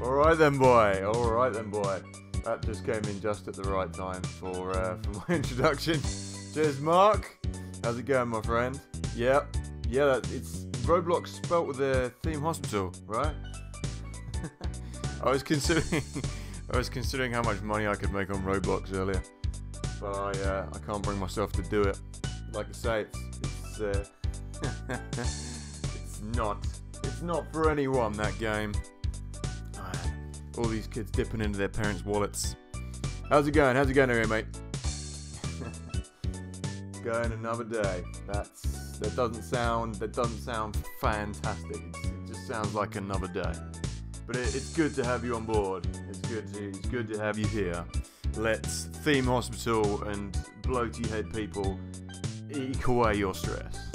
Alright then, boy. Alright then, boy. That just came in just at the right time for my introduction. Cheers, Mark. How's it going, my friend? Yep. Yeah, it's Roblox spelt with a theme hospital, right? I was considering how much money I could make on Roblox earlier, but I can't bring myself to do it. Like I say, it's not for anyone, that game. All these kids dipping into their parents' wallets. How's it going? How's it going anyway, mate? Going another day. That doesn't sound fantastic. It just sounds like another day. But it's good to have you on board. It's good to have you here. Let's theme hospital and bloaty head people eke away your stress.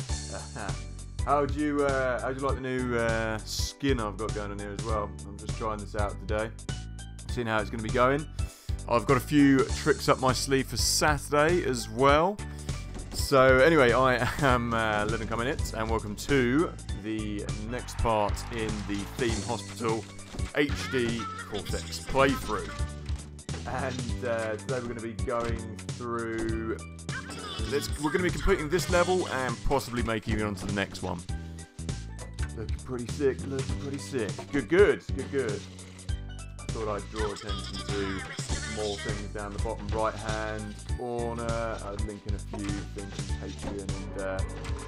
How'd you like the new skin I've got going on here as well? I'm just trying this out today, seeing how it's going to be going. I've got a few tricks up my sleeve for Saturday as well. So anyway, I am LetemcomeInit, and welcome to the next part in the Theme Hospital HD Cortex playthrough. And today we're going to be going through... We're going to be completing this level and possibly making it onto the next one. Looking pretty sick, Good. I thought I'd draw attention to more things down the bottom right-hand corner. I'd link in a few things from Patreon and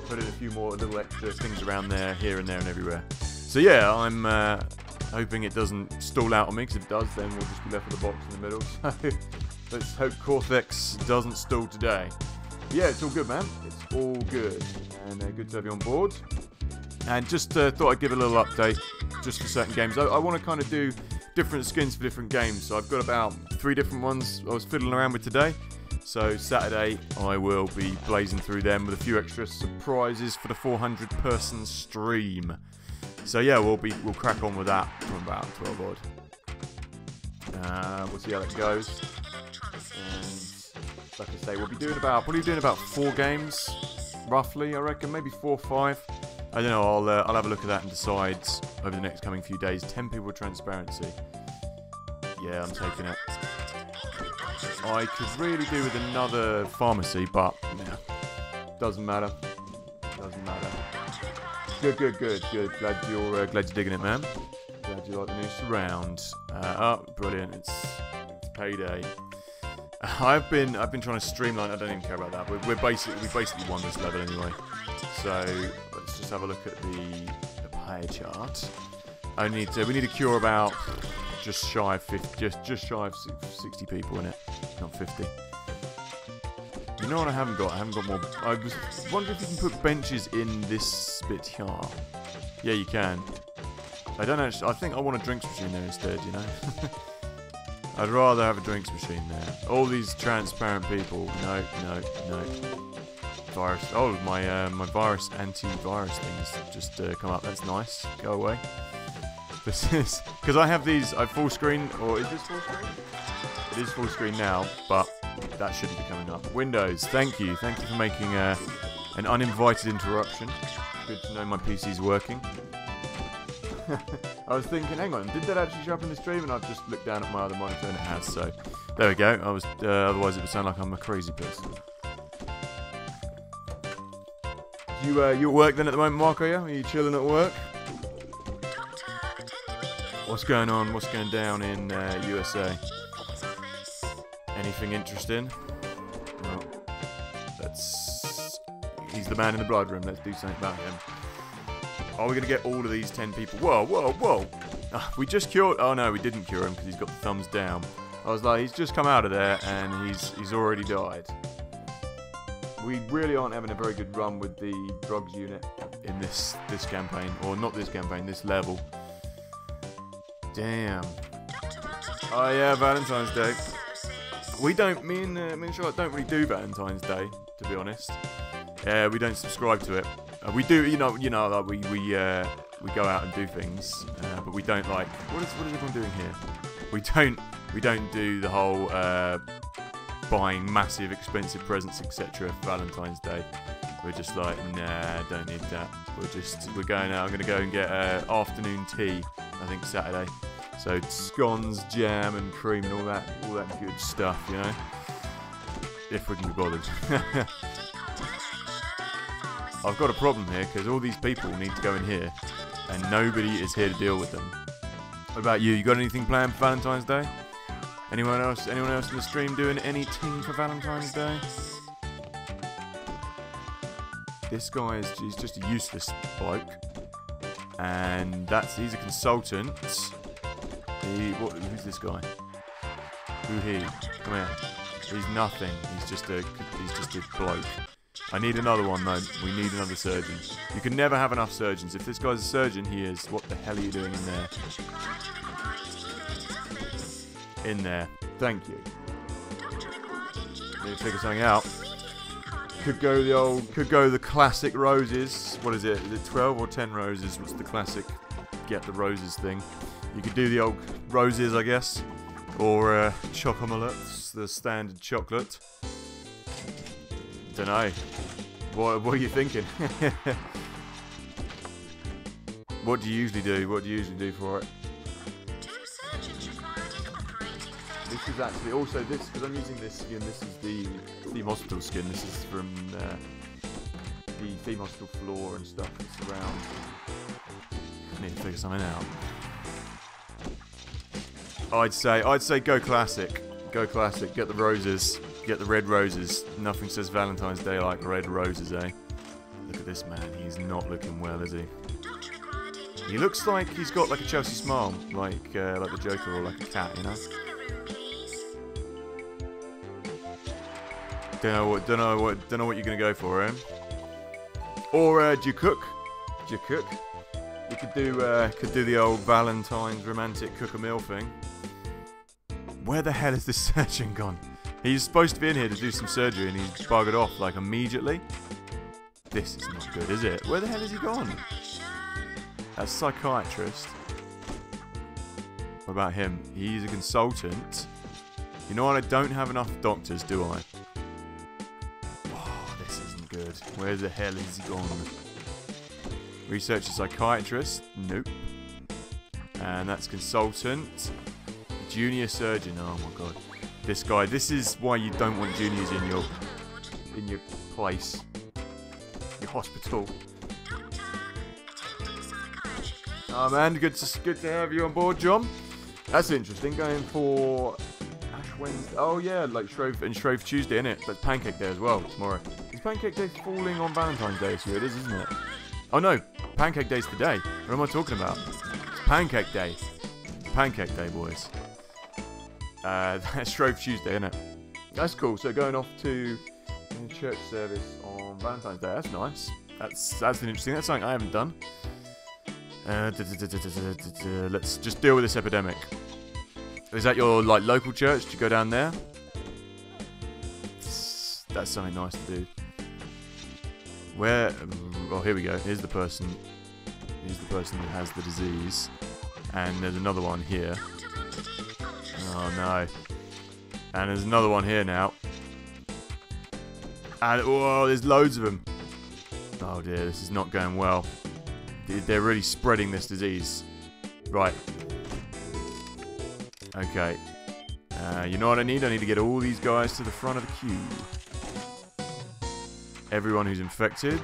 put in a few more little extra things around there, here and there and everywhere. So yeah, I'm hoping it doesn't stall out on me, because if it does, then we'll just be left with a box in the middle. So let's hope Cortex doesn't stall today. Yeah, it's all good, man. It's all good. And good to have you on board. And just thought I'd give a little update just for certain games. I want to kind of do different skins for different games. So I've got about 3 different ones I was fiddling around with today. So Saturday I will be blazing through them with a few extra surprises for the 400-person stream. So yeah, we'll crack on with that from about 12 odd. We'll see how that goes. And like I say, we'll be doing about 4 games, roughly. I reckon maybe 4 or 5. I don't know. I'll have a look at that and decide over the next coming few days. 10 people with transparency. Yeah, I'm taking it. I could really do with another pharmacy, but yeah, doesn't matter. Good. Glad you're digging it, man. Glad you like the new surround. Oh, brilliant! It's payday. I've been trying to streamline. I don't even care about that. We basically won this level anyway. So let's just have a look at the pie chart. We need to cure about just shy of 50, just shy of 60 people in it, not 50. You know what I haven't got? I haven't got more. I was wondering if you can put benches in this bit here. Yeah, you can. I don't actually. I think I want a drinks machine there instead. You know. I'd rather have a drinks machine there. All these transparent people. No. Virus. Oh, my virus antivirus things just come up. That's nice. Go away. This is because I have these. I full screen, or is this full screen? It is full screen now, but that shouldn't be coming up. Windows. Thank you for making an uninvited interruption. Good to know my PC's working. I was thinking, hang on, did that actually show up in the stream? And I've just looked down at my other monitor and it has, so there we go. Otherwise it would sound like I'm a crazy person. You at work then at the moment, Mark, are you chilling at work? What's going on? What's going down in USA? Anything interesting? Well, he's the man in the blood room. Let's do something about him. Are we going to get all of these 10 people? Whoa. We just cured... Oh, no, we didn't cure him because he's got the thumbs down. I was like, he's just come out of there and he's already died. We really aren't having a very good run with the drugs unit in this campaign. Or not this campaign, this level. Damn. Oh, yeah, Valentine's Day. Me and Charlotte don't really do Valentine's Day, to be honest. We don't subscribe to it. We do, you know, like we go out and do things, but we don't what is everyone doing here? We don't do the whole buying massive, expensive presents, etc. for Valentine's Day. We're just like, nah, don't need that. We're going out. I'm going to go and get afternoon tea, I think Saturday. So scones, jam and cream and all that good stuff, you know. If we can be bothered. I've got a problem here because all these people need to go in here and nobody is here to deal with them. What about you? You got anything planned for Valentine's Day? Anyone else in the stream doing anything for Valentine's Day? This guy he's just a useless bloke. And he's a consultant. Who's this guy? Who he? Come here. He's nothing. He's just a bloke. I need another one though. We need another surgeon. You can never have enough surgeons. If this guy's a surgeon, he is. What the hell are you doing in there? In there. Thank you. Need to figure something out. Could go the classic roses. What is it? Is it 12 or 10 roses? What's the classic get the roses thing? You could do the old roses, I guess. Or chocomelettes, the standard chocolate. Dunno. What are you thinking? What do you usually do? What do you usually do for it? This is actually also this, because I'm using this skin. This is the Theme Hospital skin. This is from the Theme Hospital floor and stuff that's around. I need to figure something out. I'd say go classic. Go classic. Get the roses. Get the red roses. Nothing says Valentine's Day like red roses, eh? Look at this man. He's not looking well, is he? He looks like he's got like a Chelsea smile, like the Joker or like a cat, you know. Don't know what you're gonna go for, eh? Or do you cook? Do you cook? You could do the old Valentine's romantic cook a meal thing. Where the hell is this surgeon gone? He's supposed to be in here to do some surgery and he's buggered off like immediately. This is not good, is it? Where the hell is he gone? That's a psychiatrist. What about him? He's a consultant. You know what? I don't have enough doctors, do I? Oh, this isn't good. Where the hell is he gone? Research a psychiatrist. Nope. And that's consultant. Junior surgeon. Oh my god. This guy. This is why you don't want juniors in your place. Your hospital. Oh man, good to have you on board, John. That's interesting. Going for Ash Wednesday. Oh yeah, like Shrove Tuesday, innit? That's Pancake Day as well tomorrow. Is Pancake Day falling on Valentine's Day this year? It is, isn't it? Oh no, Pancake Day's today. What am I talking about? It's Pancake Day. Pancake Day, boys. That's Shrove Tuesday, isn't it? That's cool. So going off to a church service on Valentine's Day. That's nice. That's interesting. That's something I haven't done. Let's just deal with this epidemic. Is that your like local church? Do you go down there? That's something nice to do. Where? Oh, here we go. Here's the person. Here's the person that has the disease, and there's another one here. Oh no! And there's another one here now. And whoa, there's loads of them. Oh dear, this is not going well. They're really spreading this disease. Right. Okay. You know what I need? I need to get all these guys to the front of the queue. Everyone who's infected.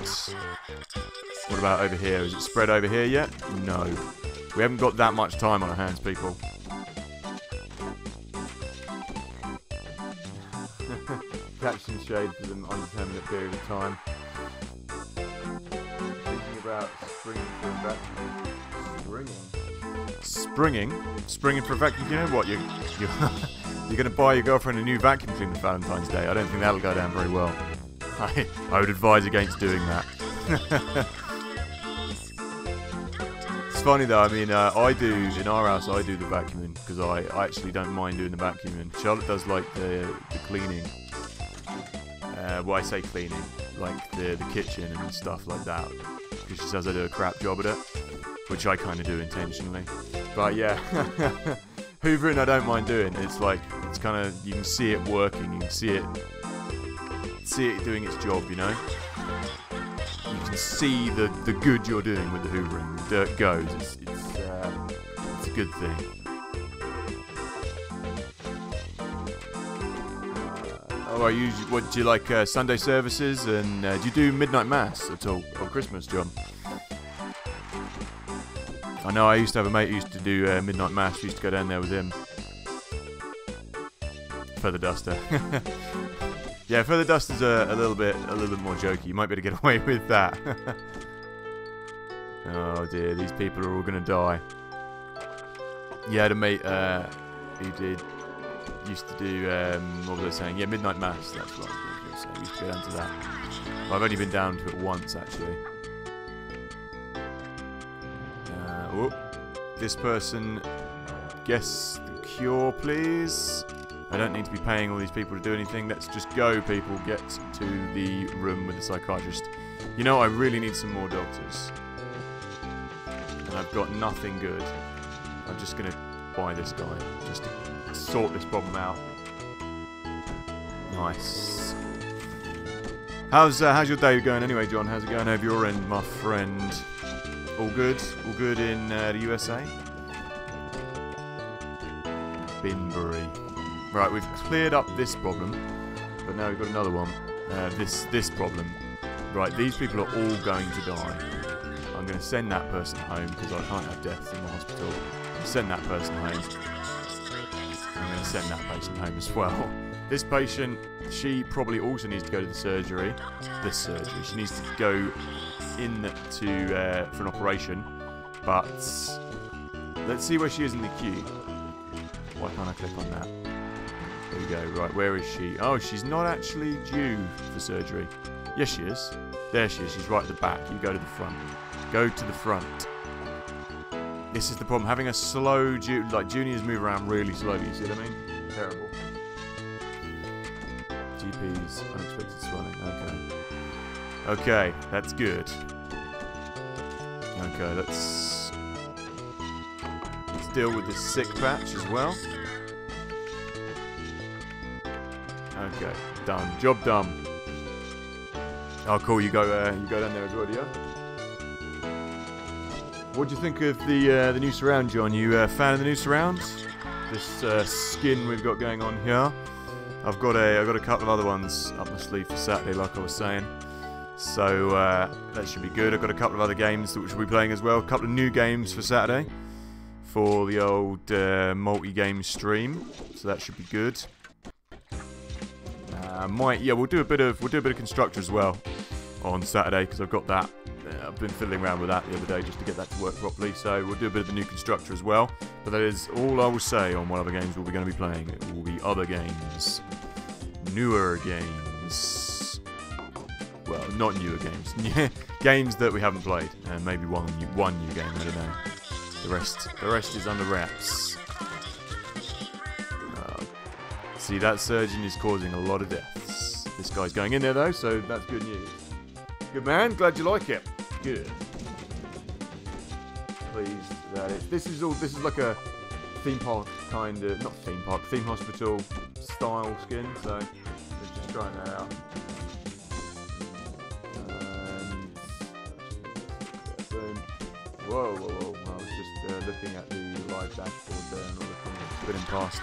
What about over here? Is it spread over here yet? No. We haven't got that much time on our hands, people. Catching shade for an undeterminate period of time. Thinking about springing for a vacuum. Springing for a vacuum. You know what? You're going to buy your girlfriend a new vacuum cleaner for Valentine's Day. I don't think that'll go down very well. I would advise against doing that. It's funny though. I mean, I do in our house. I do the vacuuming because I actually don't mind doing the vacuuming. Charlotte does like the cleaning. Well, I say cleaning, like the kitchen and stuff like that, because she says I do a crap job at it, which I kind of do intentionally. But yeah, Hoovering I don't mind doing. It's like, it's kind of, you can see it working, you can see it doing its job, you know? You can see the good you're doing with the hoovering. The dirt goes. It's a good thing. What do you like Sunday services, and do you do midnight mass at all on Christmas, John? I know I used to have a mate who used to do midnight mass. We used to go down there with him. Feather duster. Yeah, feather duster's a little bit more jokey. You might be able to get away with that. Oh dear, these people are all gonna die. Yeah, I had a mate who used to do what was I saying? Yeah, midnight mass. That's what I was going to say. We used to go down to that. Well, I've only been down to it once actually. This person, guess the cure, please. I don't need to be paying all these people to do anything. Let's just go, people. Get to the room with the psychiatrist. You know, I really need some more doctors. And I've got nothing good. I'm just going to buy this guy, just to sort this problem out. Nice. How's your day going anyway, John? How's it going over your end, my friend? All good? All good in the USA? Binbury. Right, we've cleared up this problem, but now we've got another one. This problem. Right, these people are all going to die. I'm going to send that person home because I can't have deaths in the hospital. Send that person home. I'm going to send that patient home as well. This patient, she probably also needs to go to the surgery. She needs to go in for an operation, but let's see where she is in the queue. Why can't I click on that? There we go. Right, where is she? Oh, she's not actually due for surgery. Yes, she is. There she is. She's right at the back. You go to the front. Go to the front. This is the problem. Having a slow juniors move around really slowly. You see what I mean? Terrible. GP's unexpected swelling. Okay. Okay, that's good. Okay, let's deal with this sick patch as well. Okay, done. Job done. Oh, cool. You go down there as well, do you? What do you think of the new surround, John? You a fan of the new surround? This skin we've got going on here. I've got a couple of other ones up my sleeve for Saturday, like I was saying. So that should be good. I've got a couple of other games which we'll be playing as well. A couple of new games for Saturday for the old multi-game stream. So that should be good. We'll do a bit of Constructor as well on Saturday because I've got that. I've been fiddling around with that the other day just to get that to work properly. So we'll do a bit of the new Constructor as well. But that is all I will say on what other games we'll be going to be playing. It will be other games, newer games. Well, not newer games. Games that we haven't played, and maybe one new game. I don't know. The rest is under wraps. See, that surgeon is causing a lot of deaths. This guy's going in there though, so that's good news. Good man, glad you like it. Good. Pleased that this is like a theme park kind of, not theme park, theme hospital style skin. So let's just try that out. Whoa. I was just looking at the live dashboard there and all the comments spinning past.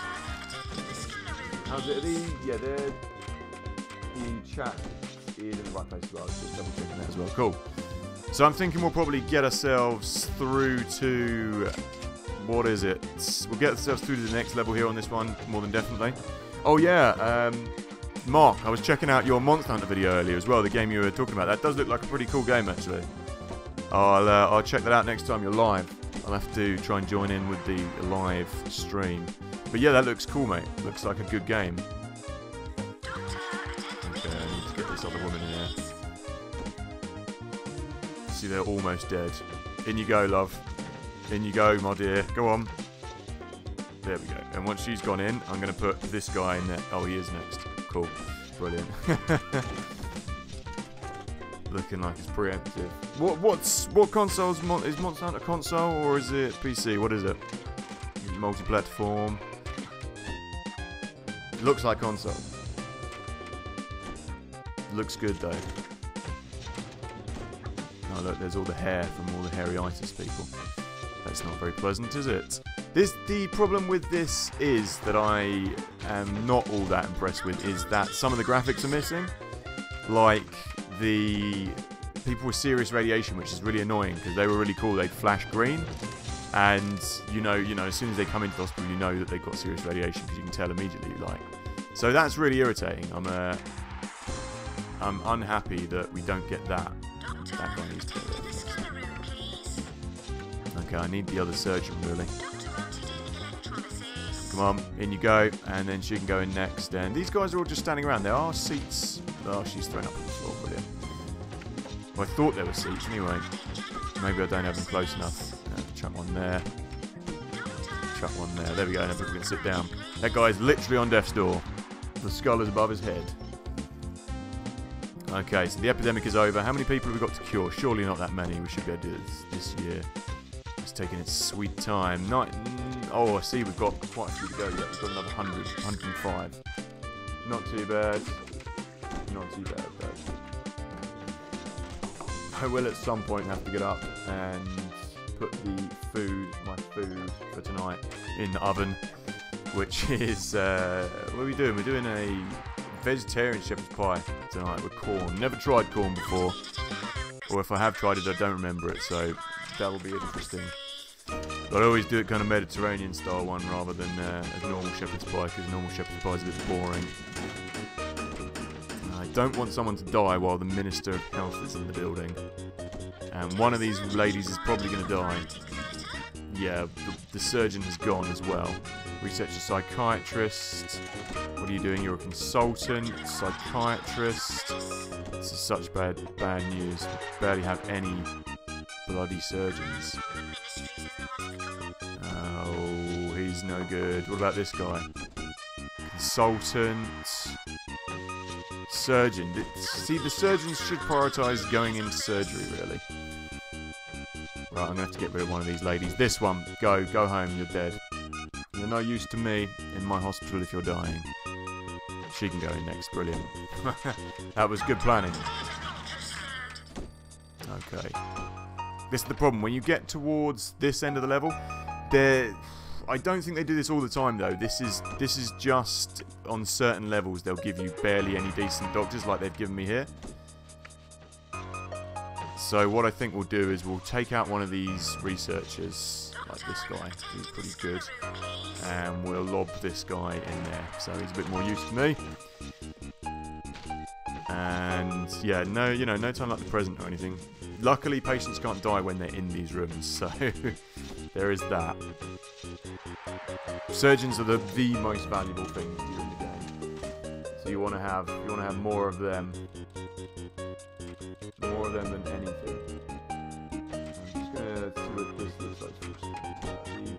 How's it? The chat is in the right place as well. Just double checking that as well. Cool. So I'm thinking we'll probably get ourselves through to, what is it? We'll get ourselves through to the next level here on this one, more than definitely. Oh yeah, Mark, I was checking out your Monster Hunter video earlier as well, the game you were talking about. That does look like a pretty cool game actually. I'll check that out next time you're live. I'll have to try and join in with the live stream. But yeah, that looks cool, mate. Looks like a good game. Okay, I need to get this other woman in here. See, they're almost dead. In you go, love. In you go, my dear. Go on. There we go. And once she's gone in, I'm going to put this guy in there. Oh, he is next. Cool. Brilliant. Looking like it's preemptive. What console is Monster Hunter console, or is it PC? What is it? multi-platform. Looks like console. Looks good though. Oh look, there's all the hair from all the hairy-itis people. That's not very pleasant, is it? The problem with this is that I am not all that impressed with is that some of the graphics are missing. Like the people with serious radiation, which is really annoying because they were really cool. They'd flash green, and you know, as soon as they come into the hospital, you know that they've got serious radiation because you can tell immediately. Like, so that's really irritating. I'm unhappy that we don't get that. That guy needs to go there. Okay, I need the other surgeon really. Come on, in you go, and then she can go in next. And these guys are all just standing around. There are seats. Oh, she's thrown up on the floor. Brilliant. Well, I thought there were seats anyway. Maybe I don't have them close enough. Chuck one there. Chuck one there. There we go. Now people can sit down. That guy's literally on death's door. The skull is above his head. Okay, so the epidemic is over. How many people have we got to cure? Surely not that many. We should be able to do this year. It's taking its sweet time. Oh, I see we've got quite a few to go yet. We've got another 100, 105. Not too bad. Not too bad, though. I will at some point have to get up and put my food for tonight in the oven, which is, what are we doing? We're doing a vegetarian shepherd's pie tonight with corn. Never tried corn before, or if I have tried it, I don't remember it, so that'll be interesting. But I always do it kind of Mediterranean style one rather than a normal shepherd's pie, because normal shepherd's pie is a bit boring. I don't want someone to die while the Minister of Health is in the building. And one of these ladies is probably going to die. Yeah, the surgeon has gone as well. Researcher psychiatrist. What are you doing? You're a consultant, psychiatrist. This is such bad news. We barely have any bloody surgeons. Oh, he's no good. What about this guy? Consultant. Surgeon. See, the surgeons should prioritise going into surgery, really. Right, I'm going to have to get rid of one of these ladies. This one. Go home, you're dead. You're no use to me in my hospital if you're dying. She can go in next, brilliant. That was good planning. Okay. This is the problem. When you get towards this end of the level, I don't think they do this all the time though. This is just on certain levels they'll give you barely any decent doctors like they've given me here. So what I think we'll do is we'll take out one of these researchers, like this guy, he's pretty good, and we'll lob this guy in there, so he's a bit more use to me. And yeah, no time like the present or anything. Luckily, patients can't die when they're in these rooms, so there is that. Surgeons are the most valuable things to do in the game, so you want to have more of them. More of them than anything. I'm just gonna see what this looks like.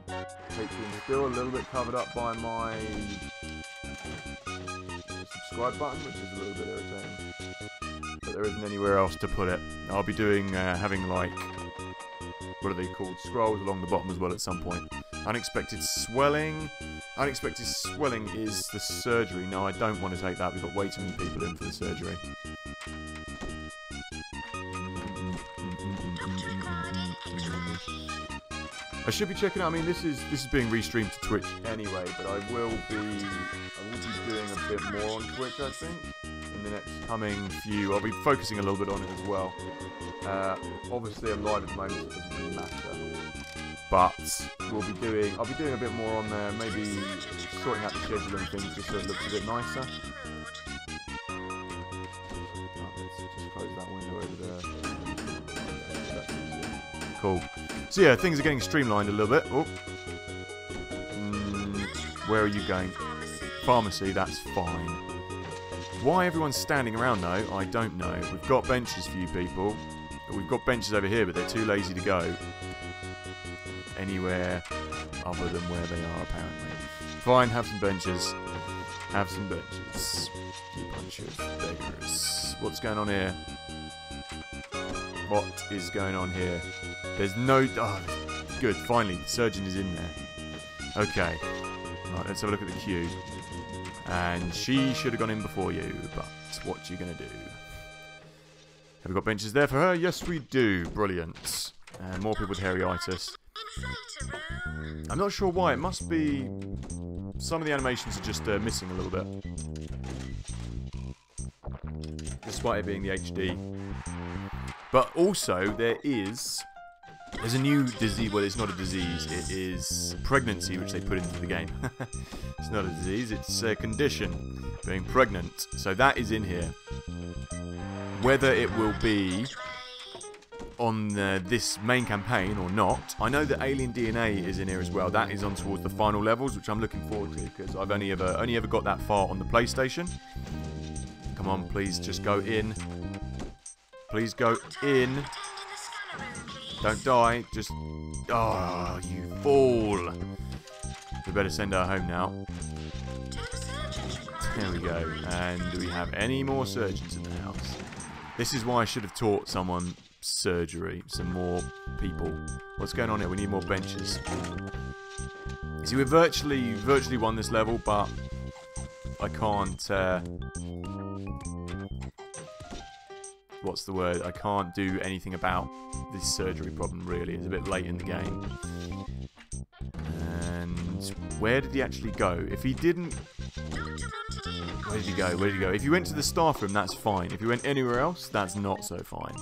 The Patreon's still a little bit covered up by my subscribe button, which is a little bit irritating. But there isn't anywhere else to put it. I'll be doing having like, what are they called? Scrolls along the bottom as well at some point. Unexpected swelling. Unexpected swelling is the surgery. No, I don't want to take that. We've got way too many people in for the surgery. I should be checking out. I mean, this is being restreamed to Twitch anyway, but I will be doing a bit more on Twitch, I think, in the next coming few. I'll be focusing a little bit on it as well. Obviously, I'm live at the moment, so it doesn't really matter. But I'll be doing a bit more on there, maybe sorting out the schedule and things just so it looks a bit nicer. Let's just close that window over there. Cool. So yeah, things are getting streamlined a little bit. Oh. Where are you going? Pharmacy, that's fine. Why everyone's standing around though, I don't know. We've got benches for you people. We've got benches over here, but they're too lazy to go anywhere other than where they are, apparently. Fine, have some benches. Have some benches. You bunch of beggars. What's going on here? What is going on here? There's no... Oh, good, finally, the surgeon is in there. Okay. Right, let's have a look at the queue. And she should have gone in before you, but what you gonna do? Have we got benches there for her? Yes, we do. Brilliant. And more people with hairy-itis. I'm not sure why. It must be... Some of the animations are just missing a little bit. Despite it being the HD. But also, there's a new disease. Well, it's not a disease. It is pregnancy, which they put into the game. It's not a disease. It's a condition. Being pregnant. So that is in here. Whether it will be on this main campaign or not, I know that Alien DNA is in here as well. That is on towards the final levels, which I'm looking forward to because I've only ever got that far on the PlayStation. Come on, please, just go in. Please go in. Don't die. Just... Oh, you fool. We better send her home now. There we go. And do we have any more surgeons in the house? This is why I should have taught someone surgery. Some more people. What's going on here? We need more benches. See, we virtually won this level, but I can't... what's the word? I can't do anything about this surgery problem, really. It's a bit late in the game. And where did he actually go? If he didn't... Where did he go? Where did he go? If he went to the staff room, that's fine. If he went anywhere else, that's not so fine.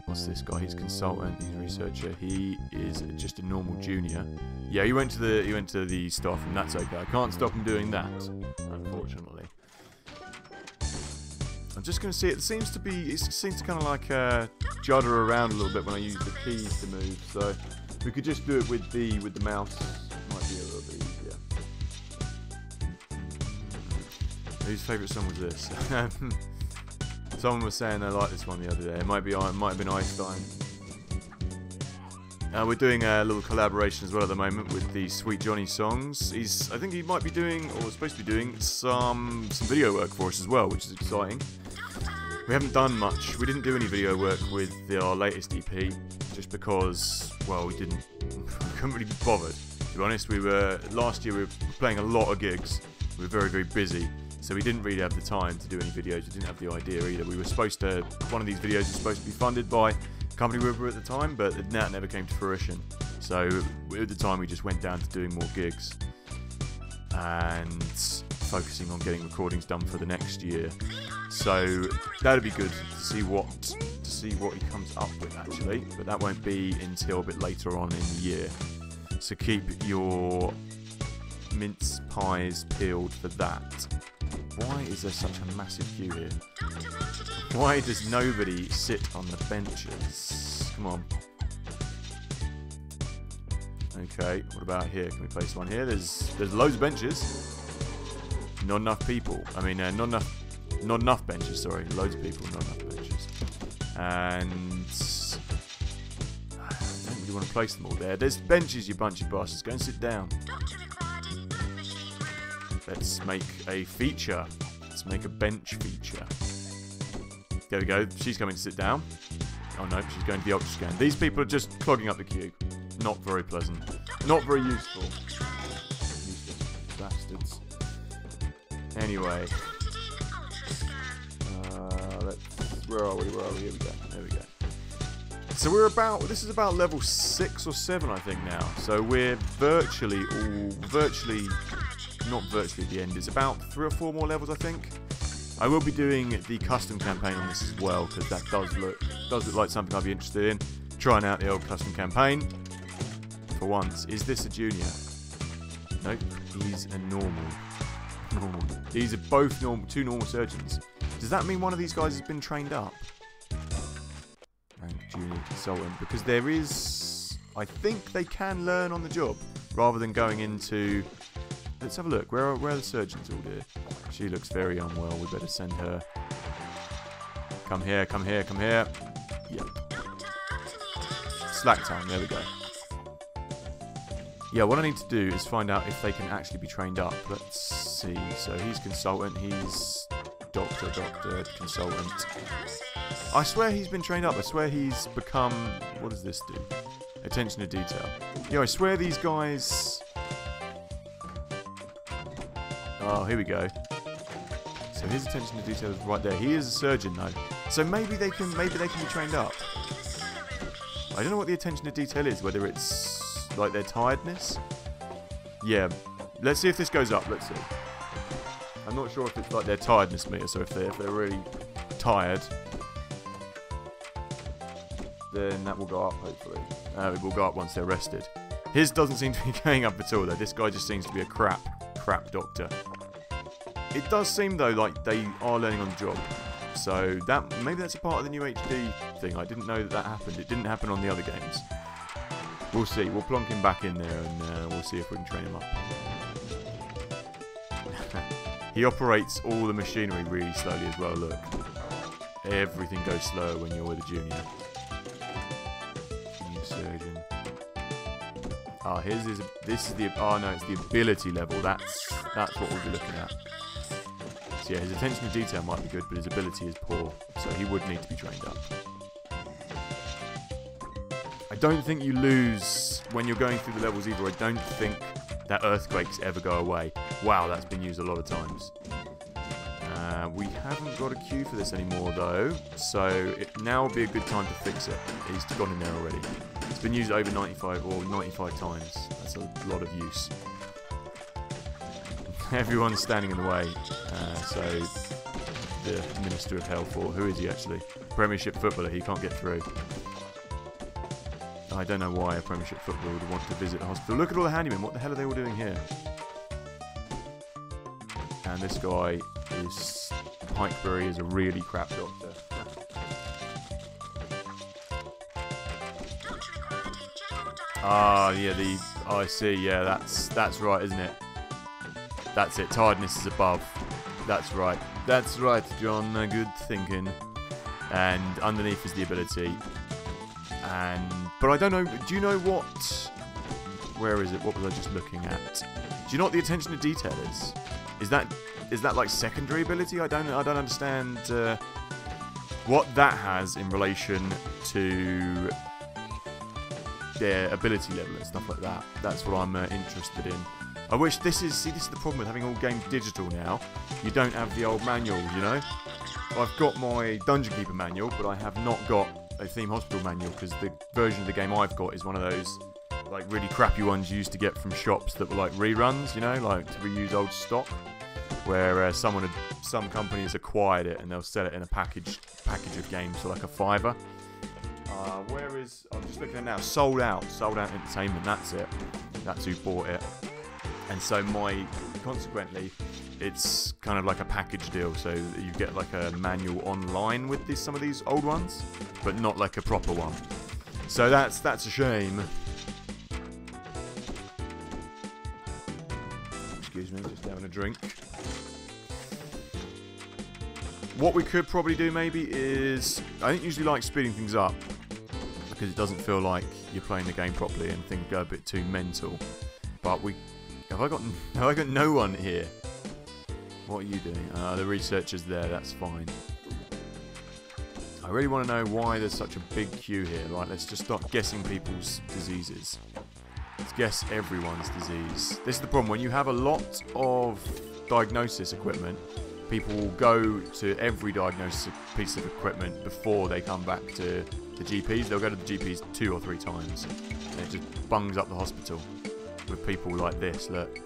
What's this guy? He's a consultant. He's a researcher. He is just a normal junior. Yeah, he went to the staff room. That's okay. I can't stop him doing that, unfortunately. I'm just going to see. It seems to kind of like judder around a little bit when I use the keys to move. So we could just do it with the mouse. Might be a little bit easier. Whose favourite song was this? Someone was saying they liked this one the other day. It might have been Einstein. We're doing a little collaboration as well at the moment with the Sweet Johnny songs. I think he might be doing, or supposed to be doing, some video work for us as well, which is exciting. We haven't done much. We didn't do any video work with our latest EP, just because, well, we couldn't really be bothered. To be honest, last year we were playing a lot of gigs. We were very, very busy. So we didn't really have the time to do any videos. We didn't have the idea either. We were supposed to... One of these videos was supposed to be funded by the company we were at the time, but that never came to fruition. So at the time we just went down to doing more gigs. And focusing on getting recordings done for the next year. So that'd be good to see what he comes up with, actually. But that won't be until a bit later on in the year. So keep your mince pies peeled for that. Why is there such a massive queue here? Why does nobody sit on the benches? Come on. Okay, what about here? Can we place one here? There's loads of benches. Not enough people. I mean, not enough benches. Sorry, loads of people, not enough benches. And I don't really want to place them all there. There's benches, you bunch of bastards. Go and sit down. Let's make a feature. Let's make a bench feature. There we go. She's coming to sit down. Oh no, she's going to the ultra scan. These people are just clogging up the queue. Not very pleasant. Not very useful. Useless bastards. Anyway. Where are we? Here we go. There we go. So this is about level 6 or 7, I think, now. So we're not virtually at the end. It's about 3 or 4 more levels, I think. I will be doing the custom campaign on this as well, because that does look like something I'd be interested in. Trying out the old custom campaign. For once. Is this a junior? Nope. He's a normal. These are both two normal surgeons. Does that mean one of these guys has been trained up? And junior consultant. Because there is... I think they can learn on the job. Rather than going into... Let's have a look. Where are the surgeons all here? She looks very unwell. We better send her. Come here, come here, come here. Yep. Slack time. There we go. Yeah, what I need to do is find out if they can actually be trained up. Let's see. So he's consultant. He's doctor, consultant. I swear he's been trained up. I swear he's become... What does this do? Attention to detail. Yeah, I swear these guys... Oh, here we go. So his attention to detail is right there. He is a surgeon though. So maybe they can be trained up. I don't know what the attention to detail is, whether it's like their tiredness. Yeah. Let's see if this goes up, let's see. I'm not sure if it's like their tiredness meter, so if they're really tired, then that will go up, hopefully. It will go up once they're rested. His doesn't seem to be going up at all, though. This guy just seems to be a crap doctor. It does seem, though, like they are learning on the job. So maybe that's a part of the new HD thing. I didn't know that happened. It didn't happen on the other games. We'll see. We'll plonk him back in there, and we'll see if we can train him up. He operates all the machinery really slowly as well, look. Everything goes slower when you're with a junior. New surgeon. Ah, this is the, oh no, it's the ability level. That's what we'll be looking at. So yeah, his attention to detail might be good, but his ability is poor. So he would need to be trained up. I don't think you lose when you're going through the levels either. I don't think that earthquakes ever go away. Wow, that's been used a lot of times. We haven't got a queue for this anymore though, so now would be a good time to fix it. He's gone in there already. It's been used over 95 times. That's a lot of use. Everyone's standing in the way. So the Minister of Health, or who is he actually? Premiership footballer, he can't get through. I don't know why a Premiership footballer would want to visit a hospital. Look at all the handymen. What the hell are they all doing here? And this guy is... Pikebury is a really crap doctor. Ah, yeah, I see, yeah, that's right, isn't it? That's it, tiredness is above. That's right, John, good thinking. And underneath is the ability. But I don't know, do you know what... Where is it? What was I just looking at? Do you know what the attention to detail is? Is that like secondary ability? I don't understand what that has in relation to their ability level and stuff like that. That's what I'm interested in. I wish this is the problem with having all games digital now. You don't have the old manuals, you know. I've got my Dungeon Keeper manual, but I have not got a Theme Hospital manual because the version of the game I've got is one of those like really crappy ones you used to get from shops that were like reruns, you know, like to reuse old stock. Where some company has acquired it and they'll sell it in a package of games for like a $5. Where is... I'm just looking at it now. Sold Out Entertainment, that's it. That's who bought it. And so consequently, it's kind of like a package deal. So you get like a manual online with some of these old ones, but not like a proper one. So that's a shame. Excuse me, just having a drink. What we could probably do maybe is... I don't usually like speeding things up because it doesn't feel like you're playing the game properly and things go a bit too mental. But have I got no one here? What are you doing? The researcher's there, that's fine. I really want to know why there's such a big queue here. Right, let's just start guessing people's diseases. Let's guess everyone's disease. This is the problem. When you have a lot of diagnosis equipment, people will go to every diagnosis piece of equipment before they come back to the GPs. They'll go to the GPs 2 or 3 times. And it just bungs up the hospital with people like this, look.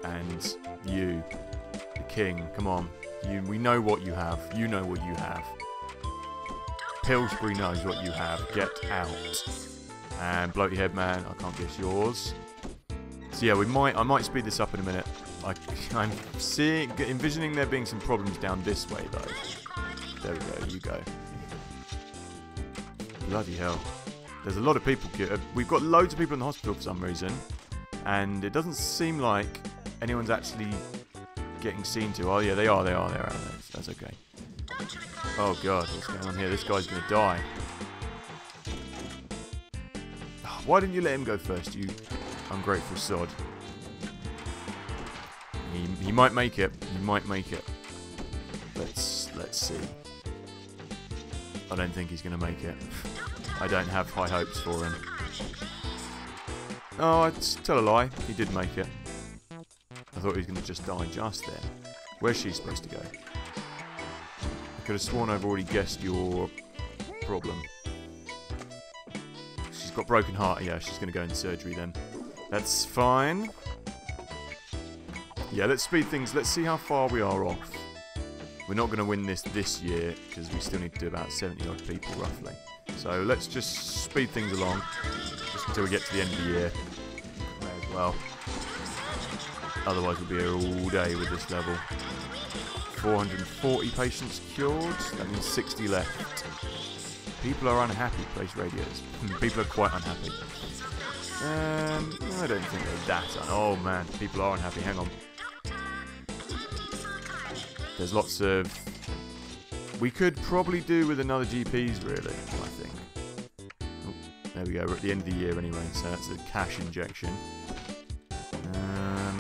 And you, the king, come on. We know what you have. You know what you have. Pillsbury knows what you have. Get out. And Bloaty Head Man, I can't guess yours. So yeah, I might speed this up in a minute. I'm envisioning there being some problems down this way though. There we go, you go. Bloody hell. There's a lot of people. We've got loads of people in the hospital for some reason. And it doesn't seem like anyone's actually getting seen to. Oh yeah, they are. That's okay. Oh god, what's going on here? This guy's going to die. Why didn't you let him go first, you ungrateful sod? He might make it. He might make it. Let's see. I don't think he's going to make it. I don't have high hopes for him. Oh, I'd tell a lie. He did make it. I thought he was going to just die just there. Where's she supposed to go? I could have sworn I've already guessed your problem. She's got broken heart. Yeah, she's going to go into surgery then. That's fine. Yeah, let's speed things. Let's see how far we are off. We're not going to win this year because we still need to do about 70 odd people roughly. So let's just speed things along just until we get to the end of the year. May as well. Otherwise we'll be here all day with this level. 440 patients cured. That means 60 left. People are unhappy. Place radios. People are quite unhappy. I don't think they're that oh man, people are unhappy. Hang on. There's lots of... We could probably do with another GPs, really, I think. Oh, there we go, we're at the end of the year anyway, so that's a cash injection.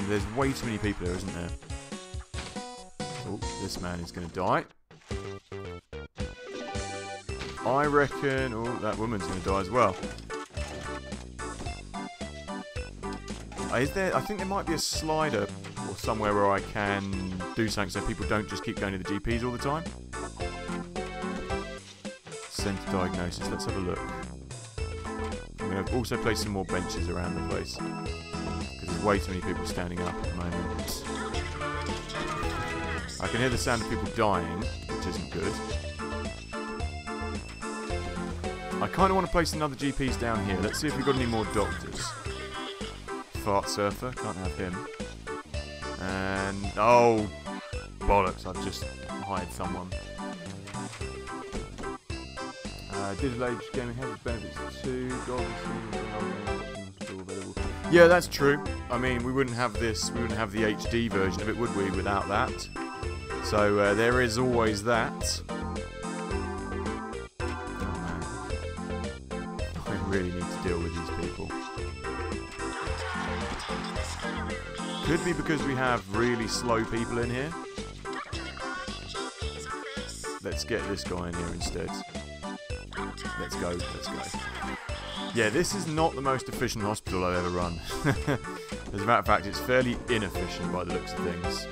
There's way too many people here, isn't there? Oh, this man is going to die. I reckon... Oh, that woman's going to die as well. Is there... I think there might be a slider or somewhere where I can do something so people don't just keep going to the GPs all the time. Centre diagnosis, let's have a look. I'm going to also place some more benches around the place because there's way too many people standing up at the moment. I can hear the sound of people dying, which isn't good. I kind of want to place another GPs down here. Let's see if we've got any more doctors. Fart surfer, can't have him. And oh bollocks! I've just hired someone. Digital age gaming has its benefits too. Yeah, that's true. I mean, we wouldn't have this. We wouldn't have the HD version of it, would we? Without that. So there is always that. Oh man, I really need to deal with these people. Could be because we have really slow people in here. Let's get this guy in here instead. Let's go, let's go. Yeah, this is not the most efficient hospital I've ever run. As a matter of fact, it's fairly inefficient by the looks of things.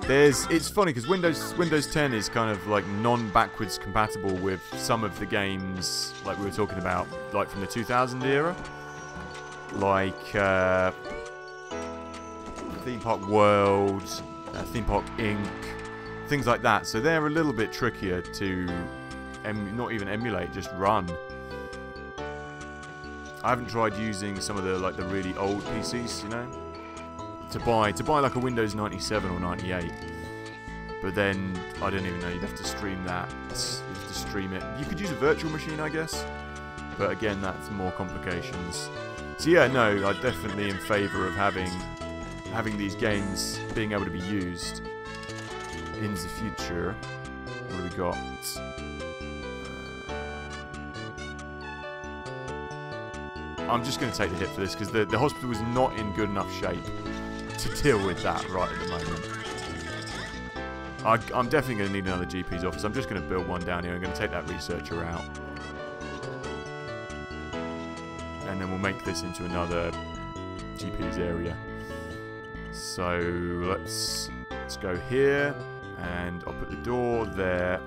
It's funny because Windows 10 is kind of like non-backwards compatible with some of the games like we were talking about, like from the 2000 era. Like Theme Park World, Theme Park Inc., things like that. So they're a little bit trickier to not even emulate, just run. I haven't tried using some of the the really old PCs, you know, to buy like a Windows 97 or 98. But then I don't even know. You'd have to stream that. You'd have to stream it. You could use a virtual machine, I guess. But again, that's more complications. So yeah, no, I'm definitely in favour of having these games being able to be used in the future. What do we got? I'm just going to take the hit for this because the hospital is not in good enough shape to deal with that right at the moment. I'm definitely going to need another GP's office. I'm just going to build one down here. I'm going to take that researcher out. And then we'll make this into another GP's area. So let's go here, and I'll put the door there,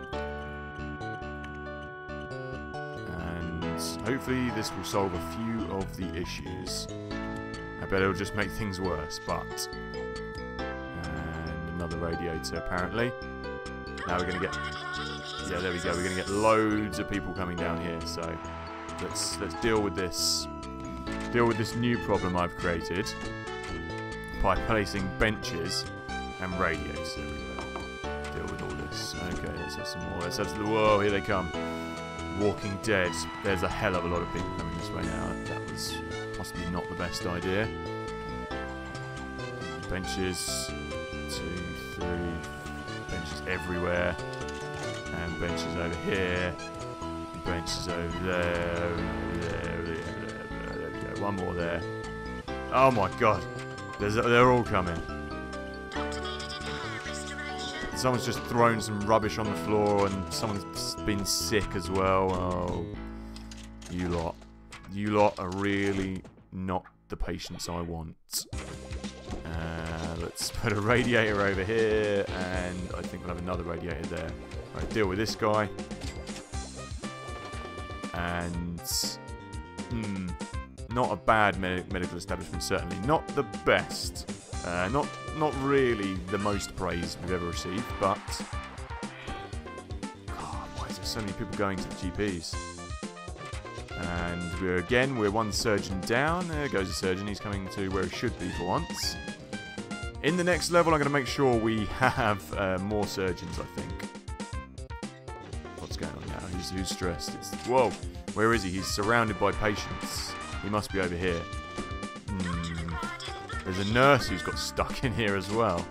and hopefully this will solve a few of the issues. I bet it'll just make things worse, but and another radiator apparently. Now we're gonna get, yeah, there we go. We're gonna get loads of people coming down here. So let's deal with this. Deal with this new problem I've created by placing benches and radios everywhere. Deal with all this. Okay, let's have some more. Let's have some. Whoa, here they come. Walking Dead. There's a hell of a lot of people coming this way now. That was possibly not the best idea. Benches. 2, 3. Benches everywhere. And benches over here. Benches over there. Over there. Over there. There we go. One more there. Oh my god. They're all coming. Someone's just thrown some rubbish on the floor and someone's been sick as well. Oh, you lot. You lot are really not the patients I want. Let's put a radiator over here, and I think we'll have another radiator there. Right, deal with this guy. And not a bad medical establishment, certainly. Not the best. Not really the most praise we've ever received, but God, why is there so many people going to the GPs? And we're one surgeon down. There goes the surgeon. He's coming to where he should be for once. In the next level, I'm going to make sure we have more surgeons, I think. What's going on now? Who's stressed? Whoa! Where is he? He's surrounded by patients. He must be over here. There's a nurse who's got stuck in here as well.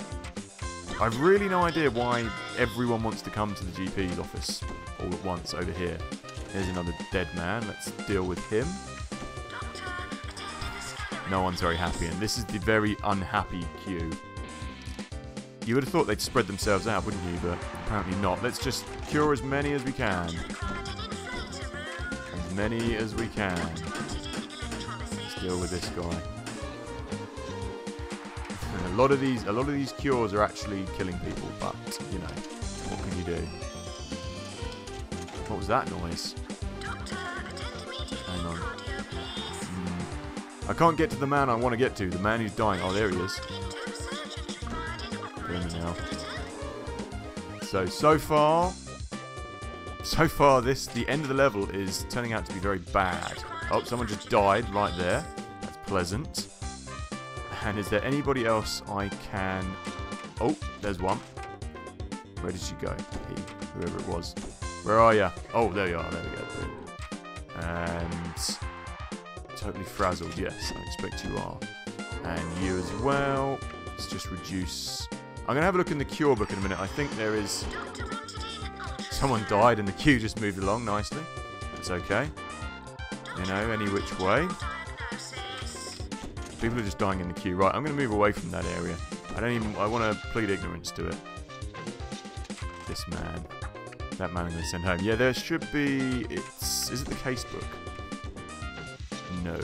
I've really no idea why everyone wants to come to the GP's office all at once over here. Here's another dead man. Let's deal with him. No one's very happy, and this is the very unhappy queue. You would have thought they'd spread themselves out, wouldn't you? But apparently not. Let's just cure as many as we can. As many as we can. Let's deal with this guy. And a lot of these cures are actually killing people, but you know, what can you do? What was that noise? Hang on. I can't get to the man I want to get to. The man who's dying. Oh, there he is. Now. So far, the end of the level is turning out to be very bad. Oh, someone just died right there. That's pleasant. And is there anybody else I can... Oh, there's one. Where did she go? Whoever it was. Where are you? Oh, there you are. There we go. And... totally frazzled. Yes, I expect you are. And you as well. Let's just reduce... I'm going to have a look in the cure book in a minute. I think there is... Someone died and the queue just moved along nicely. It's okay. You know, any which way. People are just dying in the queue. Right, I'm going to move away from that area. I want to plead ignorance to it. This man. That man I'm going to send home. Yeah, there should be... Is it the case book? No.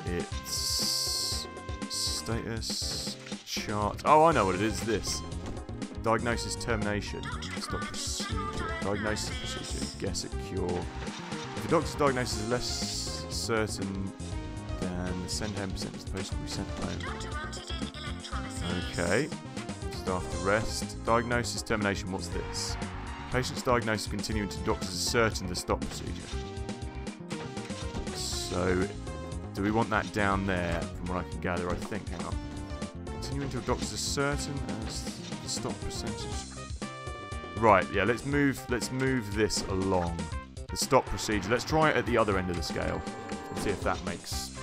It's... Status... Chart. Oh, I know what it is. This. Diagnosis termination. Stop procedure. Diagnosis procedure. Guess at cure. If the doctor's diagnosis is less certain, then the send home percentage of the patient will be sent home. Okay. Staff to rest. Diagnosis termination. What's this? Patient's diagnosis continuing until doctors are certain to stop procedure. So, do we want that down there? From what I can gather, I think. Hang on. Continue until doctors are certain as the stop percentage. Right, yeah, let's move this along. The stop procedure. Let's try it at the other end of the scale and see if that makes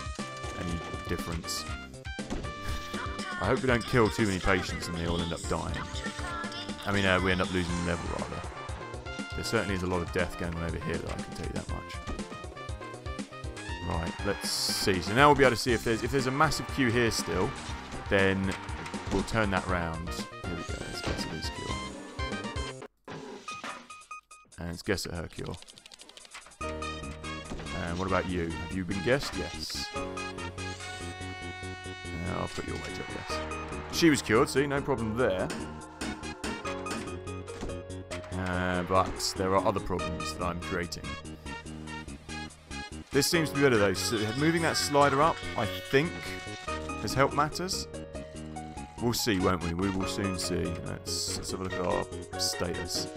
any difference. I hope we don't kill too many patients and they all end up dying. I mean, we end up losing the level, rather. There certainly is a lot of death going on over here, though, I can tell you that much. Right, let's see. So now we'll be able to see if there's a massive queue here still. Then we'll turn that round. Here we go. Let's guess at his cure. And let's guess at her cure. And what about you? Have you been guessed? Yes. I'll put your weight up, yes. She was cured, see? No problem there. But there are other problems that I'm creating. This seems to be better, though. So moving that slider up, I think, has helped matters. We'll see, won't we? We will soon see. Let's have a look at our status.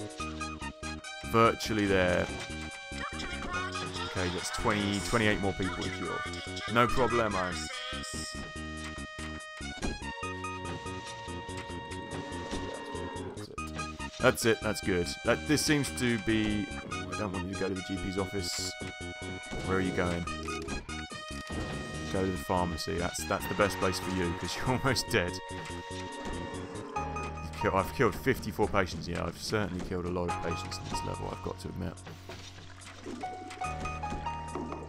Virtually there. Okay, that's 28 more people to cure. No problemo. That's it, that's good. This seems to be... I don't want you to go to the GP's office. Where are you going? Go to the pharmacy. That's the best place for you, because you're almost dead. I've killed 54 patients. Yeah, I've certainly killed a lot of patients in this level, I've got to admit.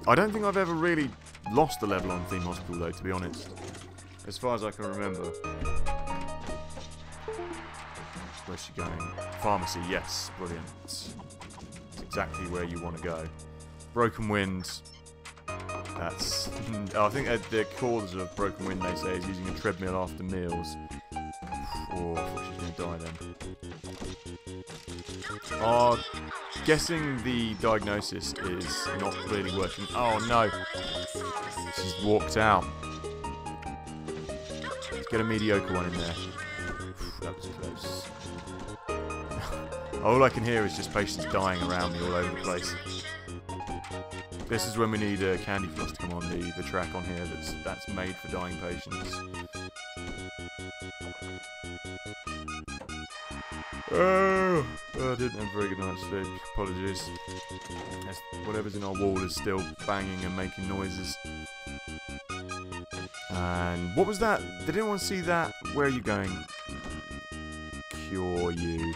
I don't think I've ever really lost a level on Theme Hospital, though, to be honest. As far as I can remember. Where's she going? Pharmacy, yes. Brilliant. It's exactly where you want to go. Broken wind. That's... I think the cause of broken wind, they say, is using a treadmill after meals. Oh, I thought she was going to die then. Oh, guessing the diagnosis is not really working. Oh no! She's walked out. Let's get a mediocre one in there. That was close. All I can hear is just patients dying around me all over the place. This is when we need a candy floss to come on the track on here that's made for dying patients. Oh, I didn't have a very good night's sleep. Apologies. Whatever's in our wall is still banging and making noises. And what was that? Did anyone see that? Where are you going? Cure you.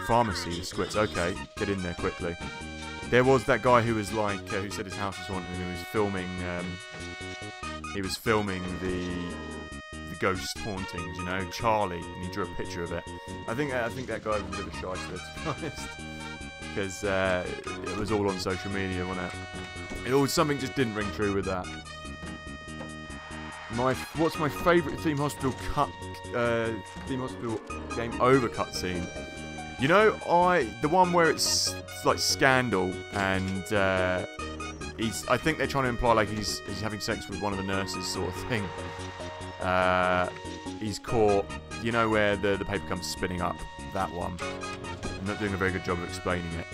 Pharmacy, the squits. Okay, get in there quickly. There was that guy who was like, who said his house was haunted, and who was filming. He was filming the ghost hauntings, you know, Charlie, and he drew a picture of it. I think that guy was a bit of a shyster, to be honest, because it was all on social media, wasn't it? Something just didn't ring true with that. What's my favourite Theme Hospital game over cutscene? You know, the one where it's like Scandal, and I think they're trying to imply like he's having sex with one of the nurses, sort of thing. He's caught, you know, where the paper comes spinning up. That one. I'm not doing a very good job of explaining it.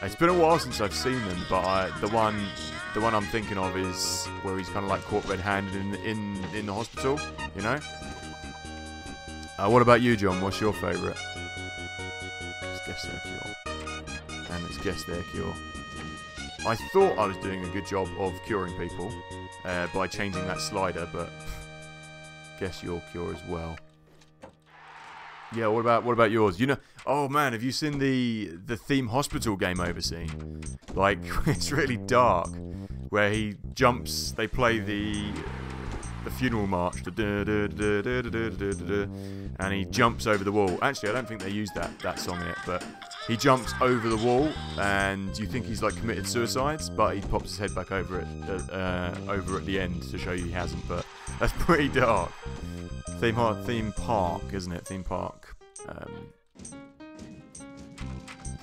It's been a while since I've seen them, but the one I'm thinking of is where he's kind of like caught red-handed in the hospital. You know. What about you, John? What's your favourite? Let's guess their cure. And let's guess their cure. I thought I was doing a good job of curing people by changing that slider, but guess your cure as well. Yeah, what about yours? You know, oh man, have you seen the Theme Hospital game over scene? Like, it's really dark, where he jumps. They play the funeral march, and he jumps over the wall. Actually, I don't think they used that song in it, but he jumps over the wall, and you think he's like committed suicide, but he pops his head back over at the end to show you he hasn't. But that's pretty dark. Theme park, isn't it? Theme park.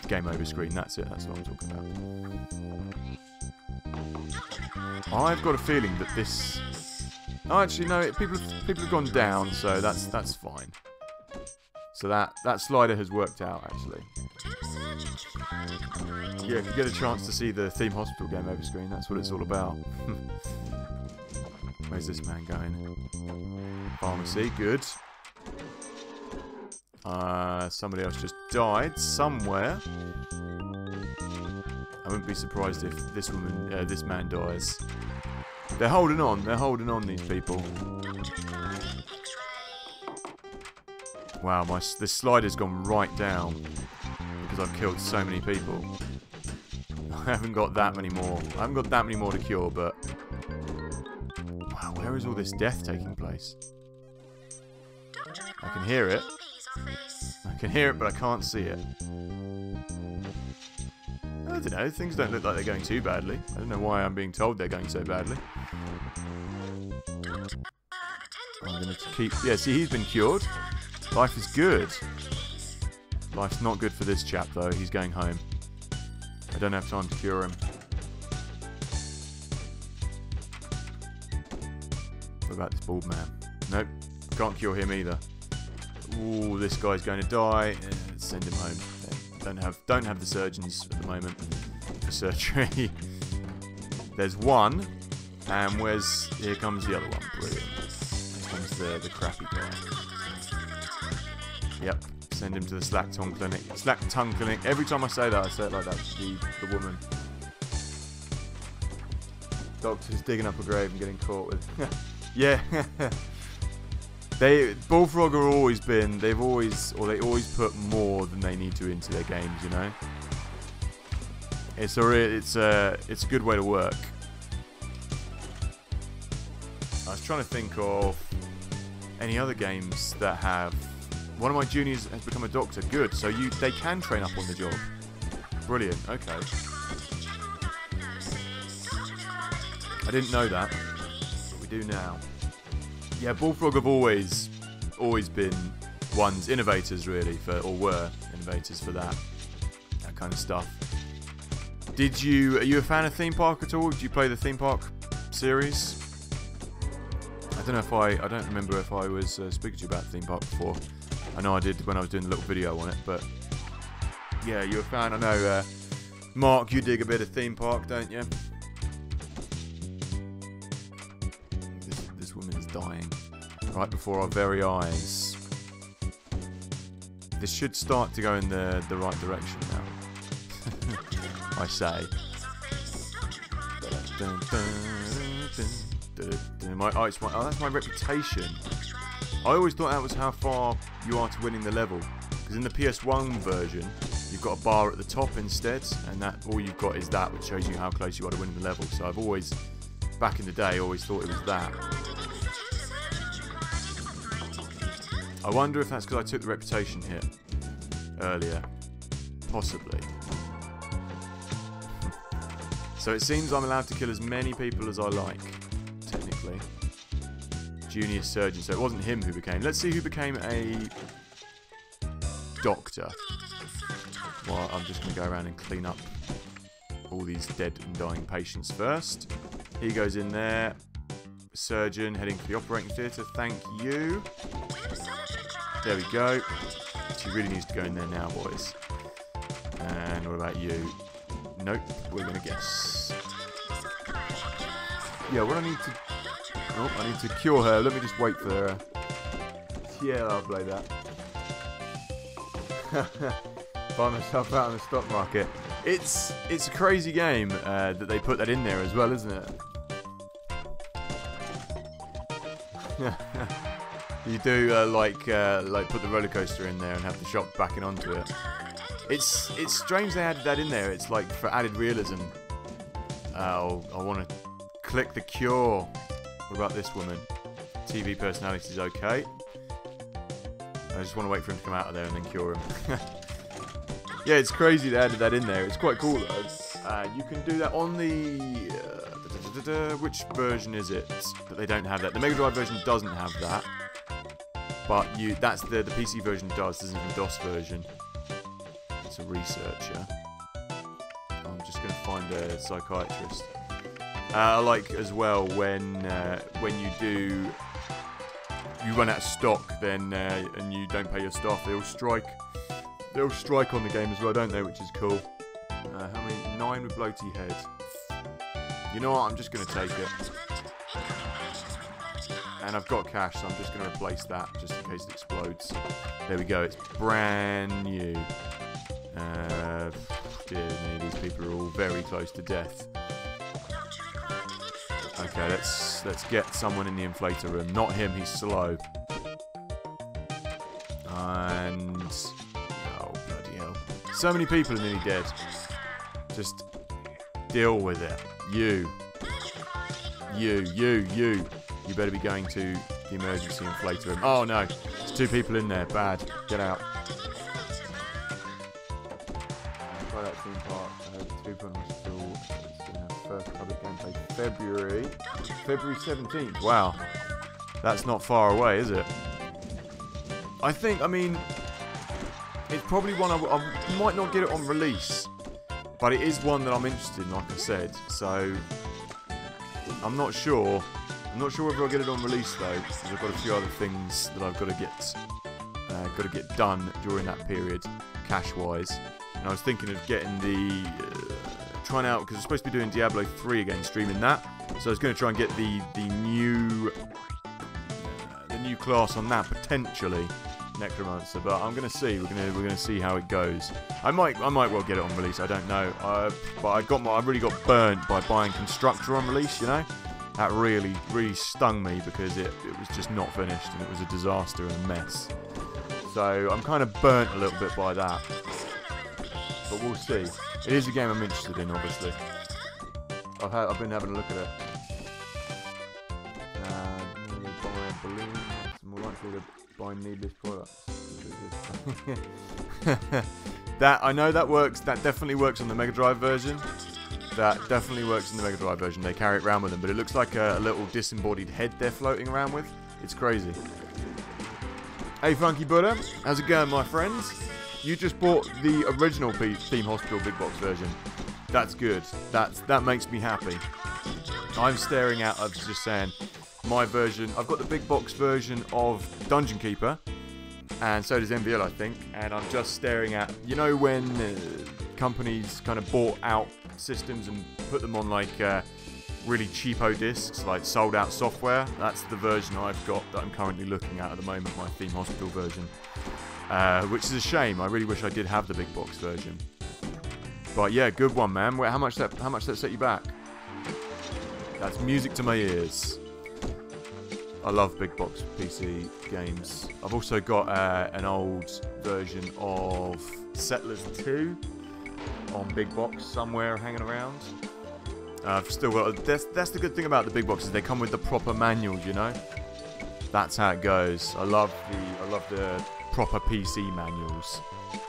Game over screen. That's it. That's what I'm talking about. I've got a feeling that this. Oh, actually, no. People have gone down, so that's fine. So that slider has worked out, actually. Yeah, if you get a chance to see the Theme Hospital game over screen, that's what it's all about. Where's this man going? Pharmacy, good. Somebody else just died somewhere. I wouldn't be surprised if this man dies. They're holding on. They're holding on, these people. Wow, this slider's gone right down because I've killed so many people. I haven't got that many more. I haven't got that many more to cure, but wow, where is all this death taking place? I can hear it. I can hear it, but I can't see it. I don't know, things don't look like they're going too badly. I don't know why I'm being told they're going so badly. I'm going to keep... Yeah, see, he's been cured. Life is good. Life's not good for this chap, though. He's going home. I don't have time to cure him. What about this bald man? Nope, can't cure him either. Ooh, this guy's going to die. Send him home. Don't have the surgeons at the moment for surgery. There's one, and here comes the other one. Brilliant. Here comes the crappy guy. Yep, send him to the slack tongue clinic. Slack tongue clinic. Every time I say that, I say it like that. The woman. Doctor's digging up a grave and getting caught with. Yeah. Bullfrog are always been. They always put more than they need to into their games. You know. It's a good way to work. I was trying to think of any other games that have. One of my juniors has become a doctor. Good. So they can train up on the job. Brilliant. Okay. I didn't know that, but we do now. Yeah, Bullfrog have always been ones, innovators really, or were innovators for that kind of stuff. Are you a fan of Theme Park at all? Did you play the Theme Park series? I don't remember if I was speaking to you about Theme Park before. I know I did when I was doing a little video on it, but yeah, you're a fan. I know, Mark, you dig a bit of Theme Park, don't you? This woman is dying right before our very eyes. This should start to go in the right direction now. I say. That's my reputation. I always thought that was how far you are to winning the level. Because in the PS1 version, you've got a bar at the top instead, and that all you've got is that, which shows you how close you are to winning the level. So I've always, back in the day, always thought it was that. I wonder if that's because I took the reputation hit earlier. Possibly. So it seems I'm allowed to kill as many people as I like, technically. Junior surgeon, so it wasn't him who became. Let's see who became a doctor. Well, I'm just going to go around and clean up all these dead and dying patients first. He goes in there. Surgeon heading for the operating theatre. Thank you. There we go. She really needs to go in there now, boys. And what about you? Nope, we're going to guess. Yeah, what I need to... Oh, I need to cure her. Let me just wait for her. Yeah, I'll play that. Find myself out on the stock market. It's a crazy game that they put that in there as well, isn't it? You do like put the roller coaster in there and have the shop backing onto it. It's strange they added that in there. It's like for added realism. I want to click the cure. What about this woman? TV personality is okay. I just want to wait for him to come out of there and then cure him. Yeah, it's crazy they added that in there. It's quite cool though. You can do that on the... which version is it that they don't have that? The Mega Drive version doesn't have that. But that's the PC version does. This isn't the DOS version. It's a researcher. I'm just going to find a psychiatrist. I like as well when you run out of stock, then and you don't pay your staff, they'll strike on the game as well, don't they? Which is cool. How many? 9 with bloaty head. You know what? I'm just going to take it. And I've got cash, so I'm just going to replace that just in case it explodes. There we go. It's brand new. Dear me, these people are all very close to death. Okay, let's get someone in the inflator room. Not him, he's slow. And... oh, bloody hell. So many people are nearly dead. Just deal with it. You. You better be going to the emergency inflator room. Oh no, there's 2 people in there. Bad. Get out. Try that theme park. I hope 2 people are still... first public gameplay February 17th. Wow, that's not far away, is it? I mean, it's probably one I might not get it on release, but it is one that I'm interested in, like I said. So I'm not sure whether I'll get it on release though, because I've got a few other things that I've got to get done during that period, cash-wise. And I was thinking of getting the trying out, because I'm supposed to be doing Diablo 3 again, streaming that. So I was going to try and get the new class on that potentially, Necromancer. But I'm going to see. We're going to see how it goes. I might well get it on release. I don't know. But I really got burnt by buying Constructor on release. You know, that really stung me because it was just not finished and it was a disaster and a mess. So I'm kind of burnt a little bit by that. But we'll see. It is a game I'm interested in, obviously. I've been having a look at it. Buy a balloon. It's more likely to buy needless products. That I know that works. That definitely works on the Mega Drive version. that definitely works in the Mega Drive version. They carry it around with them, but it looks like a little disembodied head they're floating around with. It's crazy. Hey, Funky Buddha, how's it going, my friends? You just bought the original Theme Hospital Big Box version. That's good. That makes me happy. I'm staring at, I was just saying, my version. I've got the Big Box version of Dungeon Keeper, and so does MVL, I think. And I'm just staring at, you know, when companies kind of bought out systems and put them on like really cheapo discs, like sold out software. That's the version I've got that I'm currently looking at the moment, my Theme Hospital version. Which is a shame. I really wish I did have the Big Box version. But yeah, good one, man. Wait, how much that set you back? That's music to my ears. I love Big Box PC games. I've also got an old version of Settlers 2 on Big Box somewhere hanging around. I've still got. That's the good thing about the Big Boxes. They come with the proper manuals, you know. That's how it goes. I love the proper PC manuals.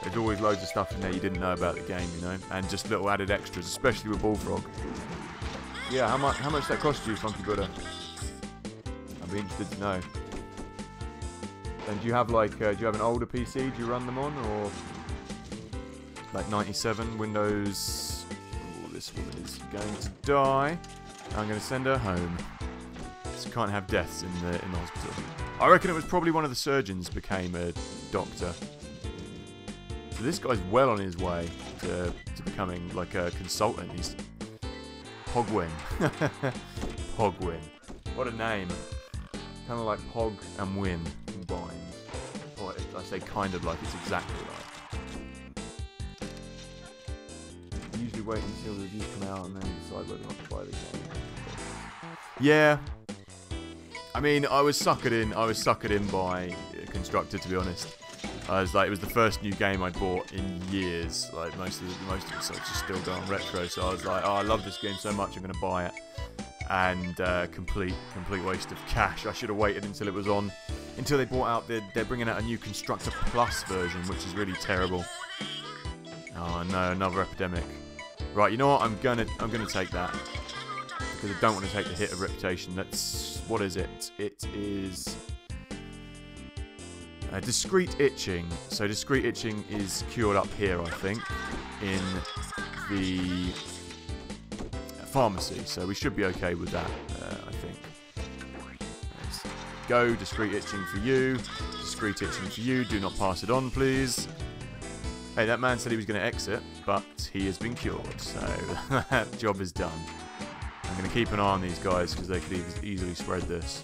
There's always loads of stuff in there you didn't know about the game, you know, and just little added extras, especially with Bullfrog. Yeah, how much that cost you, Funky Buddha? I'd be interested to know. And do you have like, do you have an older PC? Do you run them on, or like 97 Windows? Oh, this woman is going to die. I'm going to send her home. So can't have deaths in the hospital. I reckon it was probably one of the surgeons became a doctor. So this guy's well on his way to becoming like a consultant. He's Pogwin. Pogwin. What a name. Kind of like Pog and Win combined. Or I say kind of like, it's exactly like. I usually wait until the reviews come out and then decide whether or not to buy the game. Yeah. I mean, I was suckered in by Constructor, to be honest. I was like, it was the first new game I'd bought in years. Like most of it so it's just still going retro. So I was like, oh, I love this game so much, I'm gonna buy it. And complete waste of cash. I should have waited until it was on, until they brought out. They're bringing out a new Constructor Plus version, which is really terrible. Oh no, another epidemic. Right, you know what? I'm gonna take that because I don't want to take the hit of reputation. What is it? It is discreet itching. So discreet itching is cured up here, I think, in the pharmacy. So we should be okay with that, I think. Let's go. Discreet itching for you. Discreet itching for you. Do not pass it on, please. Hey, that man said he was going to exit, but he has been cured. So that job is done. I'm going to keep an eye on these guys because they could easily spread this.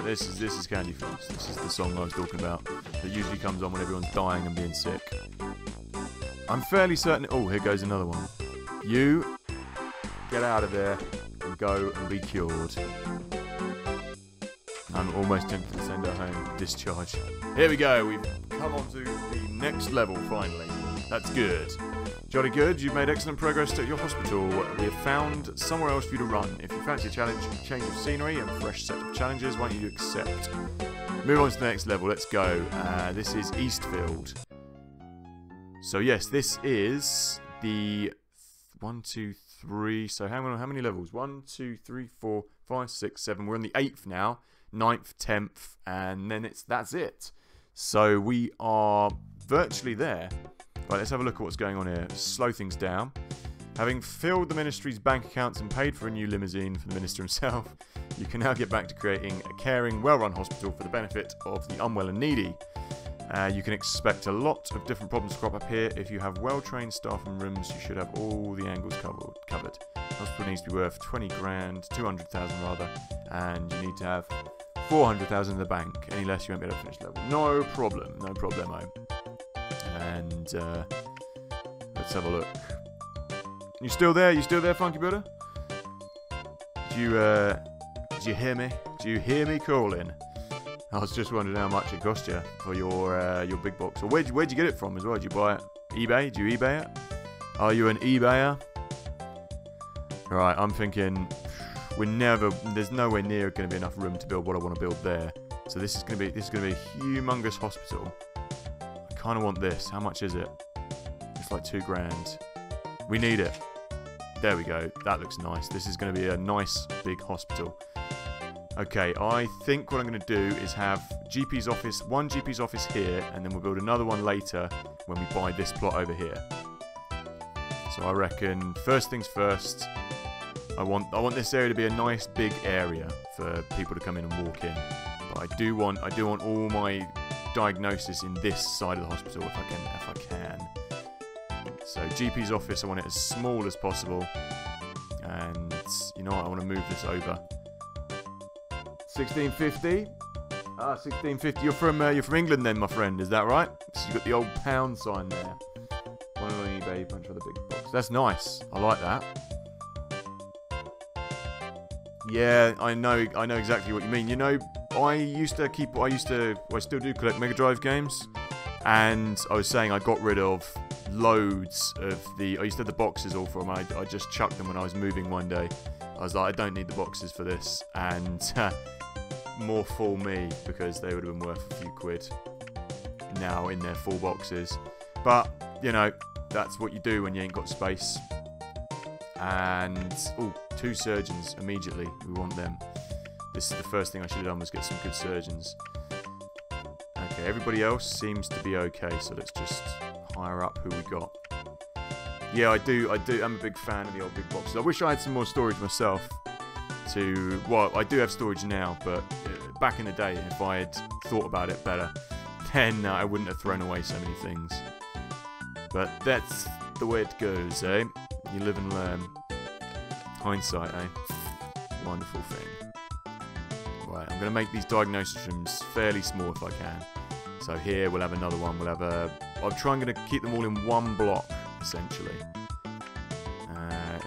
This is Candy Floss. This is the song I was talking about. That usually comes on when everyone's dying and being sick. I'm fairly certain. Oh, here goes another one. You get out of there and go and be cured. I'm almost tempted to send her home. Discharge. Here we go. We've come on to the next level finally. That's good. Jolly good. You've made excellent progress at your hospital. We have found somewhere else for you to run. If you fancy a challenge, change of scenery and fresh set of challenges, why don't you accept? Move on to the next level. Let's go. This is Eastfield. So yes, this is the 1, 2, 3. So how many levels? 1, 2, 3, 4, 5, 6, 7. We're on the 8th now. 9th, 10th, and then that's it. So we are virtually there. Right, let's have a look at what's going on here. Slow things down. Having filled the ministry's bank accounts and paid for a new limousine for the minister himself, you can now get back to creating a caring, well-run hospital for the benefit of the unwell and needy. You can expect a lot of different problems to crop up here. If you have well-trained staff and rooms, you should have all the angles covered. Hospital needs to be worth 20 grand, 200,000 rather, and you need to have 400,000 in the bank. Any less, you won't be able to finish level. No problem, no problemo. And let's have a look. You still there? You still there, Funky Buddha? Did you hear me? Do you hear me calling? I was just wondering how much it cost you for your big box. Or where'd you get it from as well? Did you buy it? eBay? Did you eBay it? Are you an eBayer? Right, I'm thinking there's nowhere near going to be enough room to build what I want to build there. So this is going to be a humongous hospital. I kind of want this. How much is it? It's like 2 grand. We need it. There we go. That looks nice. This is going to be a nice big hospital. Okay, I think what I'm going to do is have GP's office, one GP's office here, and then we'll build another one later when we buy this plot over here. So I reckon, first things first, I want this area to be a nice big area for people to come in and walk in. But I do want all my diagnosis in this side of the hospital if I can. So GP's office, I want it as small as possible, and you know what, I want to move this over. 1650. Ah, 1650. You're from England then, my friend. Is that right? So you've got the old pound sign there. One on eBay, bunch for the big box. That's nice. I like that. Yeah, I know exactly what you mean. You know, I still do collect Mega Drive games, and I was saying I got rid of loads of I used to have the boxes all for them. I just chucked them when I was moving one day. I was like, I don't need the boxes for this, and more fool me, because they would have been worth a few quid now in their full boxes. But you know, that's what you do when you ain't got space. And oh, 2 surgeons immediately. We want them. This is the first thing I should have done, was get some good surgeons. Okay, everybody else seems to be okay, so let's just hire up who we got. Yeah, I do. I'm a big fan of the old big boxes. I wish I had some more storage myself. Well, I do have storage now, but back in the day, if I had thought about it better, then I wouldn't have thrown away so many things. But that's the way it goes, eh? You live and learn. Hindsight, eh? Wonderful thing. Right, I'm going to make these diagnosis rooms fairly small if I can. So here we'll have another one. We'll have I'm going to keep them all in one block, essentially.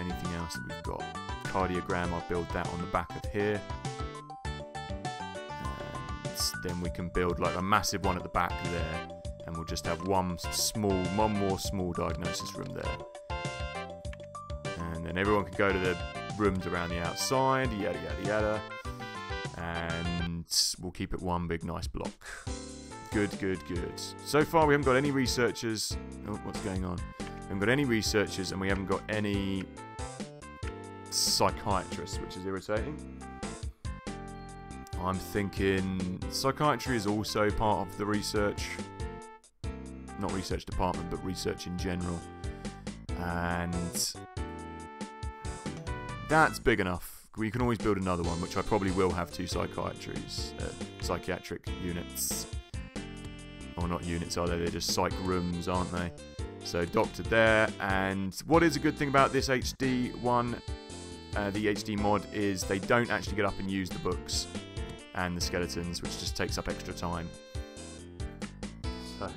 Anything else that we've got? Cardiogram, I'll build that on the back of here. And then we can build like a massive one at the back there. And we'll just have one more small diagnosis room there. And then everyone can go to the rooms around the outside, yada yada yada. And we'll keep it one big nice block. Good. So far we haven't got any researchers. Oh, what's going on? We haven't got any researchers, and we haven't got any psychiatrists, which is irritating. I'm thinking psychiatry is also part of the research. Not research department, but research in general. And that's big enough. We can always build another one, which I probably will have 2 psychiatric units. Or not units, are they? They're just psych rooms, aren't they? So doctor there. And what is a good thing about this HD one, the HD mod, is they don't actually get up and use the books and the skeletons, which just takes up extra time. So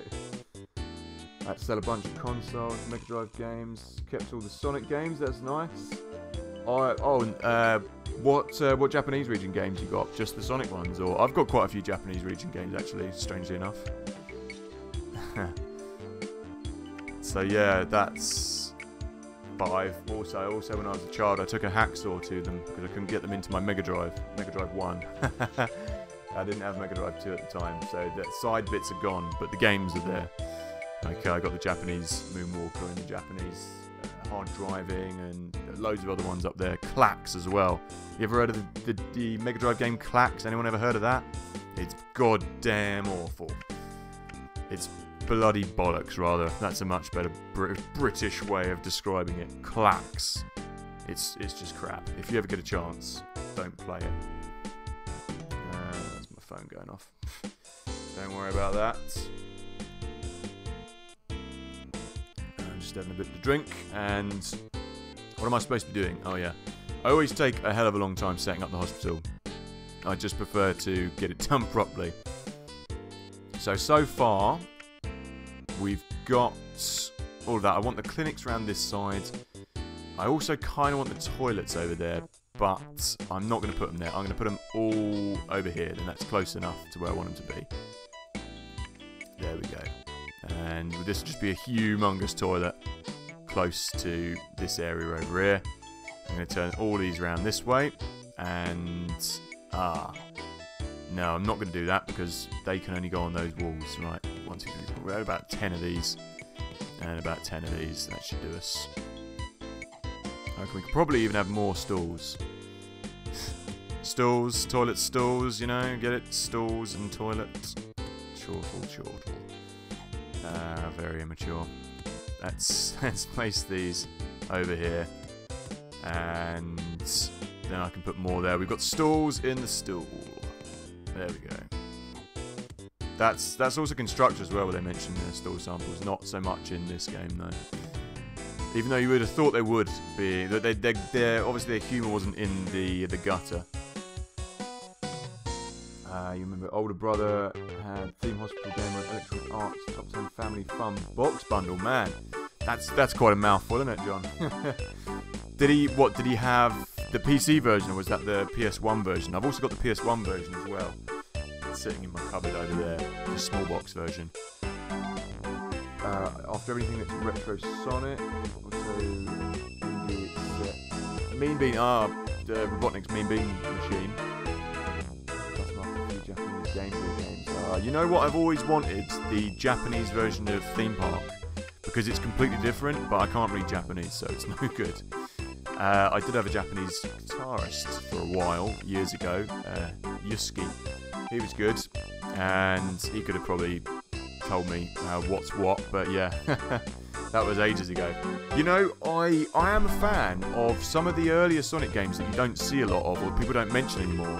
I had to sell a bunch of consoles, Mega Drive games, kept all the Sonic games. That's nice. What Japanese region games you got? Just the Sonic ones, or I've got quite a few Japanese region games actually, strangely enough. So yeah, that's. But I've also when I was a child, I took a hacksaw to them because I couldn't get them into my Mega Drive 1. I didn't have Mega Drive 2 at the time, so the side bits are gone, but the games are there. Okay, I got the Japanese Moonwalker and the Japanese hard driving and loads of other ones up there. Clax as well. You ever heard of the Mega Drive game Clax? Anyone ever heard of that? It's goddamn awful. It's bloody bollocks, rather. That's a much better British way of describing it. Clax. It's just crap. If you ever get a chance, don't play it. That's my phone going off. Don't worry about that. I'm just having a bit to drink, and what am I supposed to be doing? Oh yeah. I always take a hell of a long time setting up the hospital. I just prefer to get it done properly. So far, we've got all of that. I want the clinics around this side. I also kind of want the toilets over there, but I'm not going to put them there. I'm going to put them all over here, and that's close enough to where I want them to be. There we go. And this will just be a humongous toilet close to this area over here. I'm going to turn all these around this way, and no, I'm not going to do that because they can only go on those walls. Right, 1, 2, 3, 4. We had about 10 of these. And about 10 of these. That should do us. Okay, we could probably even have more stalls. Stalls, toilet stalls, you know, get it? Stalls and toilets. Chortle. Very immature. Let's place these over here. And then I can put more there. We've got stalls in the stool. There we go. That's also constructor as well, where they mentioned stall samples. Not so much in this game, though. Even though you would have thought they would be. Obviously, their humour wasn't in the gutter. You remember older brother had Theme Hospital Gamer, Electronic Arts, Top 10 Family Fun box bundle. Man, that's quite a mouthful, isn't it, John? Did he have the PC version, or was that the PS1 version? I've also got the PS1 version as well. It's sitting in my cupboard over there, the small box version. After everything that's retro Sonic, also Mean Bean, Robotnik's Mean Bean machine. Japanese games. You know what I've always wanted? The Japanese version of Theme Park. Because it's completely different, but I can't read Japanese, so it's no good. I did have a Japanese guitarist for a while, years ago. Yusuke. He was good, and he could have probably told me what's what, but yeah. That was ages ago. You know, I am a fan of some of the earlier Sonic games that you don't see a lot of, or people don't mention anymore.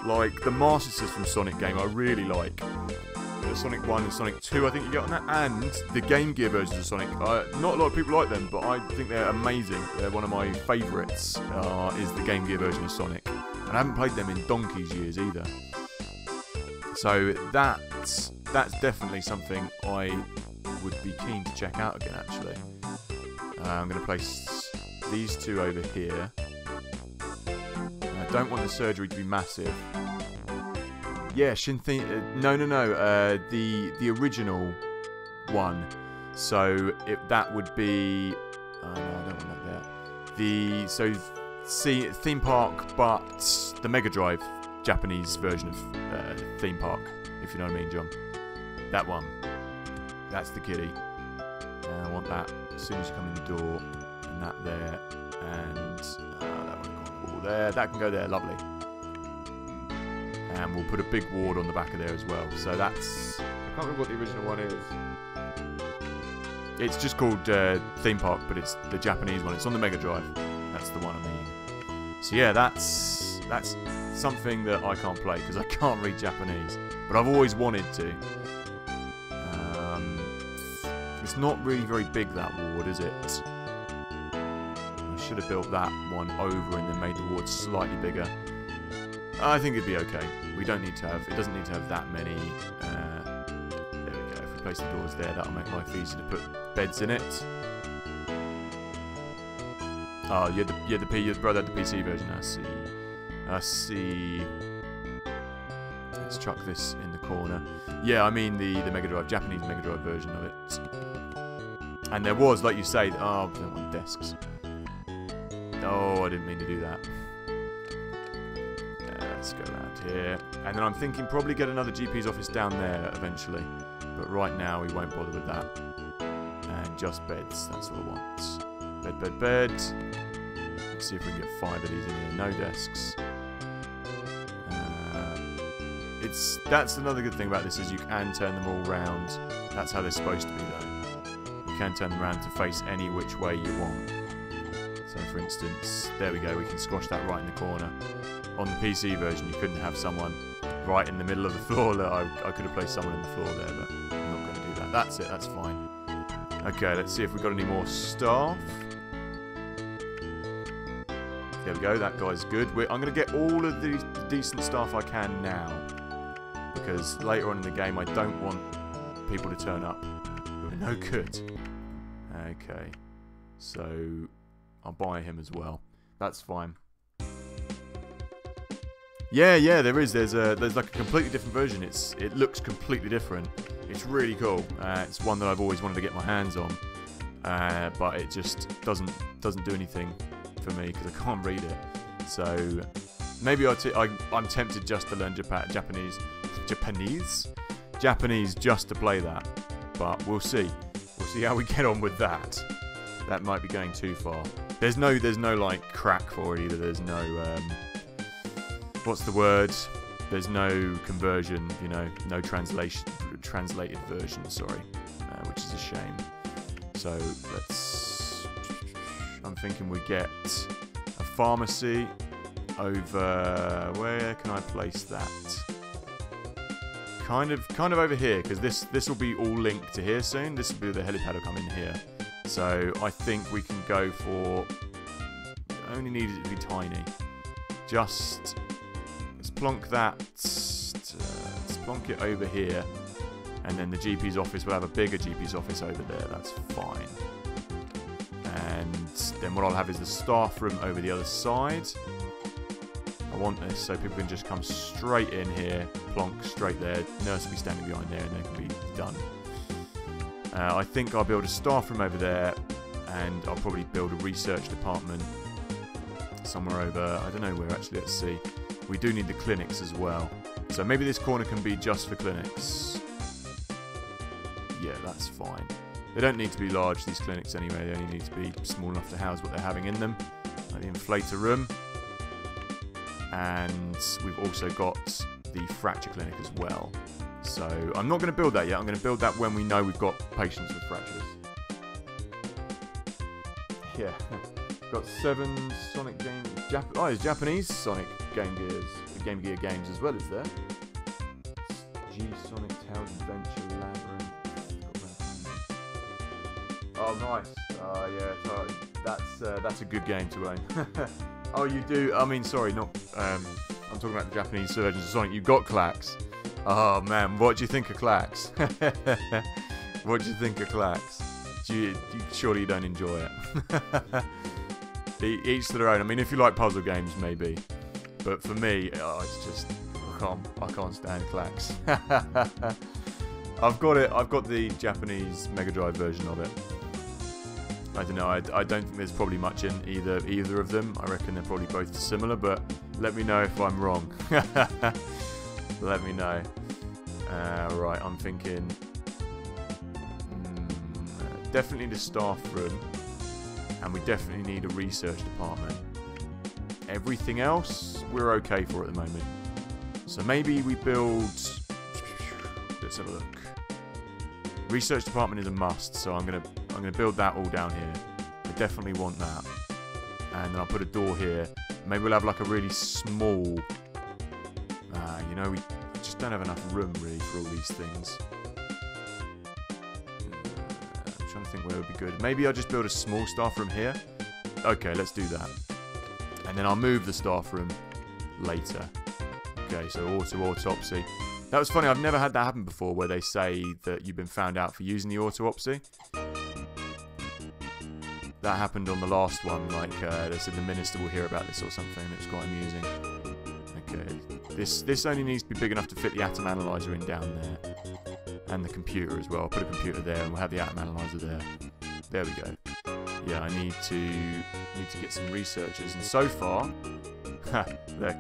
Like the Master System Sonic game, I really like. The Sonic 1 and Sonic 2, I think you get on that, and the Game Gear versions of Sonic. Not a lot of people like them, but I think they're amazing. They're one of my favourites, is the Game Gear version of Sonic. And I haven't played them in donkey's years either. So that's definitely something I would be keen to check out again, actually. I'm going to place these two over here. I don't want the surgery to be massive. Yeah, no. The original one. So that would be. Oh no, I don't want that there. Theme Park, but the Mega Drive Japanese version of Theme Park, if you know what I mean, John. That one. That's the kiddie. And I want that as soon as you come in the door, and that there, and that one can go there. That can go there. Lovely. And we'll put a big ward on the back of there as well. So that's... I can't remember what the original one is. It's just called Theme Park, but it's the Japanese one. It's on the Mega Drive. That's the one I mean. So yeah, that's something that I can't play because I can't read Japanese. But I've always wanted to. It's not really very big, that ward, is it? I should have built that one over and then made the ward slightly bigger. I think it'd be okay. We don't need to have. It doesn't need to have that many. There we go. If we place the doors there, that'll make life easy to put beds in it. Oh, your brother had the PC version. I see. Let's chuck this in the corner. Yeah, I mean the Mega Drive, Japanese Mega Drive version of it. And there was, like you say, oh, I don't want desks. Oh, I didn't mean to do that. Let's go around here. And then I'm thinking probably get another GP's office down there eventually. But right now we won't bother with that. And just beds, that's all I want. Bed. Let's see if we can get 5 of these in here. No desks. That's another good thing about this is you can turn them all round. That's how they're supposed to be though. You can turn them around to face any which way you want. So for instance, there we go, we can squash that right in the corner. On the PC version you couldn't have someone right in the middle of the floor. I could have placed someone in the floor there, but I'm not going to do that. That's it, that's fine. Okay, let's see if we've got any more staff. There we go, that guy's good. I'm going to get all of the decent staff I can now. Because later on in the game I don't want people to turn up who are no good. Okay, so I'll buy him as well. That's fine. Yeah, there is. There's like a completely different version. It looks completely different. It's really cool. It's one that I've always wanted to get my hands on, but it just doesn't do anything for me because I can't read it. So maybe I'm tempted just to learn Japanese Japanese just to play that, but we'll see. We'll see how we get on with that. That might be going too far. There's no like crack for it either. There's no what's the word? There's no conversion, you know, no translated version. Sorry, which is a shame. So I'm thinking we get a pharmacy over. Where can I place that? Kind of over here, because this will be all linked to here soon. This will be the helipad will come in here. So I think we can go for. Only needed it to be tiny. Just let's plonk that. Let's plonk it over here, and then the GP's office will have a bigger GP's office over there. That's fine. And then what I'll have is the staff room over the other side. I want this so people can just come straight in here, plonk straight there. Nurse will be standing behind there, and they can be done. I think I'll build a staff room over there, and I'll probably build a research department somewhere over. I don't know where actually. Let's see. We do need the clinics as well, so maybe this corner can be just for clinics. Yeah, that's fine. They don't need to be large, these clinics anyway. They only need to be small enough to house what they're having in them. Like the inflator room. And we've also got the fracture clinic as well. So I'm not going to build that yet. I'm going to build that when we know we've got patients with fractures. Yeah. Got 7 Sonic games. There's Japanese Sonic Game Gear games as well, is there? G Sonic Tales Adventure Labyrinth. Oh, nice. Yeah, that's a good game to own. Oh, you do? I mean, sorry, not. I'm talking about the Japanese versions of Sonic. You got Clax. Oh man, what do you think of Clax? What do you think of Clax? Surely you don't enjoy it. Each to their own. I mean, if you like puzzle games, maybe. But for me, it's just I can't stand Clax. I've got it. I've got the Japanese Mega Drive version of it. I don't know, I don't think there's probably much in either of them. I reckon they're probably both similar, but let me know if I'm wrong. Let me know. Right, I'm thinking... definitely the staff room, and we definitely need a research department. Everything else, we're okay for at the moment. So maybe we build... Let's have a look. Research department is a must, so I'm gonna build that all down here. I definitely want that. And then I'll put a door here. Maybe we'll have like a really small... you know, we just don't have enough room really for all these things. I'm trying to think where would be good. Maybe I'll just build a small staff room here. Okay, let's do that. And then I'll move the staff room later. Okay, so autopsy. That was funny, I've never had that happen before, where they say that you've been found out for using the autopsy. That happened on the last one, like they said the minister will hear about this or something. It was quite amusing. Okay, this only needs to be big enough to fit the atom analyzer in down there. And the computer as well. I'll put a computer there and we'll have the atom analyzer there. There we go. Yeah, I need to get some researchers, and so far... Look,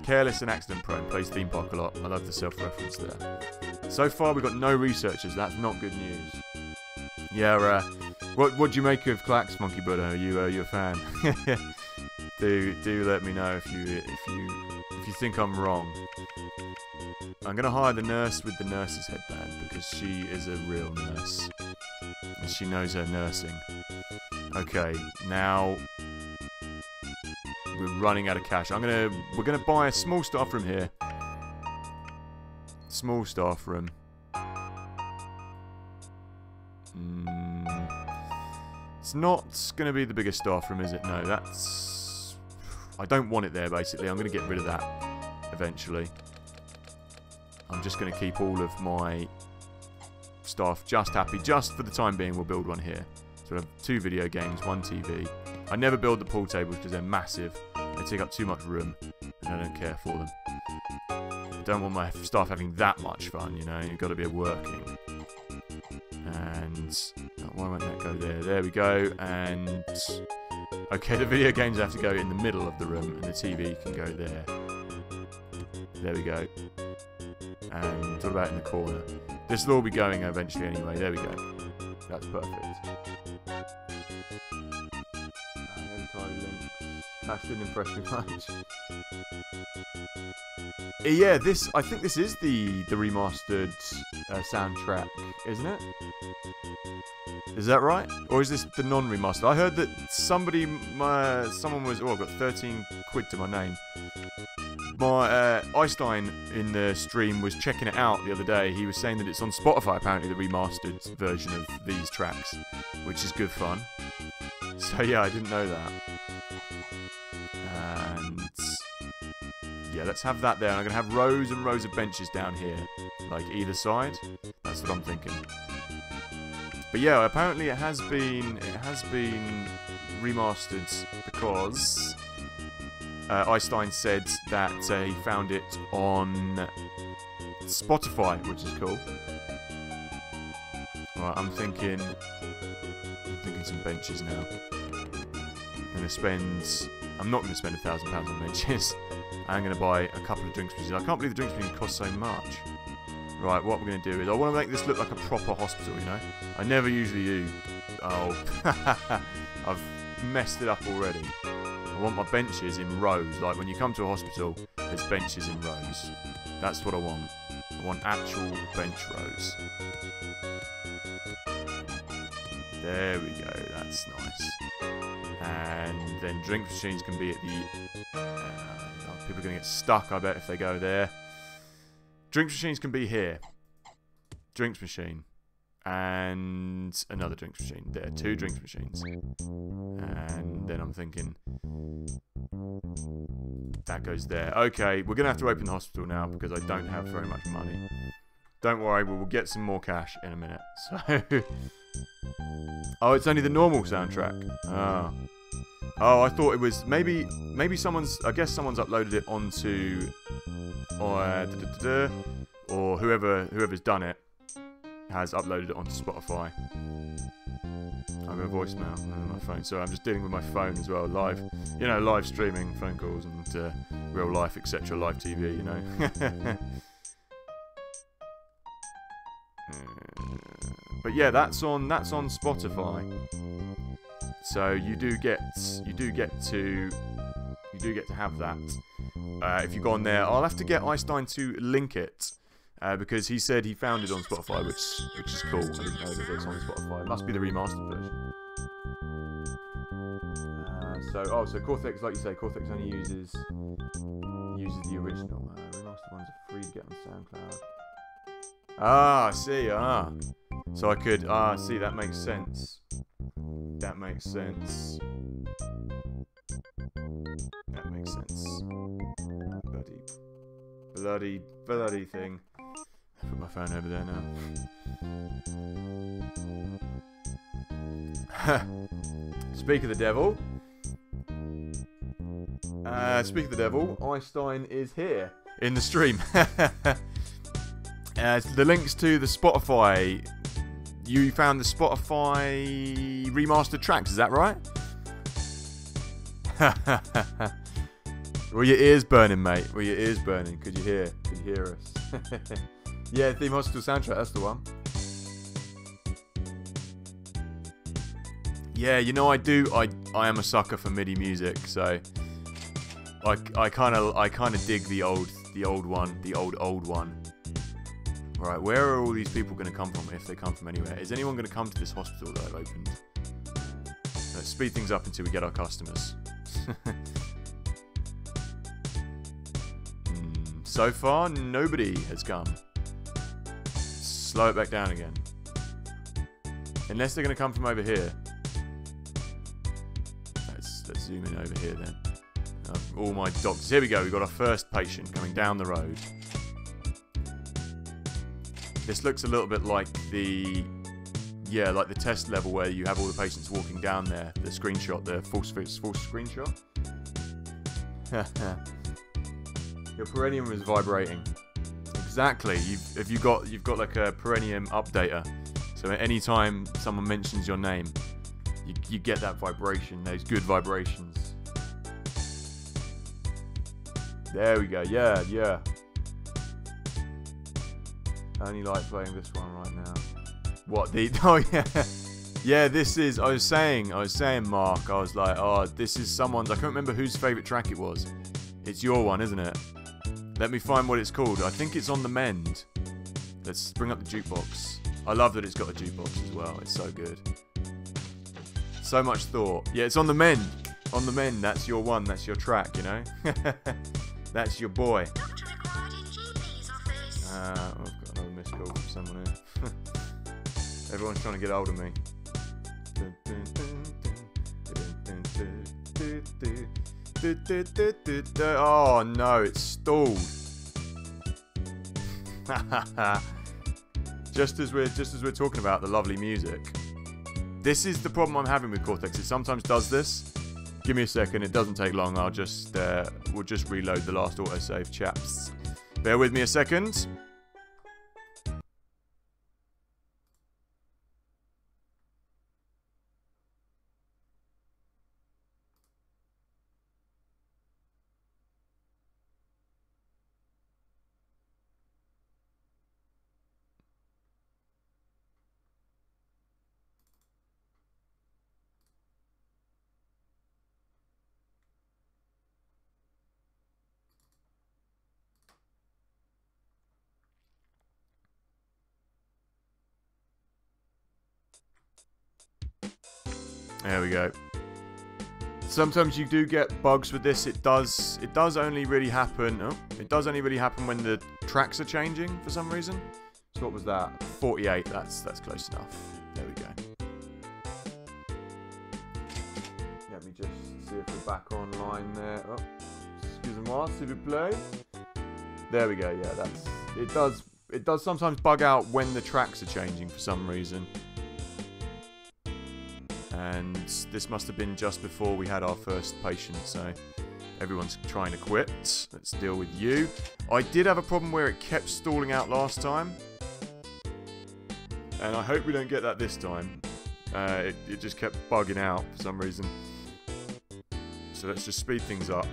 careless and accident prone, plays theme park a lot. I love the self-reference there. So far we've got no researchers. That's not good news. Yeah, what do you make of Clax, Monkey Buddha? Are you a fan? do let me know if you think I'm wrong. I'm gonna hire the nurse with the nurse's headband because she is a real nurse and she knows her nursing. Okay, now. We're running out of cash. We're gonna buy a small staff room here. Small staff room. It's not gonna be the biggest staff room, is it? No, that's... I don't want it there, basically. I'm gonna get rid of that eventually. I'm just gonna keep all of my staff just happy. Just for the time being, we'll build one here. So we'll have 2 video games, 1 TV. I never build the pool tables because they're massive. They take up too much room, and I don't care for them. I don't want my staff having that much fun, you know. You've got to be working. And why won't that go there? There we go. And okay, the video games have to go in the middle of the room, and the TV can go there. There we go. And what about in the corner? This will all be going eventually anyway. There we go. That's perfect. That didn't impress me much. Yeah, I think this is the remastered soundtrack, isn't it? Is that right? Or is this the non-remastered? I heard that someone was, I've got 13 quid to my name. My Einstein in the stream was checking it out the other day. He was saying that it's on Spotify, apparently, the remastered version of these tracks, which is good fun. So yeah, I didn't know that. And yeah, let's have that there. I'm gonna have rows and rows of benches down here, like either side. That's what I'm thinking. But yeah, apparently it has been remastered because Einstein said that he found it on Spotify, which is cool. Right, I'm thinking some benches now. I'm not going to spend £1,000 on benches. I'm going to buy a couple of drinks machines. I can't believe the drinks machine costs so much. Right, what we're going to do is I want to make this look like a proper hospital, you know? I never usually do. Oh, I've messed it up already. I want my benches in rows. Like when you come to a hospital, there's benches in rows. That's what I want. I want actual bench rows. There we go, that's nice. And then drink machines can be at the... people are going to get stuck, I bet, if they go there. Drinks machines can be here. Drinks machine. And another drinks machine. There, 2 drinks machines. And then I'm thinking... that goes there. Okay, we're going to have to open the hospital now because I don't have very much money. Don't worry, we'll get some more cash in a minute. So... oh, it's only the normal soundtrack. Oh. Oh, I thought it was maybe someone's. I guess someone's uploaded it onto, or whoever's done it has uploaded it onto Spotify. I'm a voicemail on my phone, so I'm just dealing with my phone as well, live. You know, live streaming, phone calls, and real life, etc. Live TV. You know. But yeah, that's on Spotify. So you do get to have that. If you go on there, I'll have to get Einstein to link it because he said he found it on Spotify, which is cool. I didn't know that it's on Spotify. It must be the remastered version. So Cortex, like you say, Cortex only uses the original. Remastered ones are free to get on SoundCloud. Ah, I see. So I could. See, that makes sense. That makes sense. That makes sense. Bloody thing. I put my phone over there now. Speak of the devil. Einstein is here in the stream. The links to the Spotify. You found the Spotify remastered tracks, is that right? Were your ears burning, mate? Were your ears burning? Could you hear us? Yeah, Theme Hospital soundtrack, that's the one. Yeah, you know I am a sucker for MIDI music, so I kind of dig the old one. Right, where are all these people going to come from if they come from anywhere? Is anyone going to come to this hospital that I've opened? Let's speed things up until we get our customers. So far, nobody has come. Slow it back down again. Unless they're going to come from over here. Let's zoom in over here then. All my doctors. Here we go. We've got our first patient coming down the road. This looks a little bit like the test level where you have all the patients walking down there. The screenshot, the false screenshot. Your perineum is vibrating. Exactly. You've got like a perineum updater. So any time someone mentions your name, you get that vibration, those good vibrations. There we go. Yeah, yeah. I only like playing this one right now. What the? Oh yeah, yeah. This is. I was saying, Mark. I was like, oh, this is someone's. I can't remember whose favorite track it was. It's your one, isn't it? Let me find what it's called. I think it's On the Mend. Let's bring up the jukebox. I love that it's got a jukebox as well. It's so good. So much thought. Yeah, it's On the Mend. On the Mend. That's your one. That's your track. You know. That's your boy. I've got another missed call from someone here. Everyone's trying to get hold of me. Oh no, it's stalled. just as we're talking about the lovely music. This is the problem I'm having with Cortex. It sometimes does this. Give me a second. It doesn't take long. I'll just we'll just reload the last autosave, chaps. Bear with me a second. There we go. Sometimes you do get bugs with this. It does only really happen. Oh, it does only really happen when the tracks are changing for some reason. So what was that? 48. That's close enough. There we go. Let me just see if we're back online there. Oh, excusez-moi, s'il vous plaît. There we go. Yeah, it does sometimes bug out when the tracks are changing for some reason. And this must have been just before we had our first patient, so everyone's trying to quit. Let's deal with you. I did have a problem where it kept stalling out last time, and I hope we don't get that this time. It just kept bugging out for some reason. So let's just speed things up.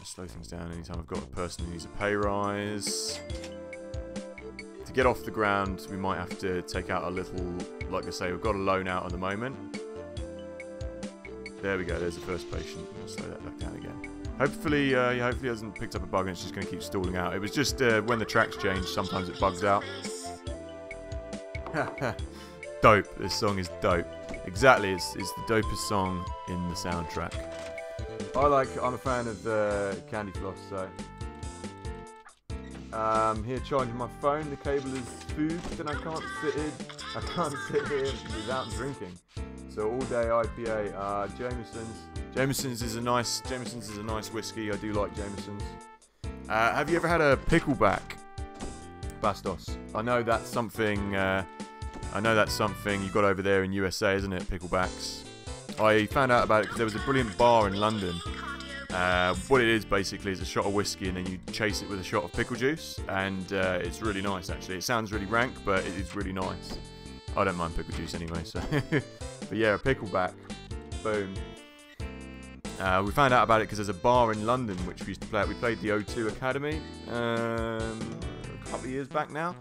Slow things down anytime I've got a person who needs a pay rise. To get off the ground, we might have to take out a little, like I say, we've got a loan out at the moment. There we go, there's the first patient. I'll slow that back down again. Hopefully, hopefully it hasn't picked up a bug and it's just going to keep stalling out. It was just when the tracks change, sometimes it bugs out. Dope, this song is dope. Exactly, it's the dopest song in the soundtrack. I'm a fan of Candy Floss, so. Here charging my phone, the cable is spoofed and I can't sit here without drinking. So all day IPA, Jameson's is a nice whiskey. I do like Jameson's. Have you ever had a pickleback, Bastos? I know that's something you got over there in USA, isn't it? Picklebacks. I found out about it because there was a brilliant bar in London. What it is basically is a shot of whiskey and then you chase it with a shot of pickle juice, and it's really nice actually. It sounds really rank, but it is really nice. I don't mind pickle juice anyway, so. But yeah, a pickleback. Boom. We found out about it because there's a bar in London which we used to play at. We played the O2 Academy a couple of years back now.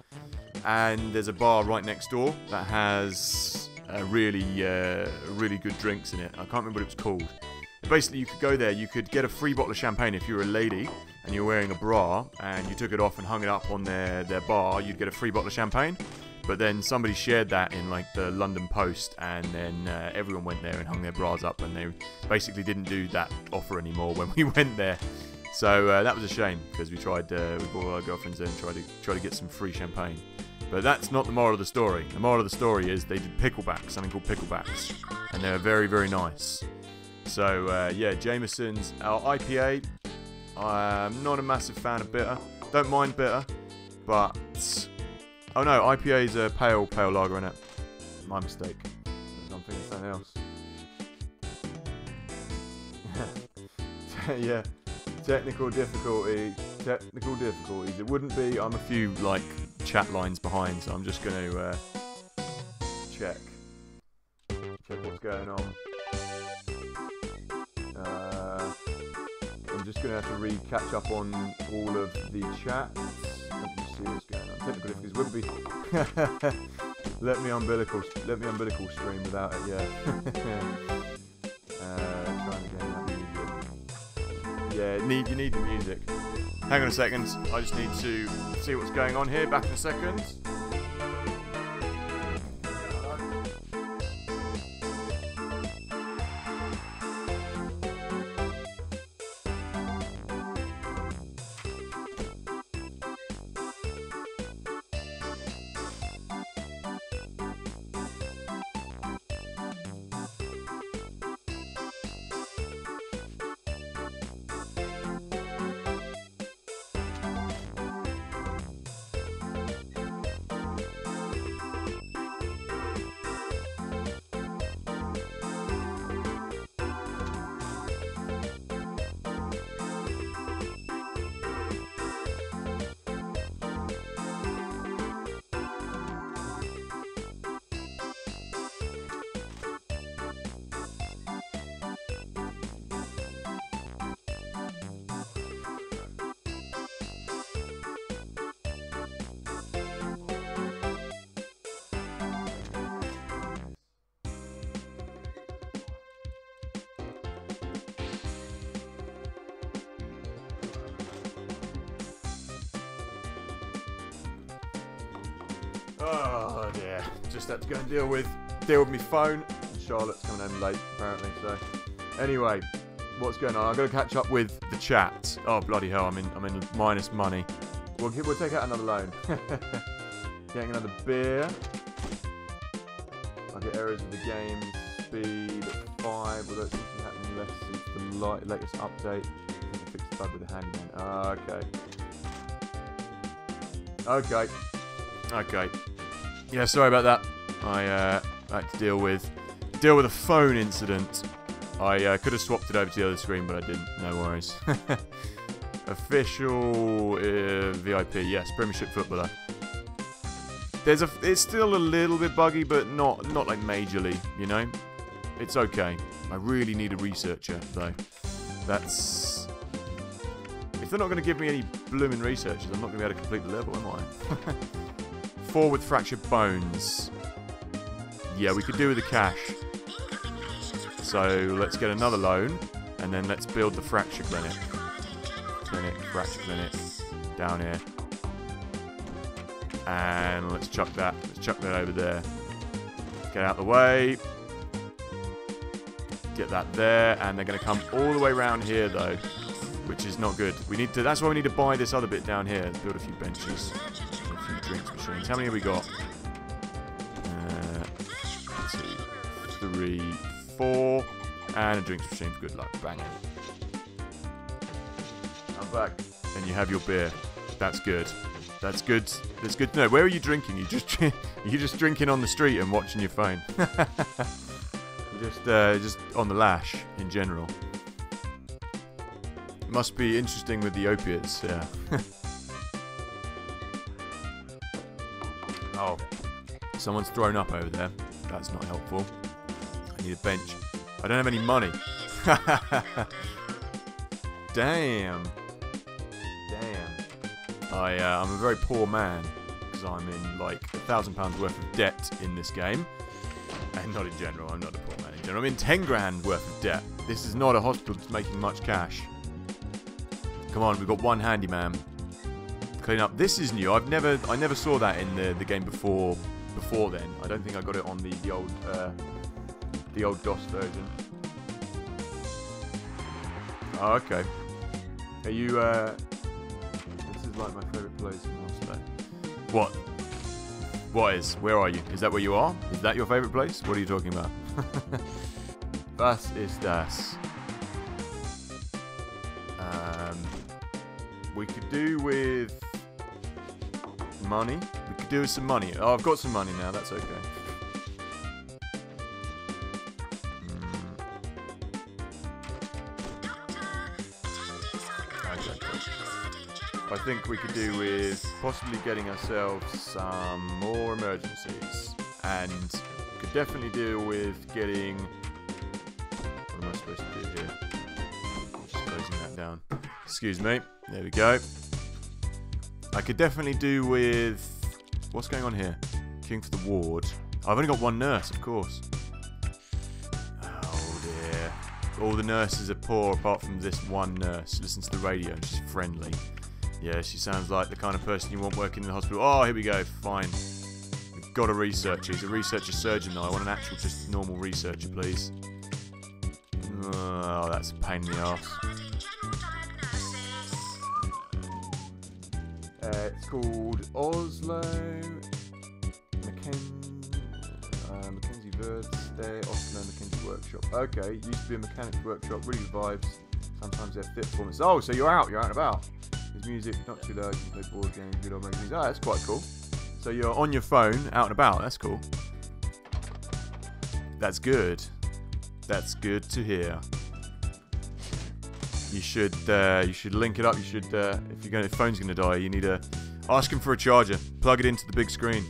And there's a bar right next door that has really good drinks in it. I can't remember what it was called. Basically, you could go there, you could get a free bottle of champagne if you were a lady and you're wearing a bra and you took it off and hung it up on their bar, you'd get a free bottle of champagne. But then somebody shared that in like the London Post, and then everyone went there and hung their bras up, and they basically didn't do that offer anymore when we went there. So that was a shame because we tried, we brought our girlfriends in and tried to get some free champagne. But that's not the moral of the story. The moral of the story is they did picklebacks, something called picklebacks, and they were very, very nice. So yeah, Jameson's, our IPA. I'm not a massive fan of bitter. Don't mind bitter, but oh no, IPA is a pale lager, innit? My mistake. I'm thinking something else. Yeah, technical difficulties. It wouldn't be. I'm a few like chat lines behind, so I'm just going to check what's going on. just going to have to catch up on all of the chats. Let me see what's going on. Technical difficulties would be... let me umbilical stream without it, yeah. Trying again, that music. Yeah, you need the music. Hang on a second, I just need to see what's going on here. Back in a second. Oh dear, just had to go and deal with my phone. Charlotte's coming home late apparently, so anyway, what's going on? I've got to catch up with the chat. Oh bloody hell, I'm in minus money. We'll take out another loan. Getting another beer. I'll get errors of the game speed at 5, although it seems to be happening less since the latest update. I think I fixed the bug with the handyman. Okay. Yeah, sorry about that. I had to deal with a phone incident. I could have swapped it over to the other screen, but I didn't. No worries. Official VIP, yes, Premiership footballer. It's still a little bit buggy, but not like majorly. You know, it's okay. I really need a researcher though. That's if they're not going to give me any blooming researchers, I'm not going to be able to complete the level, am I? 4 with fractured bones. Yeah, we could do with the cash. So let's get another loan, and then let's build the fracture clinic. Fracture clinic, down here. And let's chuck that over there. Get out of the way. Get that there, and they're going to come all the way around here though, which is not good. That's why we need to buy this other bit down here. Build a few benches. Drinks machines. How many have we got? 2, 3, 4, and a drinks machine. Good luck. Bang it. I'm back. And you have your beer. That's good. That's good. That's good to know. Where are you drinking? You just drinking on the street and watching your phone. Just on the lash in general. Must be interesting with the opiates. Yeah. Oh, someone's thrown up over there. That's not helpful. I need a bench. I don't have any money. Damn. I'm a very poor man because I'm in like £1,000 worth of debt in this game, and not in general. I'm not a poor man in general. I'm in 10 grand worth of debt. This is not a hospital that's making much cash. Come on, we've got one handyman. Clean up. This is new. I never saw that in the game before then. I don't think I got it on the old DOS version. Oh, okay. Are you this is like my favourite place in Oslo. What? Where are you? Is that where you are? Is that your favourite place? What are you talking about? Was ist das? We could do with money. We could do with some money. Oh, I've got some money now. That's okay. I think we could do with possibly getting ourselves some more emergencies, and could definitely deal with getting. What am I supposed to do here? Just closing that down. Excuse me. There we go. I could definitely do with... What's going on here? Queuing for the ward. I've only got one nurse, of course. Oh dear. All the nurses are poor apart from this one nurse. Listen to the radio and she's friendly. Yeah, she sounds like the kind of person you want working in the hospital. Oh, here we go. Fine. We've got a researcher. He's a researcher surgeon now. I want an actual, just normal researcher, please. Oh, that's a pain in the arse. It's called Oslo Mackenzie Verdstay Oslo Mackenzie Workshop. Okay, used to be a mechanics workshop. Really good vibes. Sometimes they have fit performance. Oh, so you're out and about. His music not too loud. You can play board games. Good old magazines. Oh, that's quite cool. So you're on your phone, out and about. That's cool. That's good. That's good to hear. You should link it up. You should, if your phone's gonna die, you need to ask him for a charger. Plug it into the big screen.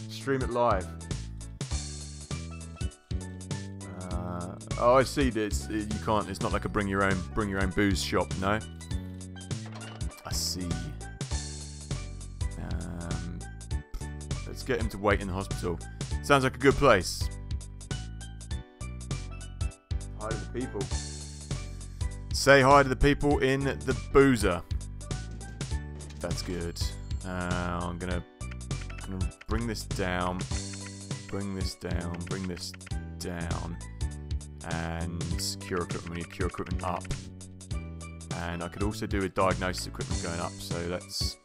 Stream it live. Oh, I see. This you can't. It's not like a bring your own booze shop. No. I see. Let's get him to wait in the hospital. Sounds like a good place. Hi to the people. Say hi to the people in the boozer. That's good. I'm gonna bring this down. Bring this down. Bring this down. And cure equipment. We need cure equipment up. And I could also do with diagnosis equipment going up. So let's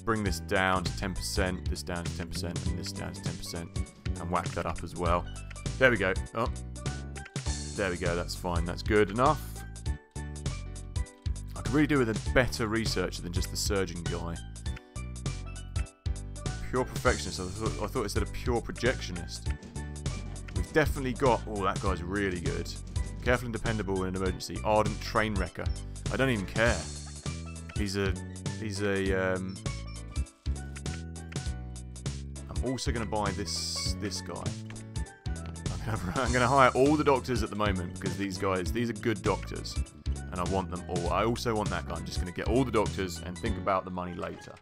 bring this down to 10%. This down to 10%. And this down to 10%. And whack that up as well. There we go. Oh. There we go. That's fine. That's good enough. I could really do with a better researcher than just the surgeon guy. Pure perfectionist. I thought it said a pure projectionist. We've definitely got... Oh, that guy's really good. Careful and dependable in an emergency. Ardent train wrecker. I don't even care. He's a I'm also going to buy this guy. I'm going to hire all the doctors at the moment because these are good doctors. And I want them all. I also want that guy. I'm just going to get all the doctors and think about the money later.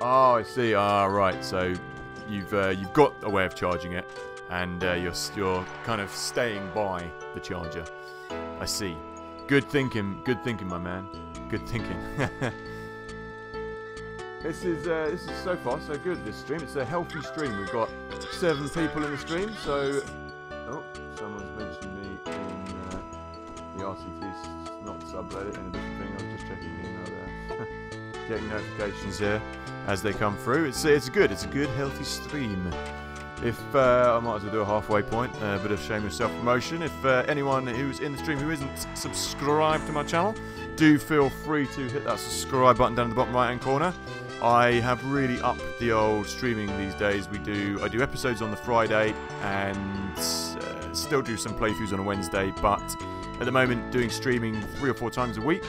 Oh, I see. Ah, right. So you've got a way of charging it, and you're kind of staying by the charger. I see. Good thinking, my man. Good thinking. This is so far so good. This stream. It's a healthy stream. We've got 7 people in the stream. So, oh, someone's mentioned me in the RCT not subreddit and a different thing. I was just checking the email there. Getting notifications here as they come through. It's a good healthy stream. If I might as well do a halfway point, a bit of shameless self-promotion. If anyone who's in the stream who isn't subscribed to my channel, do feel free to hit that subscribe button down in the bottom right hand corner. I have really upped the old streaming these days. I do episodes on the Friday and still do some playthroughs on a Wednesday, but at the moment doing streaming 3 or 4 times a week.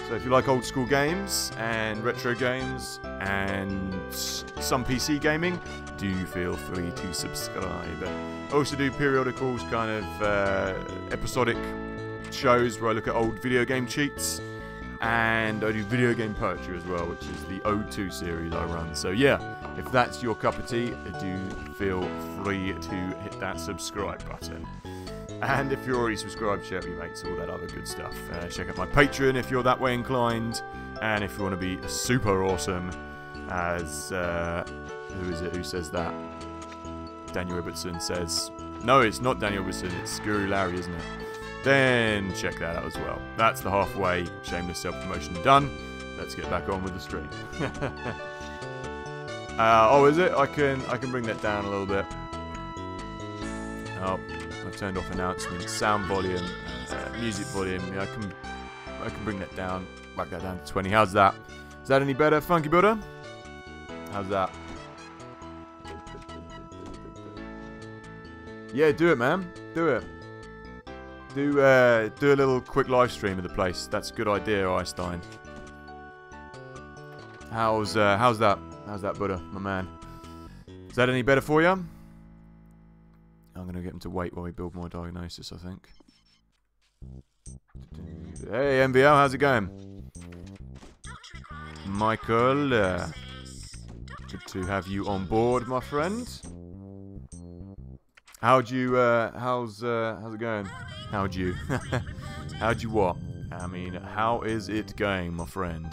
So if you like old school games and retro games and some PC gaming, do feel free to subscribe. I also do periodicals, kind of episodic shows where I look at old video game cheats, and I do video game poetry as well, which is the Ode 2 series I run. So yeah, if that's your cup of tea, do feel free to hit that subscribe button. And if you're already subscribed, share with your mates, all that other good stuff. Check out my Patreon if you're that way inclined. And if you want to be super awesome, as... who is it who says that? Daniel Ibbotson says... No, it's not Daniel Ibbotson, it's Guru Larry, isn't it? Then check that out as well. That's the halfway shameless self-promotion done. Let's get back on with the stream. Oh, is it? I can bring that down a little bit. Oh, I've turned off announcements, sound volume, music volume. Yeah, I can bring that down, whack that down to 20. How's that? Is that any better, Funky Buddha? How's that? Yeah, do it, man. Do it. Do a little quick live stream of the place. That's a good idea, Einstein. How's that? How's that, Buddha, my man? Is that any better for you? I'm gonna get him to wait while we build more diagnosis, I think. Hey, MVL, how's it going? Michael, good to have you on board, my friend. How's it going? How'd you what? I mean, how is it going, my friend?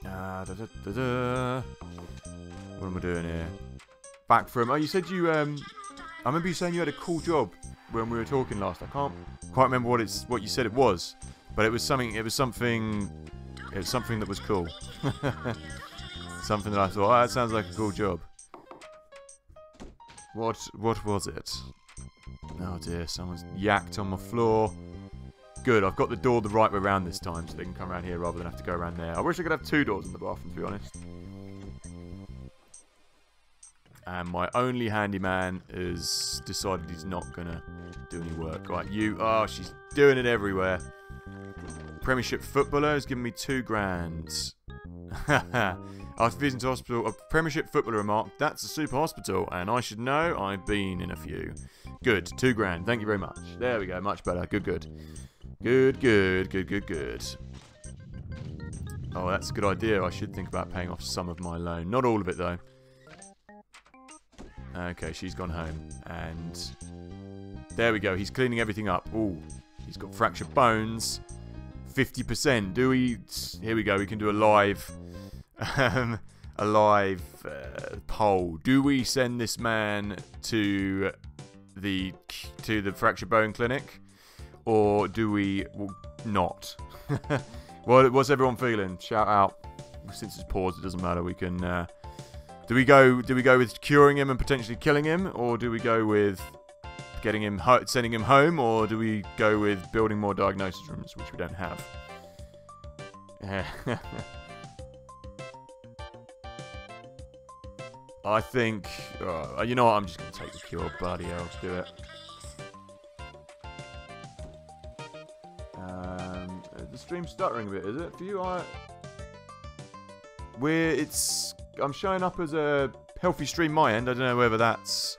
What am I doing here? Back from... Oh, you said you... I remember you saying you had a cool job when we were talking last. I can't quite remember what you said it was, but it was something. It was something that was cool. Something that I thought, oh, that sounds like a cool job. What was it? Oh dear, someone's yacked on my floor. Good, I've got the door the right way around this time, so they can come around here rather than have to go around there. I wish I could have 2 doors in the bathroom, to be honest. And my only handyman has decided he's not gonna do any work. Right, you... Oh, she's doing it everywhere. Premiership footballer has given me 2 grand. After visiting to hospital, a Premiership footballer remarked, "That's a super hospital, and I should know, I've been in a few." Good, 2 grand. Thank you very much. There we go, much better. Good, good. Good, good, good, good, good. Oh, that's a good idea. I should think about paying off some of my loan. Not all of it, though. Okay, she's gone home. And there we go. He's cleaning everything up. Ooh, he's got fractured bones. 50%. Do we... Here we go. We can do a live... poll. Do we send this man to the fractured bone clinic, or do we not? What's everyone feeling? Shout out. Since it's paused, it doesn't matter. We can. Do we go with curing him and potentially killing him, or do we go with getting him, sending him home, or do we go with building more diagnosis rooms, which we don't have? I think, you know what, I'm just going to take the cure. Bloody hell, let's do it. The stream's stuttering a bit, is it? For you, I'm showing up as a healthy stream my end. I don't know whether that's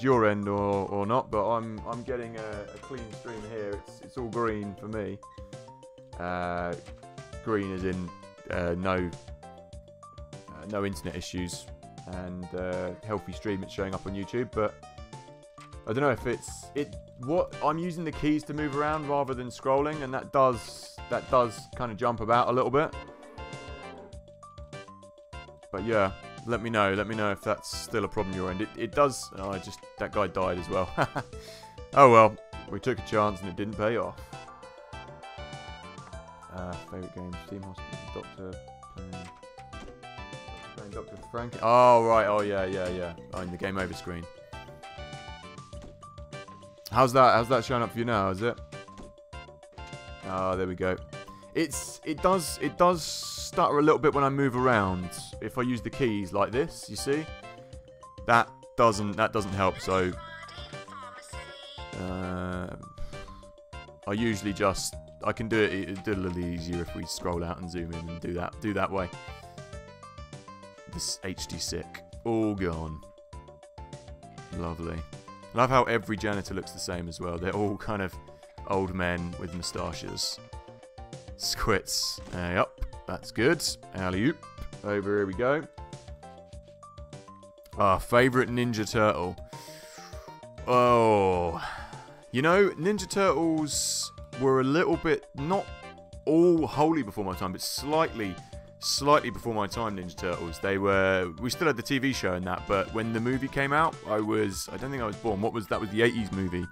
your end or not, but I'm getting a clean stream here. It's all green for me. Green as in no internet issues. And healthy stream, it's showing up on YouTube, but I don't know if I'm using the keys to move around rather than scrolling, and that does kind of jump about a little bit. But yeah, let me know if that's still a problem your end. It does. Oh, that guy died as well. Oh well, we took a chance and it didn't pay off. Favorite games: Team Hospital, Dr. Frank. Oh, right. Oh, yeah. Oh, in the game over screen. How's that showing up for you now, is it? Oh, there we go. It does stutter a little bit when I move around. If I use the keys like this, you see? That doesn't help, so I usually I can do it a little easier if we scroll out and zoom in and do that way. This HD sick. All gone. Lovely. Love how every janitor looks the same as well. They're all kind of old men with moustaches. Squits. Yep. That's good. Alley-oop. Over here we go. Favourite Ninja Turtle. Oh. You know, Ninja Turtles were a little bit, not all wholly before my time, but slightly before my time, Ninja Turtles. We still had the TV show and that, but when the movie came out, I don't think I was born. That was the 80s movie.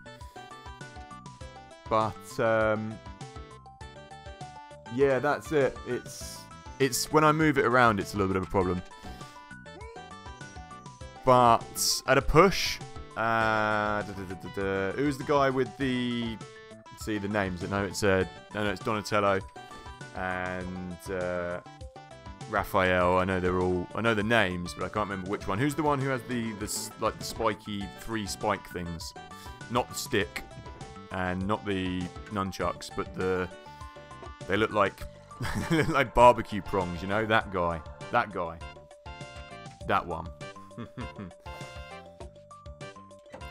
But, yeah, that's it. It's when I move it around, it's a little bit of a problem. But, at a push, who's the guy with the, see the names, no, it's Donatello, and, Raphael. I know the names, but I can't remember which one. Who's the one who has the spiky 3 spike things? Not the stick, and not the nunchucks, but they look like like barbecue prongs. You know, that guy, that one.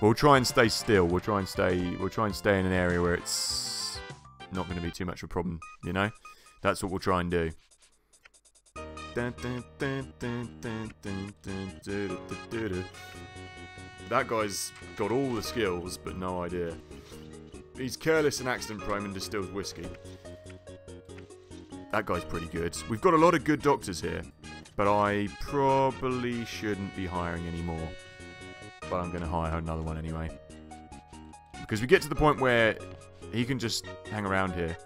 We'll try and stay still. We'll try and stay in an area where it's not going to be too much of a problem, you know? That's what we'll try and do. That guy's got all the skills, but no idea. He's careless and accident prone and distills whiskey. That guy's pretty good. We've got a lot of good doctors here, but I probably shouldn't be hiring any more. But I'm going to hire another one anyway. Because we get to the point where he can just hang around here.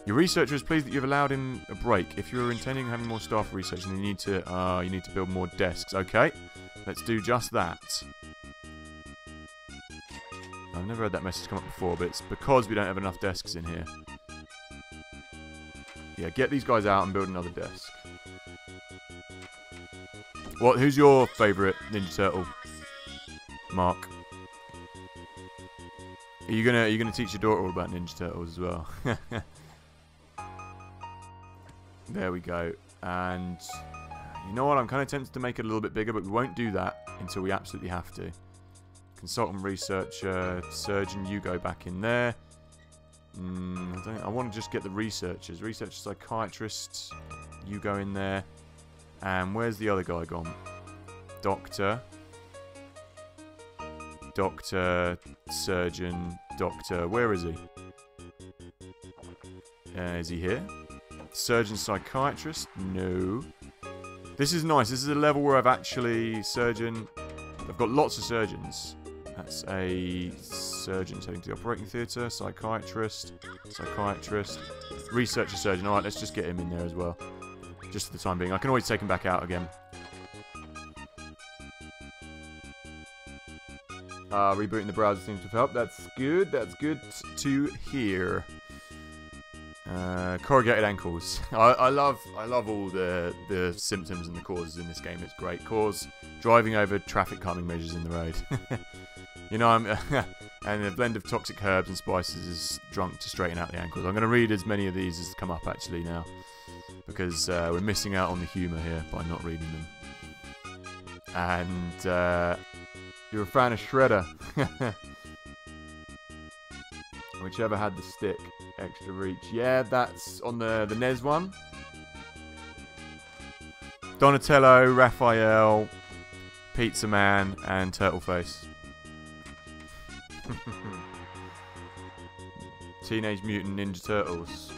Your researcher is pleased that you've allowed him a break. If you're intending on having more staff research, then you need to build more desks. Okay, let's do just that. I've never had that message come up before, but it's because we don't have enough desks in here. Yeah, get these guys out and build another desk. What? Who's your favourite Ninja Turtle? Mark. Are you gonna teach your daughter all about Ninja Turtles as well? There we go. And you know what? I'm kind of tempted to make it a little bit bigger, but we won't do that until we absolutely have to. Consultant, researcher, surgeon, you go back in there. I want to just get the researchers. Researcher, psychiatrists, you go in there. And where's the other guy gone? Doctor. Doctor, surgeon, doctor. Where is he? Is he here? Surgeon, psychiatrist? No. This is nice. This is a level where I've actually... Surgeon... I've got lots of surgeons. That's a surgeon heading to the operating theatre. Psychiatrist. Psychiatrist. Researcher, surgeon. Alright, let's just get him in there as well. Just for the time being. I can always take him back out again. Rebooting the browser seems to have helped. That's good. That's good to hear. Corrugated ankles. I love all the symptoms and the causes in this game. It's great. Cause driving over traffic calming measures in the road. You know, and a blend of toxic herbs and spices is drunk to straighten out the ankles. I'm going to read as many of these as come up actually now, because we're missing out on the humour here by not reading them. And you're a fan of Shredder. Whichever had the stick. Extra reach. Yeah, that's on the NES one. Donatello, Raphael, Pizza Man, and Turtleface. Teenage Mutant Ninja Turtles.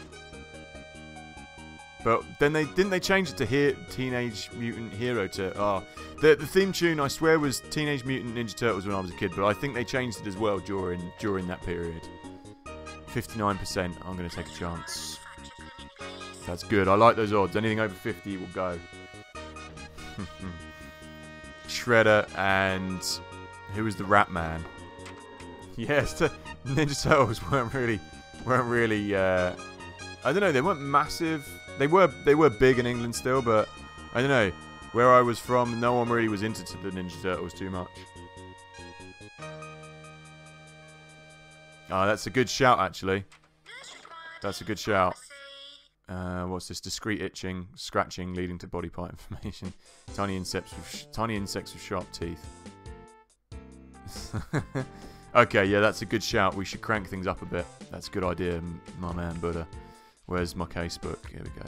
But then didn't they change it to Teenage Mutant Hero Turtle? The theme tune I swear was Teenage Mutant Ninja Turtles when I was a kid, but I think they changed it as well during that period. 59%. I'm going to take a chance. That's good. I like those odds. Anything over 50 will go. Shredder and who was the Rat Man? Yes, Ninja Turtles weren't really. I don't know. They weren't massive. They were big in England still, but I don't know. Where I was from, no one really was into the Ninja Turtles too much. Oh, that's a good shout, actually. That's a good shout. What's this? Discreet itching, scratching, leading to body part inflammation. Tiny insects with sharp teeth. Okay, yeah, that's a good shout. We should crank things up a bit. That's a good idea, my man Buddha. Where's my casebook? Here we go.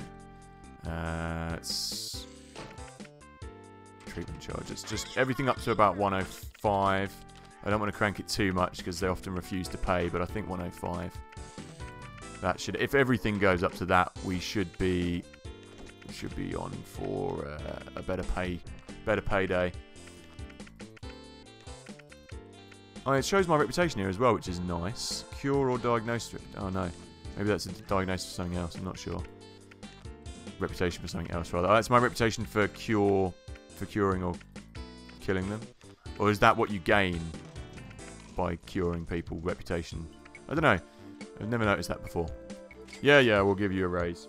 It's treatment charges. Just everything up to about 105. I don't want to crank it too much because they often refuse to pay, but I think 105. That should, if everything goes up to that, we should be on for a better payday. Oh, it shows my reputation here as well, which is nice. Cure or diagnose? Oh no, maybe that's a diagnosis for something else. I'm not sure. Reputation for something else, rather. Oh, that's my reputation for curing or killing them, or is that what you gain by curing people? Reputation? I don't know. I've never noticed that before. Yeah, we'll give you a raise.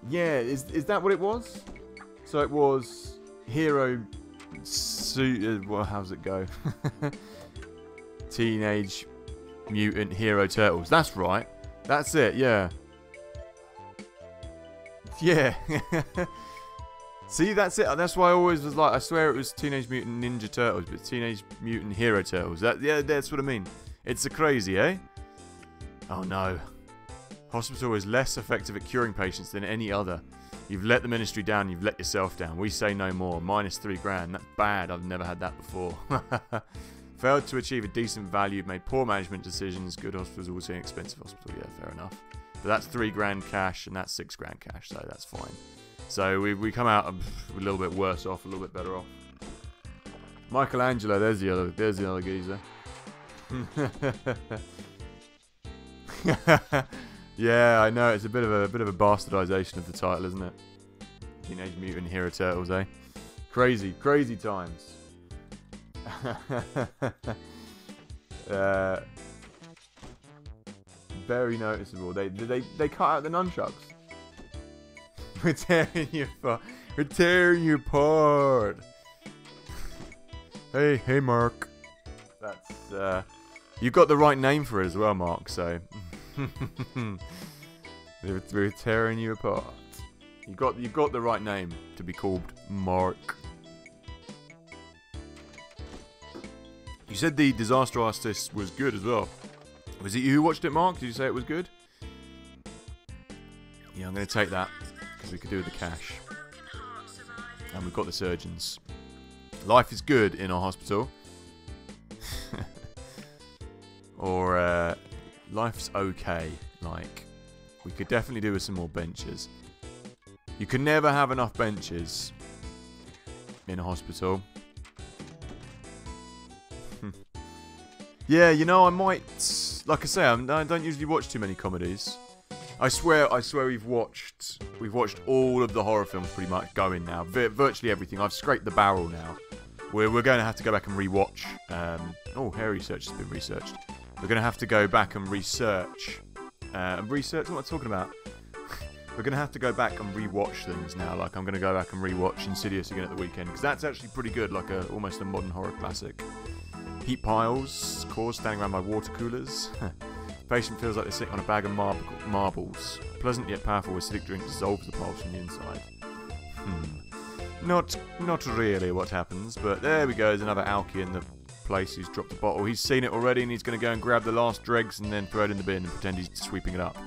Yeah, is that what it was? So it was hero suit. Well, how's it go? Teenage Mutant Hero Turtles. That's right. That's it. Yeah. Yeah. See, that's it. That's why I always was like, I swear it was Teenage Mutant Ninja Turtles, but Teenage Mutant Hero Turtles. Yeah, that's what I mean. It's a crazy, eh? Oh no. Hospital is less effective at curing patients than any other. You've let the ministry down, you've let yourself down. We say no more. Minus $3 grand. That's bad. I've never had that before. Failed to achieve a decent value, made poor management decisions. Good hospitals, also an expensive hospital. Yeah, fair enough. But that's $3 grand cash, and that's $6 grand cash, so that's fine. So we come out a little bit worse off, a little bit better off. Michelangelo, there's the other geezer. Yeah, I know, it's a bit of a bastardization of the title, isn't it? Teenage Mutant Hero Turtles, eh? Crazy times. Very noticeable. They cut out the nunchucks. We're tearing you apart. We're tearing you apart. Hey, Mark. That's you got the right name for it as well, Mark. So we're tearing you apart. You got the right name to be called Mark. You said the Disaster Artist was good as well. Was it you who watched it, Mark? Did you say it was good? Yeah, I'm going to take that. Because we could do with the cash. And we've got the surgeons. Life is good in our hospital. Or, life's okay. Like, we could definitely do with some more benches. You can never have enough benches in a hospital. Yeah, you know, I might... Like I say, I don't usually watch too many comedies. I swear we've watched all of the horror films pretty much going now. Virtually everything. I've scraped the barrel now. We're going to have to go back and rewatch. Oh, hair research has been researched. We're going to have to go back and research. Research? What am I talking about? We're going to have to go back and rewatch things now. Like, I'm going to go back and rewatch Insidious again at the weekend. Because that's actually pretty good. Like, almost a modern horror classic. Heat piles, cause standing around by water coolers. Patient feels like they're sitting on a bag of marbles. Pleasant yet powerful acidic drink dissolves the piles from the inside. Not really what happens, but there we go. There's another alky in the place who's dropped the bottle. He's seen it already and he's going to go and grab the last dregs and then throw it in the bin and pretend he's sweeping it up.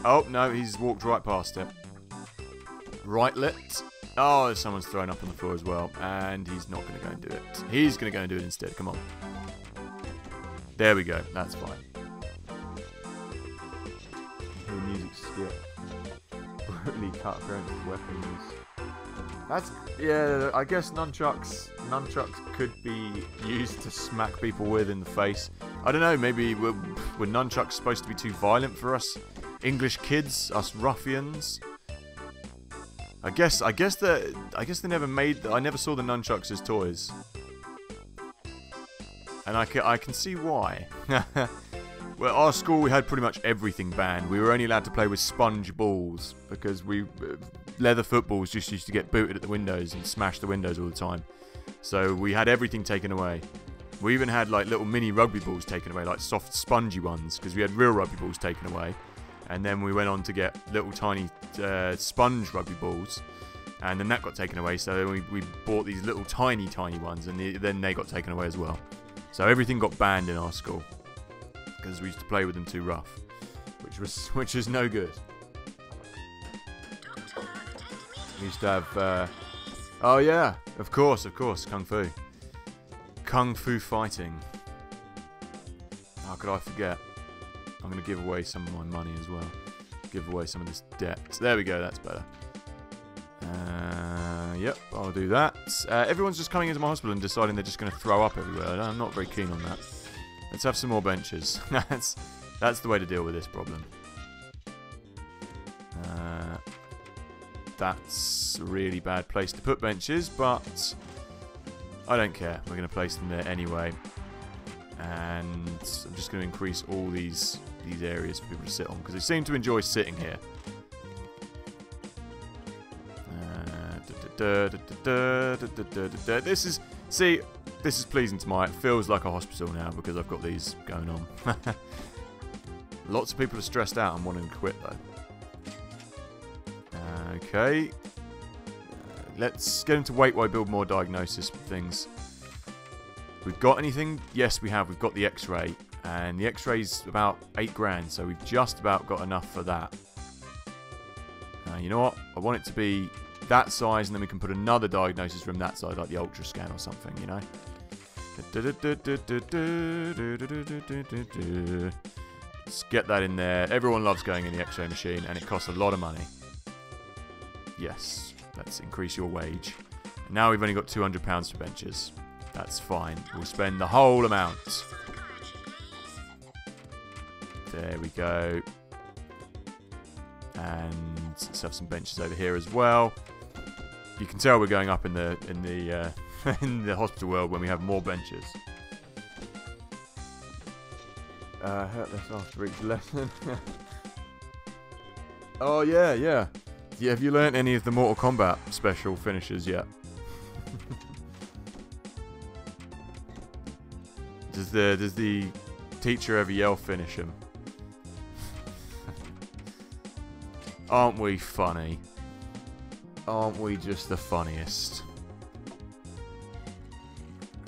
Oh, no, he's walked right past it. Right lit. Oh, someone's thrown up on the floor as well. And he's not going to go and do it. He's going to go and do it instead. Come on. There we go. That's fine. The music skip. Brutally cut apparent weapons. That's... Yeah, I guess nunchucks could be used to smack people with in the face. I don't know, maybe were nunchucks supposed to be too violent for us English kids, us ruffians? I guess they never made. I never saw the nunchucks as toys, and I can see why. Well, our school we had pretty much everything banned. We were only allowed to play with sponge balls because leather footballs just used to get booted at the windows and smash the windows all the time. So we had everything taken away. We even had like little mini rugby balls taken away, like soft spongy ones, because we had real rugby balls taken away. And then we went on to get little tiny sponge rugby balls. And then that got taken away. So we bought these little tiny ones. And then they got taken away as well. So everything got banned in our school. Because we used to play with them too rough. Which is no good. We used to have... oh yeah, of course. Kung Fu. Kung Fu fighting. How could I forget? I'm going to give away some of my money as well. Give away some of this debt. There we go, that's better. Yep, I'll do that. Everyone's just coming into my hospital and deciding they're just going to throw up everywhere. I'm not very keen on that. Let's have some more benches. That's the way to deal with this problem. That's a really bad place to put benches, but I don't care. We're going to place them there anyway. And I'm just going to increase all these areas for people to sit on because they seem to enjoy sitting here. This is pleasing to my eye. It feels like a hospital now because I've got these going on. Lots of people are stressed out and wanting to quit though. Okay. Let's get him to wait while I build more diagnosis things. We've got anything? Yes, we have. We've got the X-ray. And the X-ray's about 8 grand, so we've just about got enough for that. You know what? I want it to be that size, and then we can put another diagnosis room that size, like the ultra scan or something, you know? Let's get that in there. Everyone loves going in the X-ray machine, and it costs a lot of money. Yes, let's increase your wage. Now we've only got £200 for benches. That's fine. We'll spend the whole amount. There we go. And let's have some benches over here as well. You can tell we're going up in the in the hospital world when we have more benches. That's after each lesson. Oh yeah. Yeah, have you learnt any of the Mortal Kombat special finishes yet? Does the teacher ever yell finish him? Aren't we funny? Aren't we just the funniest?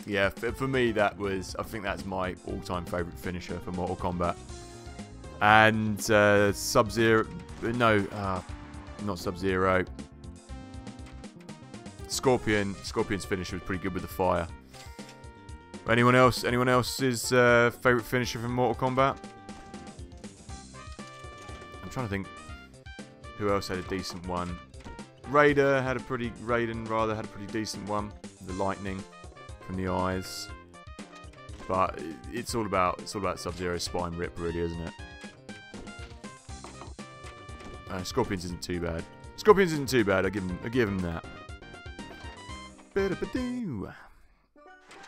Yeah, for me I think that's my all-time favourite finisher for Mortal Kombat. And Sub-Zero, no, not Sub-Zero. Scorpion's finisher was pretty good with the fire. Anyone else's favourite finisher from Mortal Kombat? I'm trying to think who else had a decent one. Raiden had a pretty decent one. The lightning from the eyes. But it's all about Sub-Zero's spine rip, really, isn't it? Scorpion's isn't too bad. I give him that.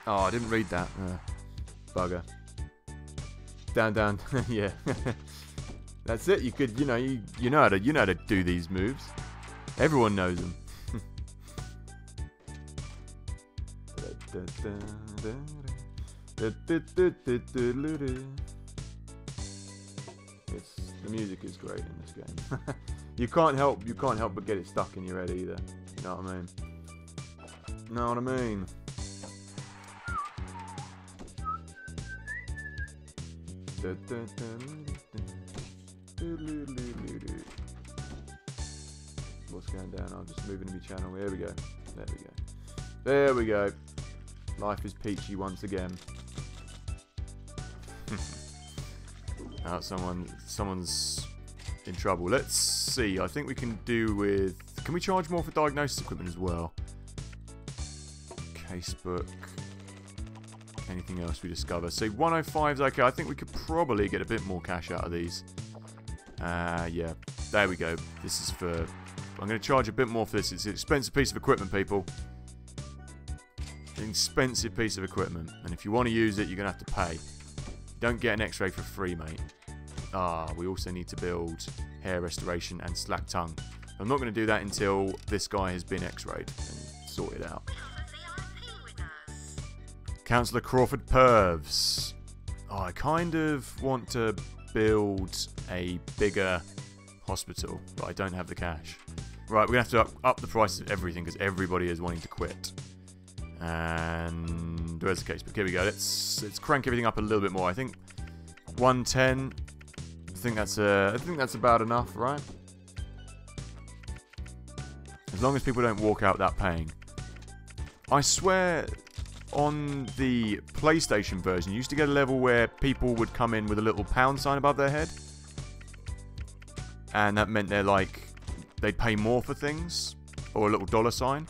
Oh, I didn't read that. Bugger. Down. Yeah. That's it. You could, you know how to do these moves. Everyone knows them. The music is great in this game. You can't help but get it stuck in your head either. You know what I mean? Know what I mean? What's going down? I'm just moving to my channel. There we go. There we go. Life is peachy once again. Someone's in trouble. Let's see. I think we can do with... Can we charge more for diagnosis equipment as well? Casebook. Anything else we discover? So 105 is okay. I think we could probably get a bit more cash out of these. Yeah. There we go. This is for... I'm going to charge a bit more for this. It's an expensive piece of equipment, people. An expensive piece of equipment. And if you want to use it, you're going to have to pay. Don't get an X-ray for free, mate. We also need to build hair restoration and slack tongue. I'm not going to do that until this guy has been X-rayed and sorted out. Councillor Crawford Pervs. I kind of want to build a bigger hospital, but I don't have the cash. Right, we're going to have to up the prices of everything because everybody is wanting to quit. And where's the casebook? Here we go. Let's crank everything up a little bit more. I think 110. I think that's about enough, right? As long as people don't walk out that paying. I swear, on the PlayStation version, you used to get a level where people would come in with a little pound sign above their head, and that meant they'd pay more for things, or a little dollar sign.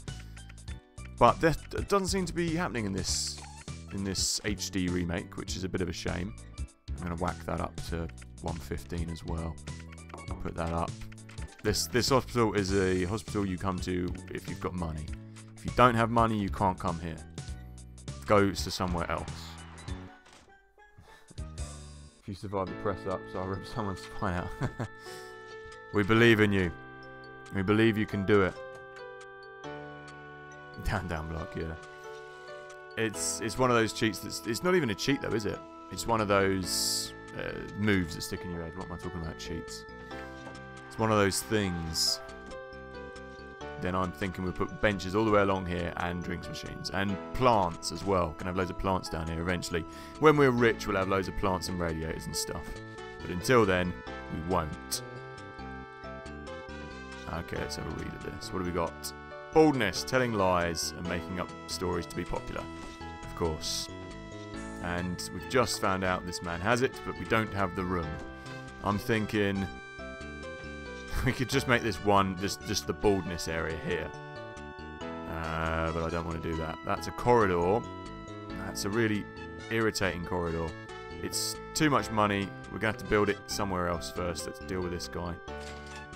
But that doesn't seem to be happening in this HD remake, which is a bit of a shame. I'm going to whack that up to 115 as well. Put that up. This hospital is a hospital you come to if you've got money. If you don't have money, you can't come here. Go to somewhere else. If you survive the press ups, I'll rip someone's spine out. We believe in you. We believe you can do it. Down block, yeah. It's one of those cheats it's not even a cheat though, is it? It's one of those moves that stick in your head. What am I talking about? Cheats. It's one of those things. then I'm thinking we'll put benches all the way along here and drinks machines. And plants as well. Can have loads of plants down here eventually. When we're rich, we'll have loads of plants and radiators and stuff. But until then, we won't. Okay, let's have a read of this. What have we got? Baldness, telling lies, and making up stories to be popular. Of course. And we've just found out this man has it, but we don't have the room. I'm thinking we could just make this one, just the baldness area here. But I don't want to do that. That's a corridor. That's a really irritating corridor. It's too much money. We're going to have to build it somewhere else first. Let's deal with this guy.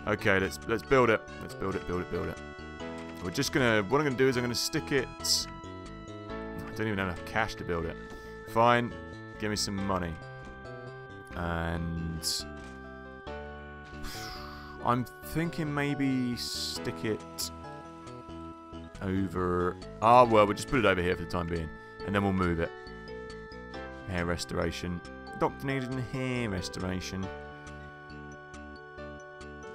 Okay, let's build it. Let's build it. We're just gonna. What I'm gonna do is I'm gonna stick it. I don't even have enough cash to build it. Fine, give me some money. And I'm thinking maybe stick it over. Ah, well, we'll just put it over here for the time being, and then we'll move it. Hair restoration. Doctor needed a hair restoration.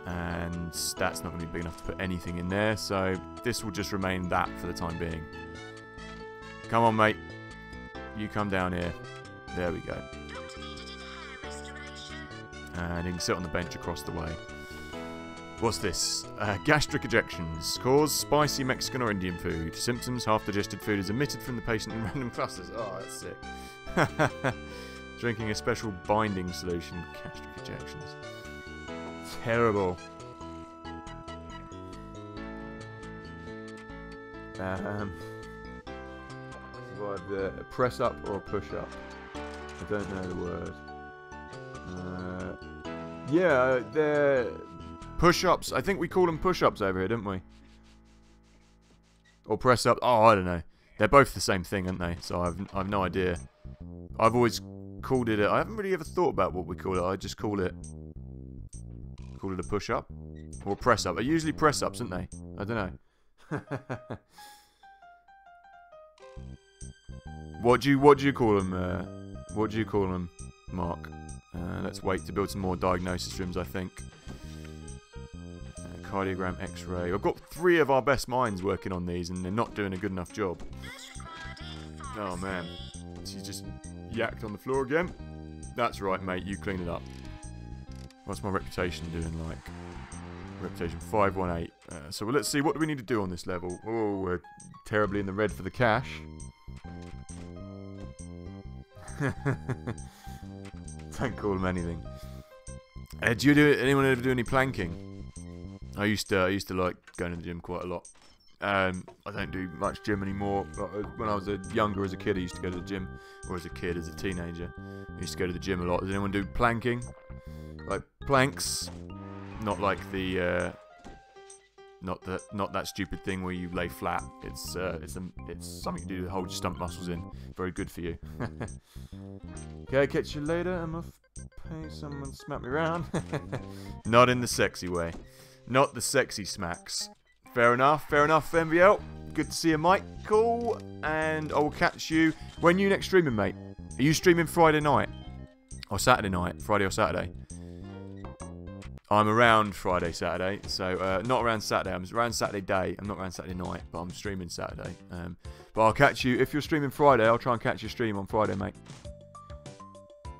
And that's not going to be big enough to put anything in there, so this will just remain that for the time being. Come on, mate. You come down here. There we go. And you can sit on the bench across the way. What's this? Gastric ejections. Cause spicy Mexican or Indian food. Symptoms: half-digested food is emitted from the patient in random clusters. Oh, that's sick. Drinking a special binding solution. Gastric ejections. Terrible. A press up or a push up? I don't know the word. Yeah, they're push ups. I think we call them push ups over here, don't we? Or press up. Oh, I don't know. They're both the same thing, aren't they? So I've no idea. I've always called it. I haven't really ever thought about what we call it. I just call it a push up or press up. They're usually press ups, aren't they? I don't know. What do you call them? What do you call them, Mark? Let's wait to build some more diagnosis rooms, I think. Cardiogram, X-ray. I've got 3 of our best minds working on these, and they're not doing a good enough job. Oh man, she just yacked on the floor again. That's right, mate. You clean it up. What's my reputation doing like? Reputation 518. So let's see, what do we need to do on this level? Oh, we're terribly in the red for the cash. Don't call them anything. Anyone ever do any planking? I used to like going to the gym quite a lot. I don't do much gym anymore. But when I was younger, as a kid, I used to go to the gym. Or as a kid, as a teenager, I used to go to the gym a lot. Does anyone do planking? Like planks? Not like the not that stupid thing where you lay flat. It's something to do to hold your stomach muscles in. Very good for you. Okay, catch you later. I'm off. Pay someone to smack me around. Not in the sexy way. Not the sexy smacks. Fair enough, MVL. Good to see you, Michael. And I will catch you when you next streaming, mate. Are you streaming Friday night? Or Saturday night? Friday or Saturday? I'm around Friday, Saturday. So, not around Saturday. I'm around Saturday day. I'm not around Saturday night, but I'm streaming Saturday. But I'll catch you. If you're streaming Friday, I'll try and catch your stream on Friday, mate.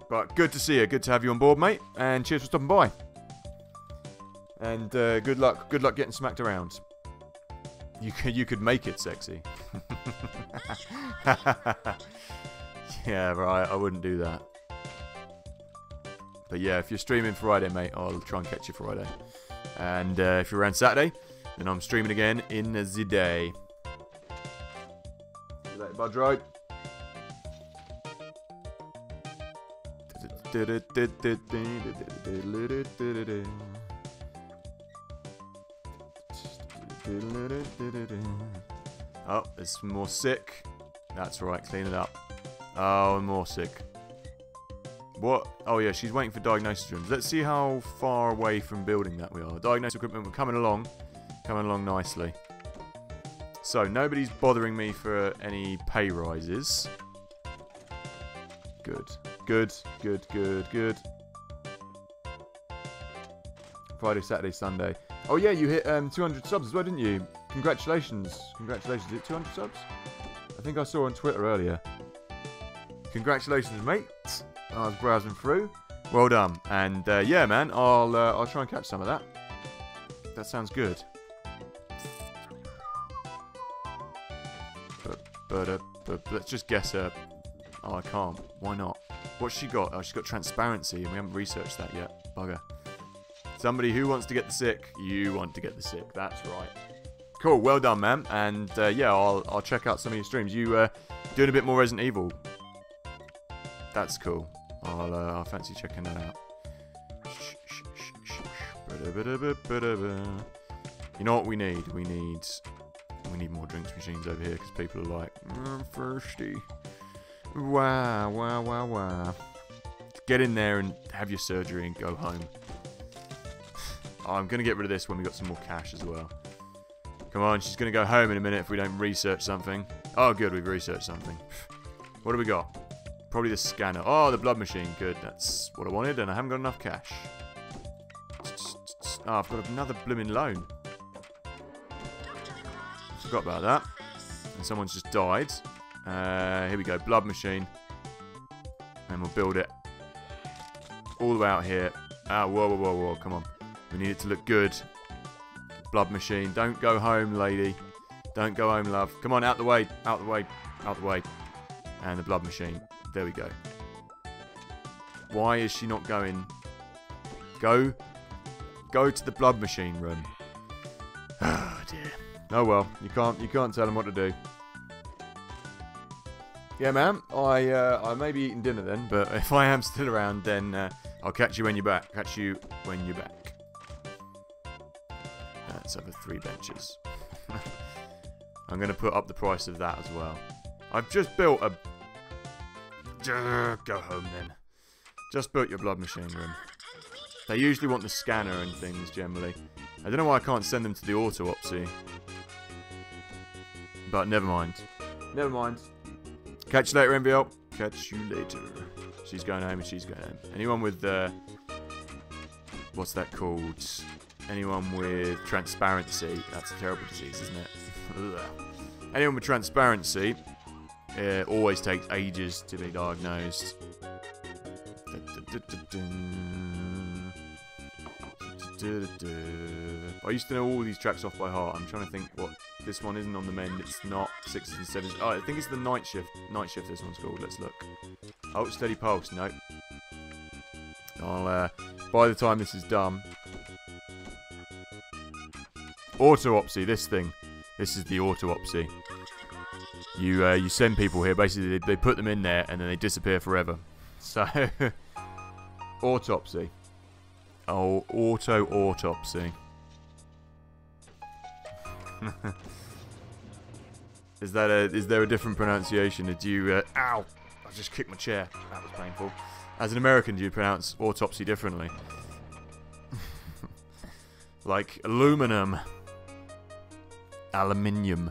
But good to see you. Good to have you on board, mate. And cheers for stopping by. And good luck getting smacked around. You could make it sexy. Yeah, right. I wouldn't do that. But yeah, if you're streaming Friday, mate, I'll try and catch you Friday. And if you're around Saturday, then I'm streaming again in the day. See you later, Budro. Oh, there's some more sick. That's right, clean it up. Oh, more sick. What? Oh yeah, she's waiting for diagnosis rooms. Let's see how far away from building that we are. Diagnosis equipment, we're coming along nicely. So, nobody's bothering me for any pay rises. Good. Friday, Saturday, Sunday. Oh yeah, you hit 200 subs as well, didn't you? congratulations. Congratulations. Is it 200 subs? I think I saw on Twitter earlier. Congratulations, mate. I was browsing through. Well done. And yeah, man, I'll try and catch some of that. That sounds good. But let's just guess her. Oh, I can't. Why not? What's she got? Oh, she's got transparency, and we haven't researched that yet. Bugger. Somebody who wants to get the sick. You want to get the sick. That's right. Cool. Well done, man. And yeah, I'll check out some of your streams. You doing a bit more Resident Evil. That's cool. I'll fancy checking that out. You know what we need? We need more drinks machines over here because people are like, I'm thirsty. Wow. Get in there and have your surgery and go home. Oh, I'm going to get rid of this when we got some more cash as well. Come on, she's going to go home in a minute if we don't research something. Oh, good, we've researched something. What do we got? Probably the scanner. Oh, the blood machine. Good, that's what I wanted, and I haven't got enough cash. Oh, I've got another blooming loan. Forgot about that. And someone's just died. Here we go, blood machine. And we'll build it all the way out here. Ah, whoa, come on. We need it to look good. Blood machine. Don't go home, lady. Don't go home, love. Come on, out the way. And the blood machine. There we go. Why is she not going? Go to the blood machine room. Oh dear. Oh well, you can't tell them what to do. Yeah, man. I may be eating dinner then, but if I am still around, then I'll catch you when you're back. Let's have 3 benches. I'm going to put up the price of that as well. I've just built a... Go home then. Just built your blood machine room. They usually want the scanner and things, generally. I don't know why I can't send them to the autopsy. But never mind. Catch you later, MVL. Catch you later. She's going home and she's going home. Anyone with... what's that called? Anyone with transparency. That's a terrible disease, isn't it? Anyone with transparency, it always takes ages to be diagnosed. I used to know all these tracks off by heart. I'm trying to think what this one isn't on the mend. It's not 6s and 7s. Oh, I think it's the night shift. Night shift. This one's called. Let's look. Oh, steady pulse. Nope. I'll by the time this is done. Autopsy, this thing. This is the autopsy. You send people here. Basically, they put them in there and then they disappear forever. So, autopsy. Oh, autopsy. Is there a different pronunciation? Do you? Ow! I just kicked my chair. That was painful. As an American, do you pronounce autopsy differently? Like aluminum. Aluminium.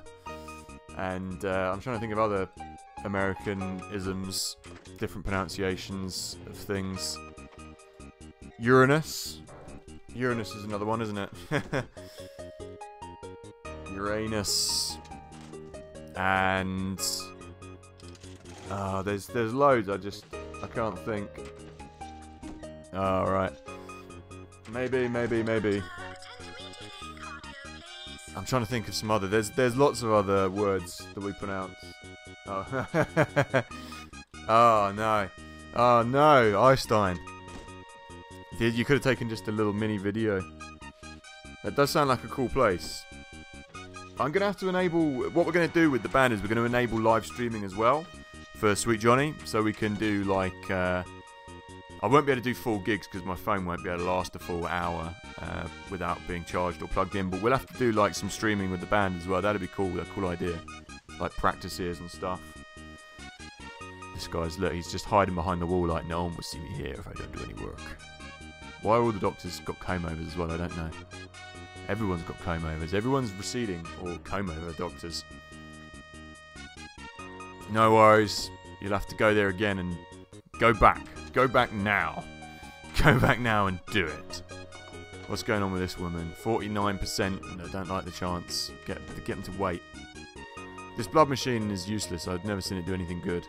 And I'm trying to think of other American isms, different pronunciations of things. Uranus. Uranus is another one, isn't it? Uranus. And there's loads. I can't think. Oh, right. Maybe. I'm trying to think of some other. There's lots of other words that we pronounce. Oh. Oh no, Einstein. You could have taken just a little mini video. That does sound like a cool place. I'm gonna have to enable. What we're gonna do with the band is we're gonna enable live streaming as well for Sweet Johnny, so we can do like. I won't be able to do full gigs because my phone won't be able to last a full hour without being charged or plugged in. But we'll have to do like some streaming with the band as well. That'd be cool. That's a cool idea. Like practices and stuff. This guy's look. He's just hiding behind the wall like no one will see me here if I don't do any work. Why all the doctors got comb overs as well? I don't know. Everyone's got comb overs. Everyone's receding or comb over doctors. No worries. You'll have to go there again and go back. Go back now. Go back now and do it. What's going on with this woman? 49%. I don't like the chance. Get them to wait. This blood machine is useless. I've never seen it do anything good.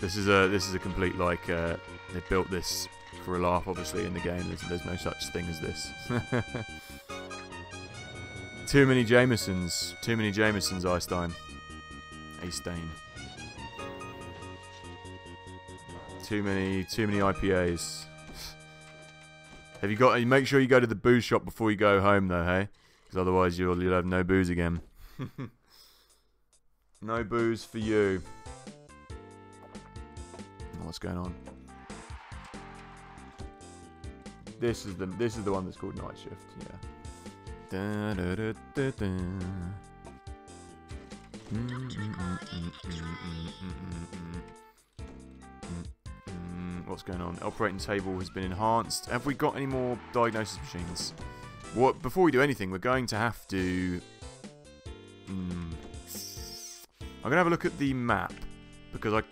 This is a complete, like, they built this for a laugh, obviously, in the game. There's no such thing as this. Too many Jamesons. Too many Jamesons, Einstein. Too many IPAs. Have you got? Make sure you go to the booze shop before you go home, though, hey? Because otherwise you'll have no booze again. No booze for you. What's going on? This is the one that's called Night Shift. Yeah. Da, da, da, da, da. What's going on? Operating table has been enhanced. Have we got any more diagnosis machines? What? Before we do anything, we're going to have to. I'm gonna have a look at the map because I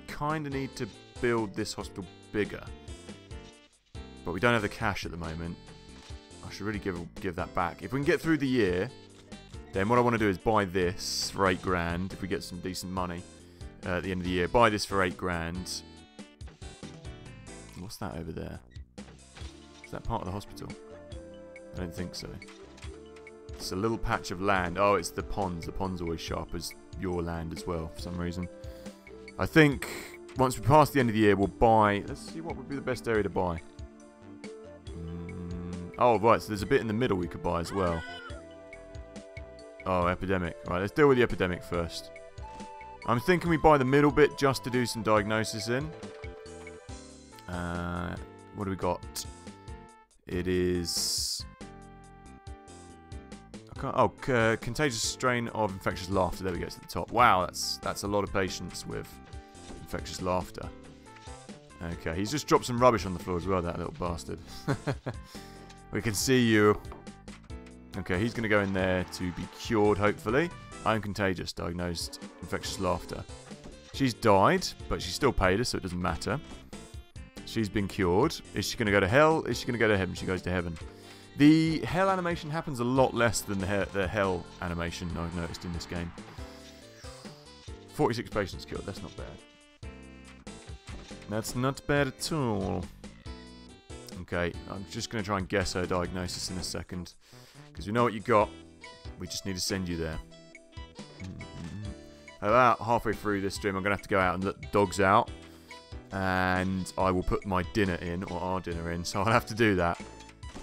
kind of need to build this hospital bigger, but we don't have the cash at the moment. I should really give that back. If we can get through the year, then what I want to do is buy this for $8,000. If we get some decent money at the end of the year, buy this for $8,000. What's that over there? Is that part of the hospital? I don't think so. It's a little patch of land. Oh, it's the ponds. The ponds always show up as your land as well for some reason. I think once we pass the end of the year, we'll buy. Let's see what would be the best area to buy. Oh, right. So there's a bit in the middle we could buy as well. Oh, epidemic. Right, let's deal with the epidemic first. I'm thinking we buy the middle bit just to do some diagnosis in. What do we got? It is... contagious strain of infectious laughter. There we go, it's at the top. Wow, that's a lot of patients with infectious laughter. Okay, he's just dropped some rubbish on the floor as well, that little bastard. We can see you. Okay, he's going to go in there to be cured, hopefully. I'm contagious, diagnosed infectious laughter. She's died, but she still paid us, so it doesn't matter. She's been cured. Is she going to go to hell? Is she going to go to heaven? She goes to heaven. The hell animation happens a lot less than the hell animation I've noticed in this game. 46 patients killed. That's not bad. That's not bad at all. Okay, I'm just going to try and guess her diagnosis in a second. Because we know what you got. We just need to send you there. About halfway through this stream, I'm going to have to go out and let the dogs out. And I will put my dinner in, or our dinner in. So I'll have to do that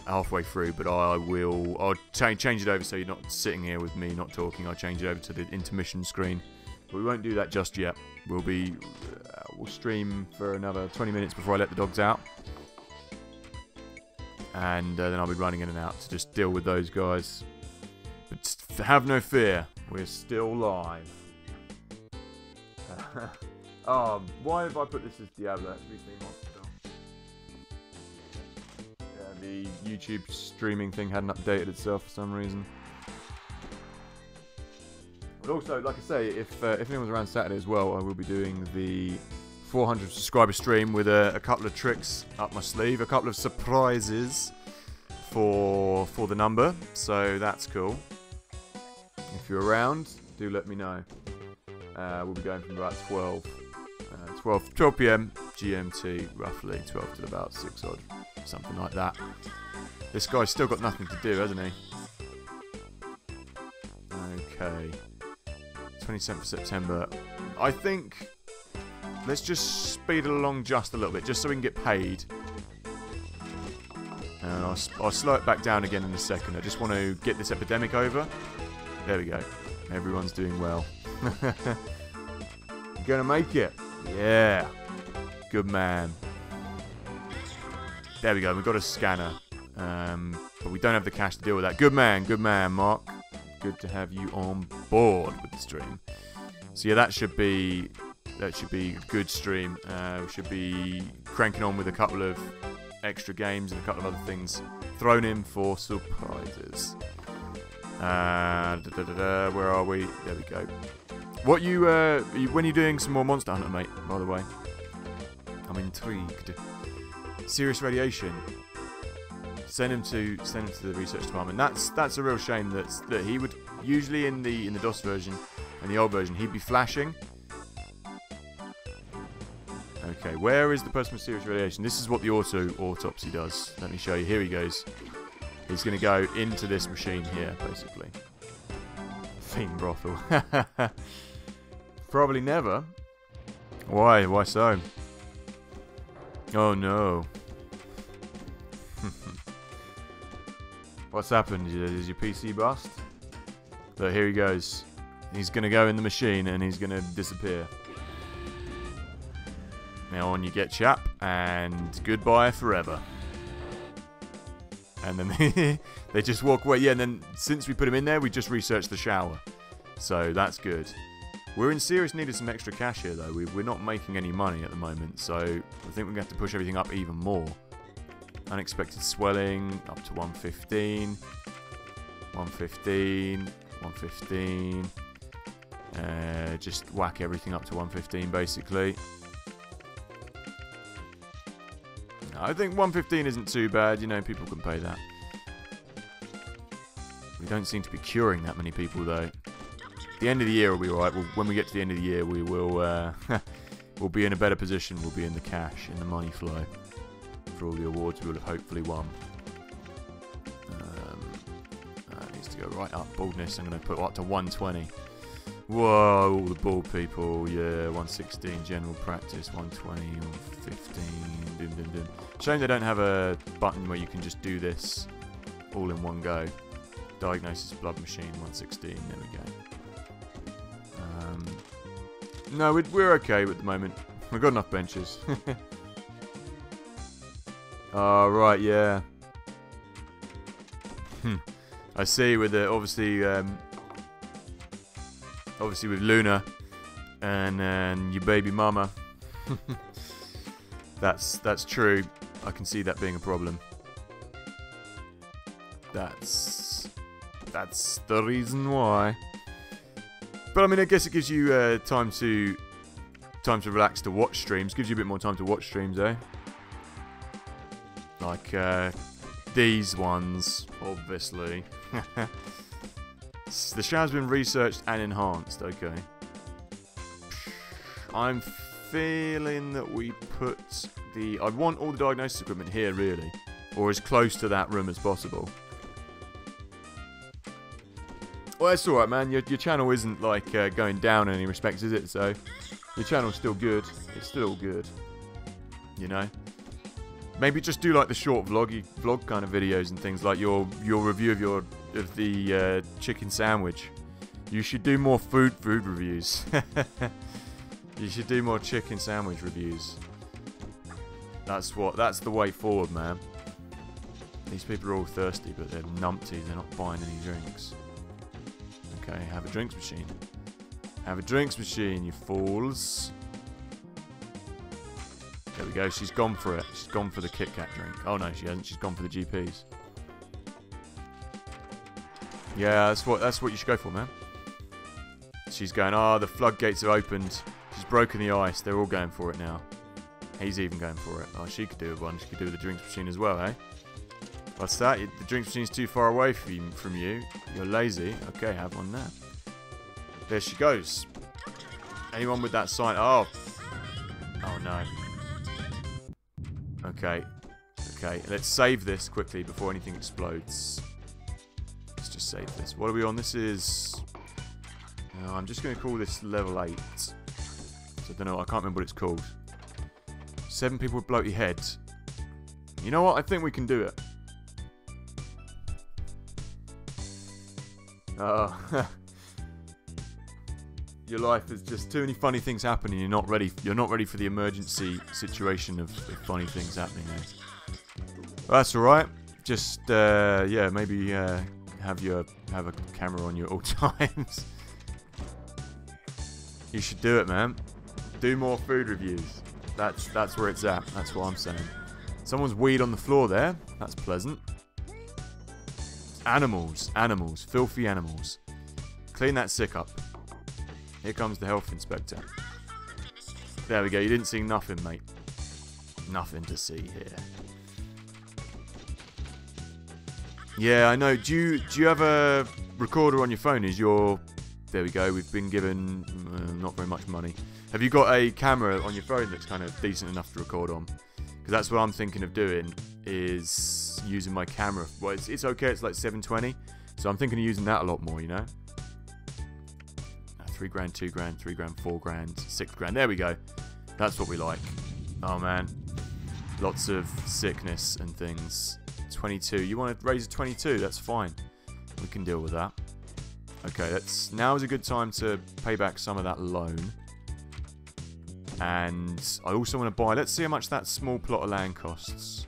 halfway through. But I'll change it over so you're not sitting here with me not talking. I'll change it over to the intermission screen. But we won't do that just yet. We'll stream for another 20 minutes before I let the dogs out. And then I'll be running in and out to just deal with those guys. But have no fear, we're still live. Oh, why have I put this as Diablo? That's really yeah, the YouTube streaming thing hadn't updated itself for some reason. But also, like I say, if anyone's around Saturday as well, I will be doing the 400 subscriber stream with a couple of tricks up my sleeve, a couple of surprises for the number, so that's cool. If you're around, do let me know. We'll be going from about 12 p.m. GMT, roughly 12 till about 6 odd, something like that. This guy's still got nothing to do, hasn't he? Okay, 27th of September. I think let's just speed it along just a little bit, just so we can get paid. And I'll slow it back down again in a second. I just want to get this epidemic over. There we go. Everyone's doing well. You're gonna make it. Yeah. Good man. There we go. We've got a scanner. But we don't have the cash to deal with that. Good man, Mark. Good to have you on board with the stream. So yeah, that should be a good stream. We should be cranking on with a couple of extra games and a couple of other things thrown in for surprises. Where are we? There we go. What when you're doing some more Monster Hunter, mate, by the way? I'm intrigued. Serious radiation. Send him to the research department. That's a real shame that he would usually in the DOS version and the old version he'd be flashing. Okay, where is the person with serious radiation? This is what the autopsy does. Let me show you. Here he goes. He's going to go into this machine here, basically. Fiend brothel. Probably never. Why? Why so? Oh no. What's happened? Is your PC bust? So here he goes. He's going to go in the machine and he's going to disappear. Now on you get, chap, and goodbye forever. And then they just walk away. Yeah, and then since we put him in there, we just researched the shower. So that's good. We're in serious need of some extra cash here, though. We're not making any money at the moment, so I think we're going to have to push everything up even more. Unexpected swelling, up to 115. 115. 115. Just whack everything up to 115, basically. I think 115 isn't too bad, you know, people can pay that. We don't seem to be curing that many people, though. The end of the year will be alright. When we get to the end of the year, we will we'll be in a better position. We'll be in the cash, in the money flow for all the awards we will have hopefully won. That needs to go right up. Baldness, I'm going to put up to 120. Whoa, all the bald people. Yeah, 116. General practice, 120, 115. Doom, doom, doom. Shame they don't have a button where you can just do this all in one go. Diagnosis blood machine, 116. There we go. No, we're okay at the moment. We've got enough benches. Oh, right, yeah. I see with the, obviously with Luna and your baby mama. That's true. I can see that being a problem. That's the reason why. But I mean, I guess it gives you time to relax to watch streams. Gives you a bit more time to watch streams, eh? Like these ones, obviously. The shower's been researched and enhanced. Okay. I'm feeling that we put the... I'd want all the diagnosis equipment here, really. Or as close to that room as possible. Well, it's alright, man. Your channel isn't, like, going down in any respects, is it? So, your channel's still good. It's still good. You know? Maybe just do, like, the short vlog kind of videos and things, like your review of the chicken sandwich. You should do more food reviews. You should do more chicken sandwich reviews. That's the way forward, man. These people are all thirsty, but they're numpties. They're not buying any drinks. Okay, have a drinks machine. Have a drinks machine, you fools. There we go. She's gone for it. She's gone for the Kit Kat drink. Oh no, she hasn't. She's gone for the GPs. Yeah, that's what you should go for, man. She's going, the floodgates have opened. She's broken the ice. They're all going for it now. He's even going for it. Oh, she could do one. She could do the drinks machine as well, eh? What's that? The drinks machine's too far away from you. You're lazy. Okay, have one there. There she goes. Anyone with that sign? Oh no. Okay. Okay, let's save this quickly before anything explodes. Let's just save this. What are we on? This is... I'm just going to call this level 8. So I don't know. I can't remember what it's called. 7 people with bloaty heads. You know what? I think we can do it. Your life is just too many funny things happening. You're not ready for the emergency situation of funny things happening. Well, that's all right. Just yeah, maybe have a camera on you at all times. You should do it, man. Do more food reviews. That's where it's at. That's what I'm saying. Someone's weed on the floor there. That's pleasant. Animals. Filthy animals. Clean that sick up. Here comes the health inspector. There we go. You didn't see nothing, mate. Nothing to see here. Yeah, I know. Do you have a recorder on your phone? There we go. We've been given not very much money. Have you got a camera on your phone that's kind of decent enough to record on? Because that's what I'm thinking of doing, is using my camera. Well, it's okay. It's like 720. So I'm thinking of using that a lot more, you know? 3 grand, 2 grand, 3 grand, 4 grand, 6 grand. There we go. That's what we like. Oh, man. Lots of sickness and things. 22. You want to raise a 22? That's fine. We can deal with that. Okay, now is a good time to pay back some of that loan. And I also want to buy... Let's see how much that small plot of land costs.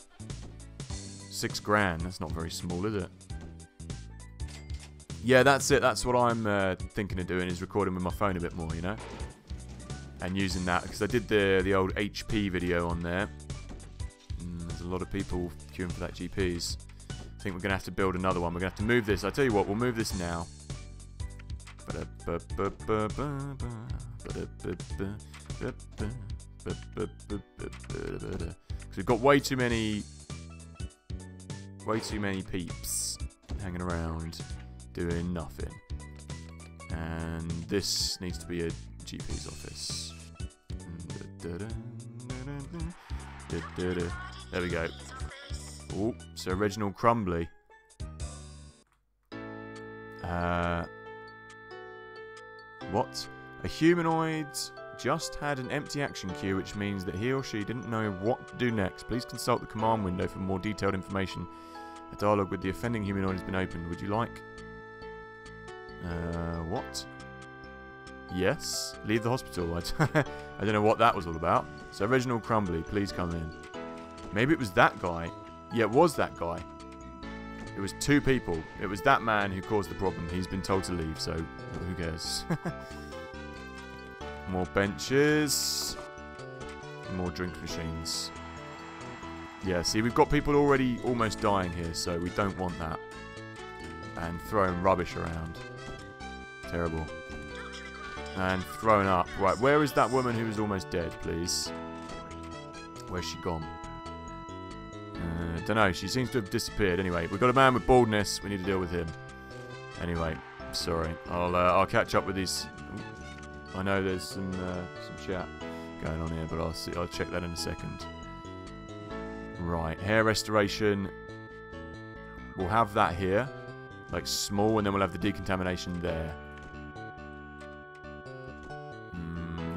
6 grand. That's not very small, is it? Yeah, that's it. That's what I'm thinking of doing, is recording with my phone a bit more, you know? And using that, because I did the old HP video on there. There's a lot of people queuing for that GPs. I think we're going to have to build another one. We're going to have to move this. I'll tell you what, we'll move this now. Because we've got way too many peeps hanging around doing nothing. And this needs to be a GP's office. There we go. Oh, Sir Reginald Crumbly. What? A humanoid just had an empty action queue, which means that he or she didn't know what to do next. Please consult the command window for more detailed information. A dialogue with the offending humanoid has been opened. Would you like? What? Yes. Leave the hospital. I don't know what that was all about. So Reginald Crumbly, please come in. Maybe it was that guy. Yeah, it was that guy. It was 2 people. It was that man who caused the problem. He's been told to leave, so who cares? More benches. More drink machines. Yeah, see, we've got people already almost dying here, so we don't want that. And throwing rubbish around. Terrible. And throwing up. Right, where is that woman who was almost dead, please? Where's she gone? Don't know. She seems to have disappeared. Anyway, we've got a man with baldness. We need to deal with him. Anyway, sorry. I'll catch up with these. I know there's some chat going on here, but I'll check that in a second. Right, hair restoration. We'll have that here, like small, and then we'll have the decontamination there.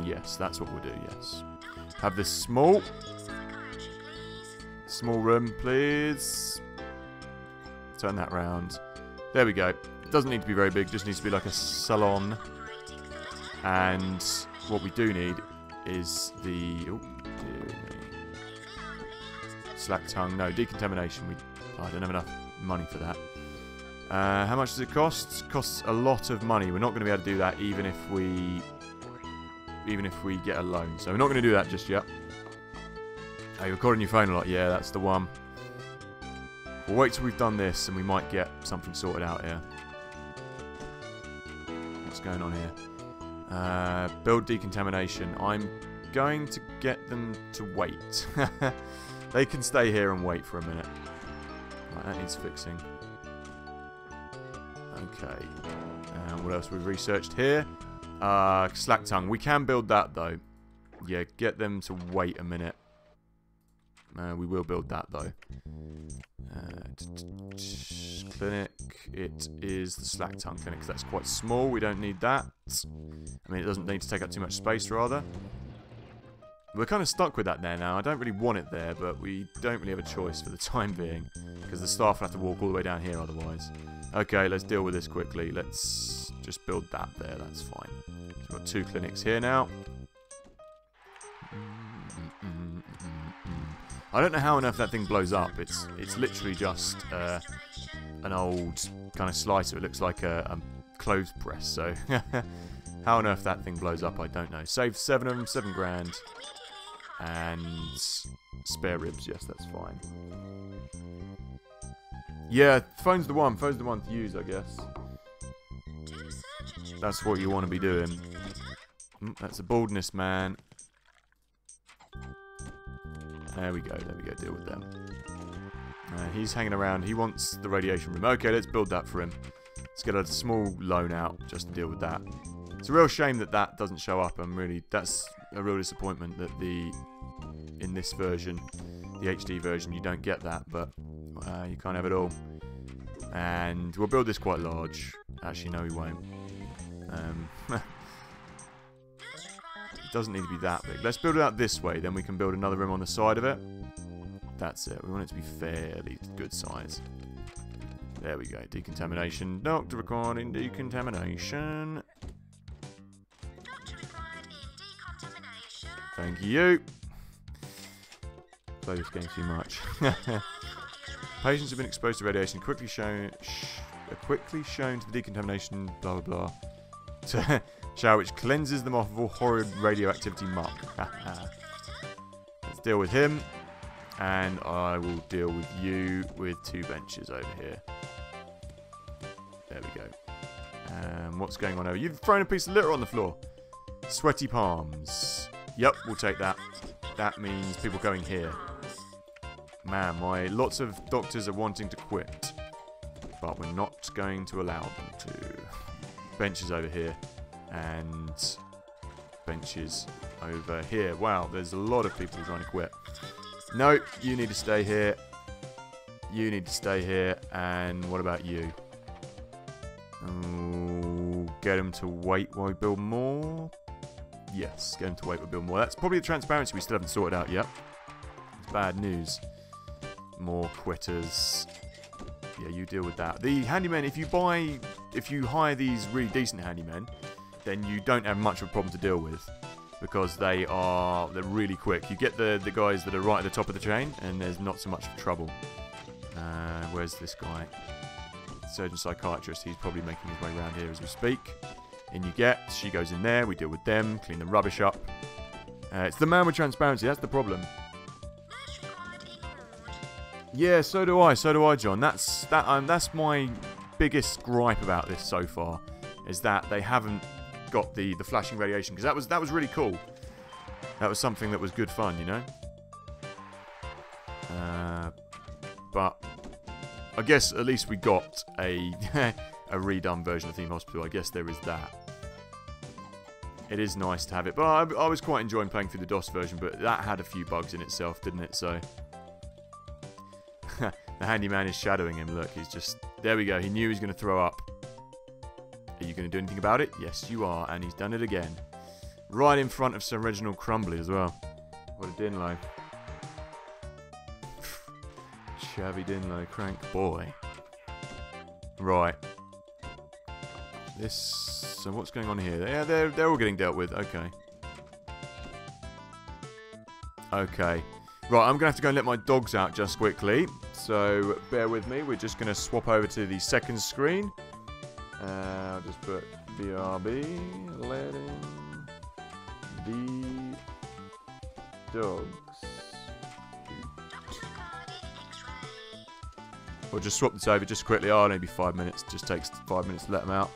Yes, that's what we'll do. Yes, have this small room, please. Turn that round. There we go. It doesn't need to be very big. Just needs to be like a salon. And what we do need is the slack tongue. No, decontamination. I don't have enough money for that. How much does it cost? It costs a lot of money. We're not going to be able to do that even if we get a loan. So we're not going to do that just yet. Are you recording your phone a lot? Yeah, that's the one. We'll wait till we've done this and we might get something sorted out here. What's going on here? Build decontamination. I'm going to get them to wait. They can stay here and wait for a minute. Right, that needs fixing. Okay. And what else we've researched here? Slack tongue. We can build that though. Yeah, get them to wait a minute. We will build that though. Clinic. It is the slack tongue clinic. That's quite small. We don't need that. I mean, it doesn't need to take up too much space, rather. We're kind of stuck with that there now. I don't really want it there, but we don't really have a choice for the time being, because the staff will have to walk all the way down here otherwise. Okay, let's deal with this quickly. Let's just build that there. That's fine. So we've got 2 clinics here now. I don't know how on earth that thing blows up. It's literally just an old kind of slicer. It looks like a clothes press. So how on earth that thing blows up, I don't know. Save 7 of them, 7 grand. And spare ribs, yes, that's fine. Yeah, phone's the one. Phone's the one to use, I guess. That's what you want to be doing. That's a baldness man. There we go, deal with them. He's hanging around, he wants the radiation room. Okay, let's build that for him. Let's get a small loan out just to deal with that. It's a real shame that that doesn't show up. That's a real disappointment that in this version, the HD version, you don't get that, but you can't have it all. And we'll build this quite large. Actually, no, we won't. It doesn't need to be that big. Let's build it out this way, then we can build another room on the side of it. That's it. We want it to be fairly good size. There we go. Decontamination. Doctor recording decontamination. Doctor required in decontamination. Thank you. Play this game too much. Patients have been exposed to radiation. Quickly shown to the decontamination. Blah blah blah. Shower which cleanses them off of all horrid radioactivity muck. Let's deal with him. And I will deal with you with 2 benches over here. There we go. What's going on over? You've thrown a piece of litter on the floor. Sweaty palms. Yep, we'll take that. That means people going here. Man, lots of doctors are wanting to quit. But we're not going to allow them to. Benches over here. And benches over here. Wow, there's a lot of people trying to quit. No, you need to stay here. You need to stay here. And what about you? Oh, get him to wait while we build more. Yes, get him to wait while we build more. That's probably the transparency we still haven't sorted out yet. It's bad news. More quitters. Yeah, you deal with that. The handymen, if you hire these really decent handymen, then you don't have much of a problem to deal with. Because they're really quick. You get the guys that are right at the top of the chain, and there's not so much trouble. Where's this guy? Surgeon psychiatrist. He's probably making his way around here as we speak. In you get. She goes in there. We deal with them. Clean the rubbish up. It's the man with transparency. That's the problem. Yeah, so do I. So do I, John. That's my biggest gripe about this so far, is that they haven't got the flashing radiation, because that was really cool. That was something that was good fun, you know. But I guess at least we got a redone version of Theme Hospital. I guess there is that. It is nice to have it, but I was quite enjoying playing through the DOS version, but that had a few bugs in itself, didn't it? So the handyman is shadowing him. Look, he's just... There we go. He knew he was going to throw up. Are you going to do anything about it? Yes, you are. And he's done it again. Right in front of Sir Reginald Crumbly as well. What a Dinlow. Shabby Dinlow, crank boy. Right. So what's going on here? Yeah, they're all getting dealt with. Okay. Okay. Right, I'm going to have to go and let my dogs out just quickly. So bear with me. We're just going to swap over to the second screen. I'll just put BRB, letting the dogs. We'll just swap this over just quickly. Oh, maybe 5 minutes. Just takes 5 minutes to let them out.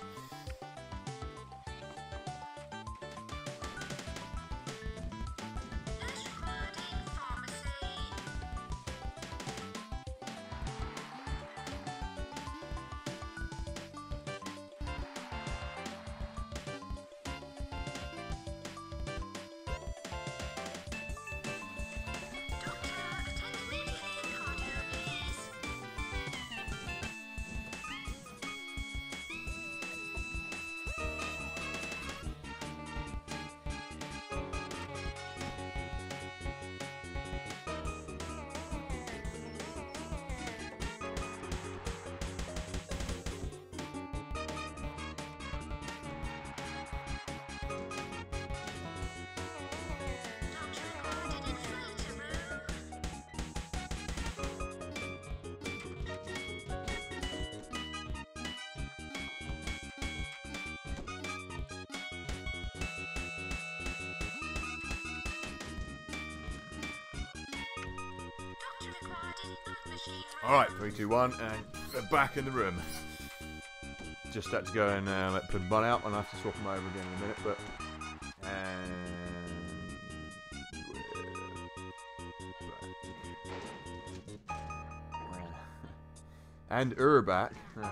Alright, 3, 2, 1, and we're back in the room. Just had to go and let them run out, and I have to swap them over again in a minute, but And Urbac. We're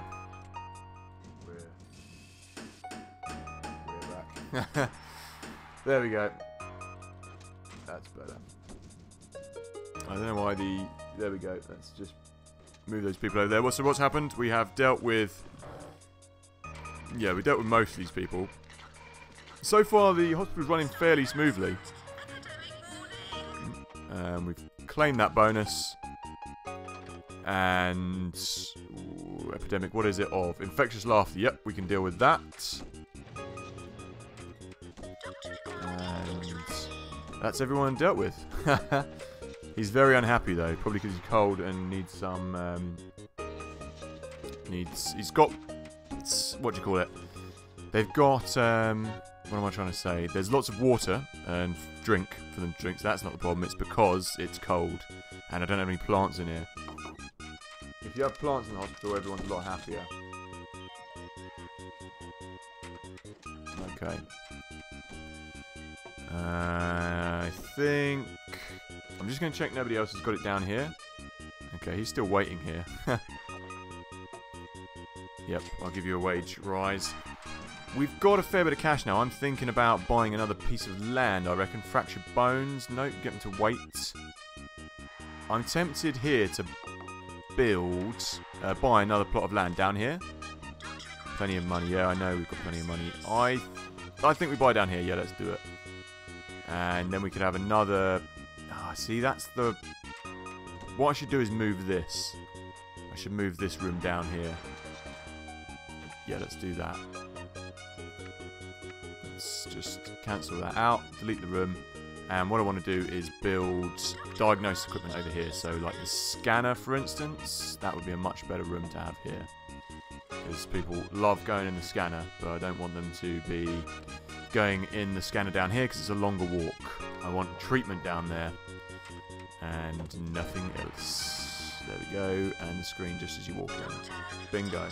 back. There we go. That's better. I don't know why the... There we go. Let's just move those people over there. So what's happened? We have dealt with... Yeah, we dealt with most of these people. So far, the hospital's running fairly smoothly. We've claimed that bonus. And... Ooh, epidemic, what is it of? Infectious laughter. Yep, we can deal with that. And that's everyone dealt with. He's very unhappy though, probably because he's cold and needs some... He's got... What do you call it? They've got... what am I trying to say? There's lots of water and drink for them to drink, so that's not the problem. It's because it's cold and I don't have any plants in here. If you have plants in the hospital, everyone's a lot happier. Okay. I think... I'm just going to check nobody else has got it down here. Okay, he's still waiting here. Yep, I'll give you a wage rise. We've got a fair bit of cash now. I'm thinking about buying another piece of land, I reckon. Fractured bones. Nope, get them to wait. I'm tempted here to build... buy another plot of land down here. Plenty of money. Yeah, I know we've got plenty of money. I think we buy down here. Yeah, let's do it. And then we could have another... Ah, see, that's the... What I should do is move this. I should move this room down here. Yeah, let's do that. Let's just cancel that out. Delete the room. And what I want to do is build diagnosis equipment over here. So, like the scanner, for instance. That would be a much better room to have here. Because people love going in the scanner, but I don't want them to be going in the scanner down here because it's a longer walk. I want treatment down there and nothing else. There we go, and the screen just as you walk in. Bingo.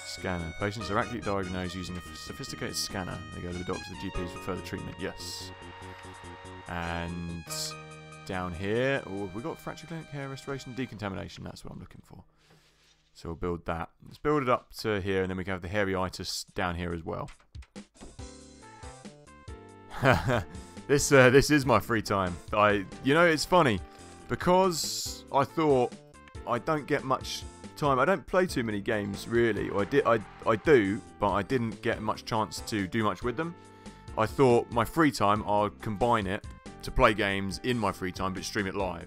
Scanner. Patients are accurately diagnosed using a sophisticated scanner. They go to the doctor, the GPs for further treatment. Yes. And down here, oh, we've got fracture clinic, hair restoration, decontamination. That's what I'm looking for. So we'll build that. Let's build it up to here, and then we can have the hairy-itis down here as well. This is my free time. You know, it's funny because I thought I don't get much time. I don't play too many games really. Or I do, but I didn't get much chance to do much with them. I thought my free time I'll combine it to play games in my free time, but stream it live.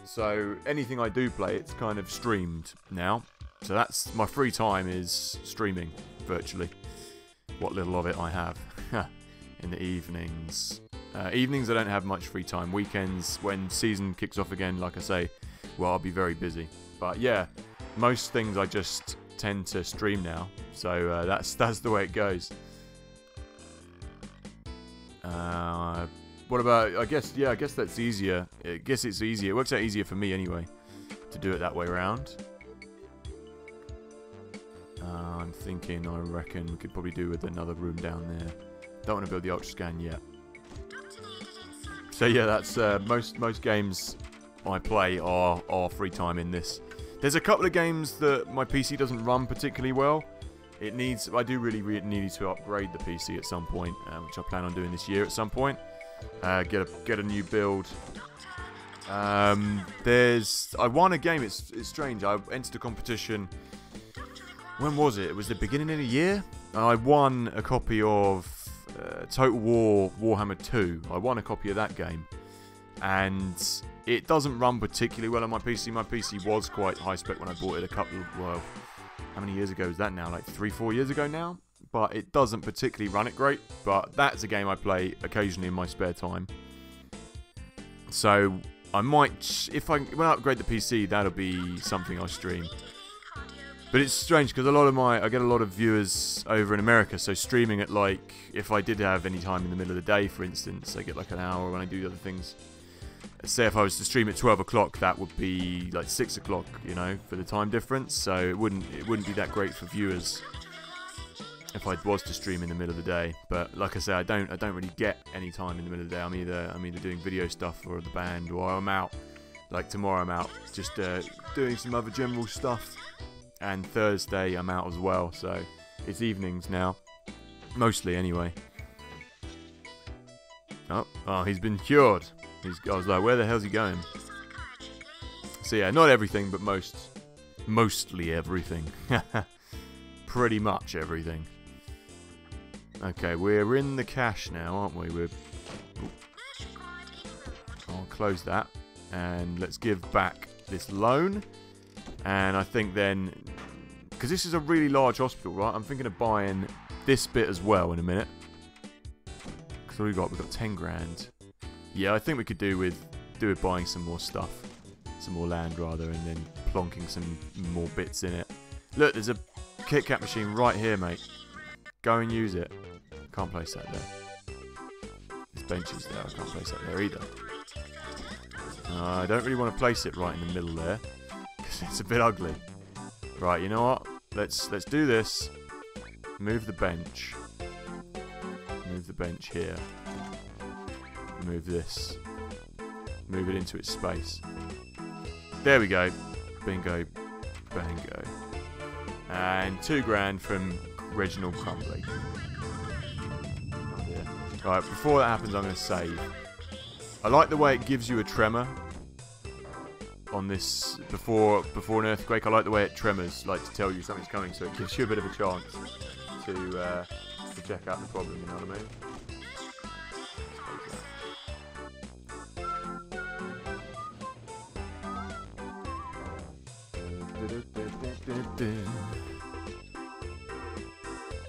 So anything I do play, it's kind of streamed now. So that's my free time is streaming virtually. What little of it I have in the evenings. Evenings I don't have much free time. Weekends when season kicks off again, like I say, well I'll be very busy. But yeah, most things I just tend to stream now. So that's the way it goes. What about, I guess that's easier. I guess it's easier. It works out easier for me anyway to do it that way around. I'm thinking, I reckon we could probably do with another room down there. Don't want to build the ultra scan yet. So yeah, that's most games I play are free time in this. There's a couple of games that my PC doesn't run particularly well. It needs, I do really need to upgrade the PC at some point, which I plan on doing this year at some point. Get a new build. I won a game. It's strange. I entered a competition. When was it? It was the beginning of the year. I won a copy of Total War Warhammer 2. I won a copy of that game, and it doesn't run particularly well on my PC. My PC was quite high spec when I bought it a couple of, well, how many years ago is that now? Like 3-4 years ago now. But it doesn't particularly run it great. But that's a game I play occasionally in my spare time. So I might, when I upgrade the PC, that'll be something I stream. But it's strange because I get a lot of viewers over in America. So streaming it, like, if I did have any time in the middle of the day, for instance, I get like an hour when I do other things. Say if I was to stream at 12 o'clock, that would be like 6 o'clock, you know, for the time difference. So it wouldn't be that great for viewers. if I was to stream in the middle of the day. But like I say, I don't really get any time in the middle of the day. I'm either doing video stuff for the band, or I'm out. Like tomorrow I'm out just doing some other general stuff, and Thursday I'm out as well. So it's evenings now, mostly anyway. Oh, he's been cured. I was like, where the hell's he going? So yeah, not everything, but mostly everything. Pretty much everything. Okay, we're in the cache now, aren't we? I'll close that, and let's give back this loan. And I think then, because this is a really large hospital, right? I'm thinking of buying this bit as well in a minute. Because what we've got 10 grand. Yeah, I think we could do with buying some more stuff. Some more land, rather, and then plonking some more bits in it. Look, there's a Kit Kat machine right here, mate. Go and use it. Can't place that there. This bench is there. I can't place that there either. I don't really want to place it right in the middle there, because it's a bit ugly. Right, you know what? Let's do this. Move the bench. Move the bench here. Move this. Move it into its space. There we go. Bingo. Bango. And 2 grand from Reginald Crumbly. Oh dear. Right, before that happens, I'm going to save. I like the way it gives you a tremor on this before an earthquake. I like the way it tremors, like to tell you something's coming, so it gives you a bit of a chance to check out the problem. You know what I mean?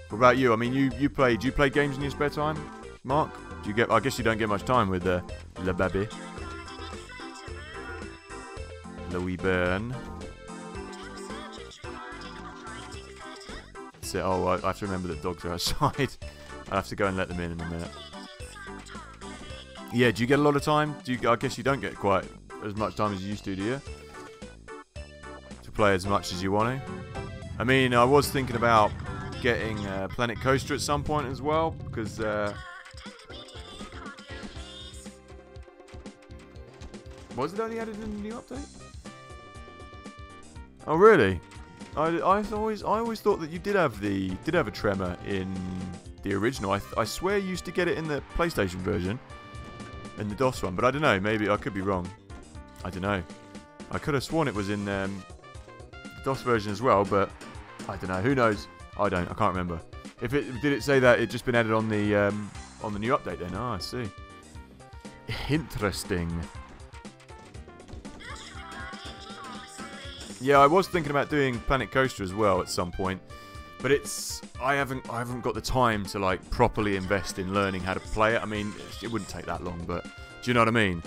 What about you? I mean, do you play games in your spare time, Mark? I guess you don't get much time with Le Baby. Louis Byrne. So, I have to remember that dogs are outside. I'll have to go and let them in a minute. Yeah, do you get a lot of time? I guess you don't get quite as much time as you used to, do you? To play as much as you want to? I mean, I was thinking about getting Planet Coaster at some point as well, because was it only added in the new update? Oh really? I always thought that you did have a tremor in the original. I swear you used to get it in the PlayStation version, in the DOS one, but I don't know. Maybe I could be wrong. I don't know. I could have sworn it was in the DOS version as well, but I don't know. Who knows? I can't remember. Did it say that it just been added on the new update then? Ah, I see. Interesting. Yeah, I was thinking about doing Planet Coaster as well at some point, but I haven't got the time to like properly invest in learning how to play it. I mean, it wouldn't take that long, but do you know what I mean?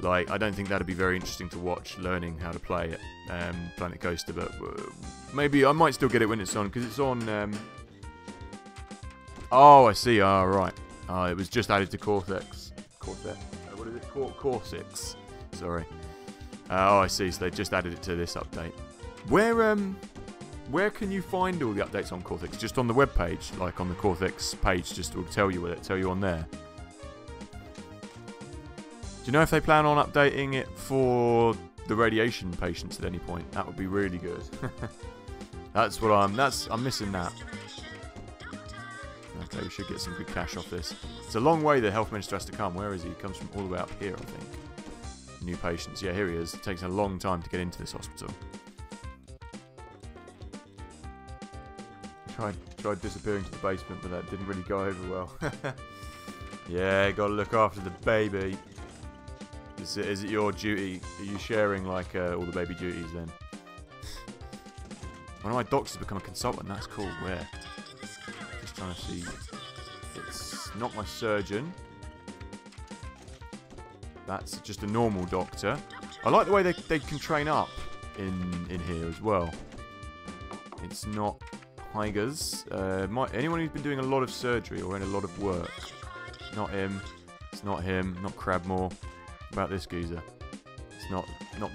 Like, I don't think that'd be very interesting to watch, learning how to play it, Planet Coaster, but maybe I might still get it when it's on, because it's on, oh, I see, right. It was just added to Cortex. What is it? Cortex. Sorry. Oh, I see, so they just added it to this update. Where can you find all the updates on Cortex? Just on the web page, like on the Cortex page, just will tell you on there. Do you know if they plan on updating it for the radiation patients at any point? That would be really good. I'm missing that. Okay, we should get some good cash off this. It's a long way the health minister has to come. Where is he? He comes from all the way up here, I think. New patients. Yeah, here he is. It takes a long time to get into this hospital. Tried disappearing to the basement, but that didn't really go over well. Yeah, gotta look after the baby. Is it your duty? Are you sharing like all the baby duties then? One of my doctors become a consultant. That's cool. Where? Just trying to see. It's not my surgeon. That's just a normal doctor. I like the way they can train up in here as well. It's not Tigers. Anyone who's been doing a lot of surgery or in a lot of work. Not him. It's not him. Not Crabmore. About this geezer. It's not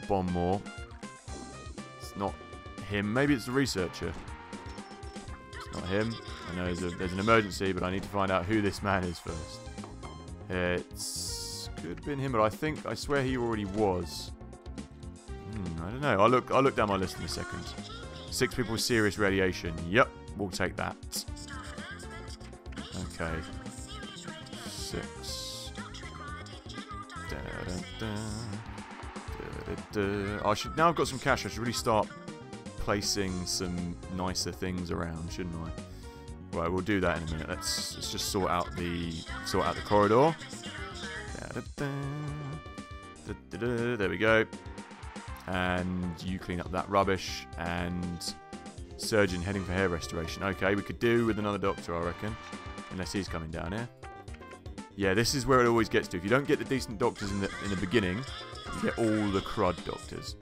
Bonmore. It's not him. Maybe it's the researcher. It's Not him. I know there's an emergency, but I need to find out who this man is first. Could have been him, but I swear he already was. I don't know. I'll look down my list in a second. 6 people with serious radiation. Yep, we'll take that. Okay. 6. Now I've got some cash. I should really start placing some nicer things around, shouldn't I? Right, we'll do that in a minute. Let's just sort out the corridor. There we go. And you clean up that rubbish. And surgeon heading for hair restoration. Okay, we could do with another doctor, I reckon. Unless he's coming down here. Yeah, this is where it always gets to. If you don't get the decent doctors in the beginning, you get all the crud doctors.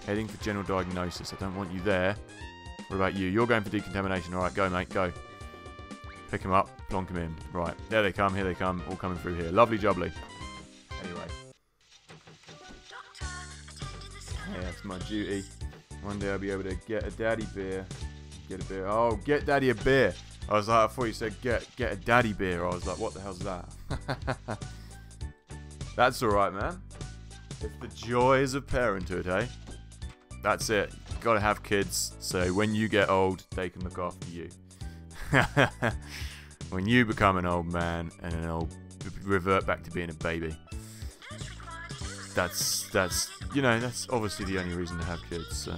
Heading for general diagnosis. I don't want you there. What about you? You're going for decontamination. Alright, go mate, go. Pick him up, plonk him in. Right, there they come, here they come. All coming through here. Lovely jubbly. Anyway. Yeah, that's my duty. One day I'll be able to get a daddy beer. Get a beer. Oh, get daddy a beer. I was like, I thought you said get a daddy beer. I was like, what the hell's that? That's alright, man. It's the joys of parenthood, eh? That's it. You've got to have kids, so when you get old, they can look after you. When you become an old man and then I'll revert back to being a baby. That's you know, that's obviously the only reason to have kids, so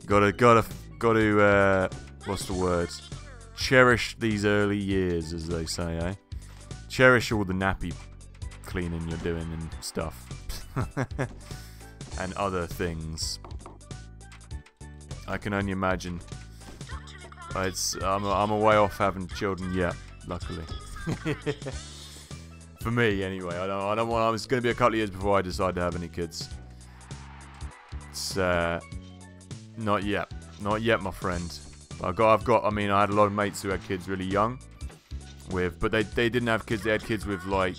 gotta what's the word? Cherish these early years, as they say, eh? Cherish all the nappy cleaning you're doing and stuff. And other things. I can only imagine. I'm a way off having children yet, luckily. For me, anyway. I don't want. It's going to be a couple of years before I decide to have any kids. It's not yet, my friend. I had a lot of mates who had kids really young, but they didn't have kids. They had kids with like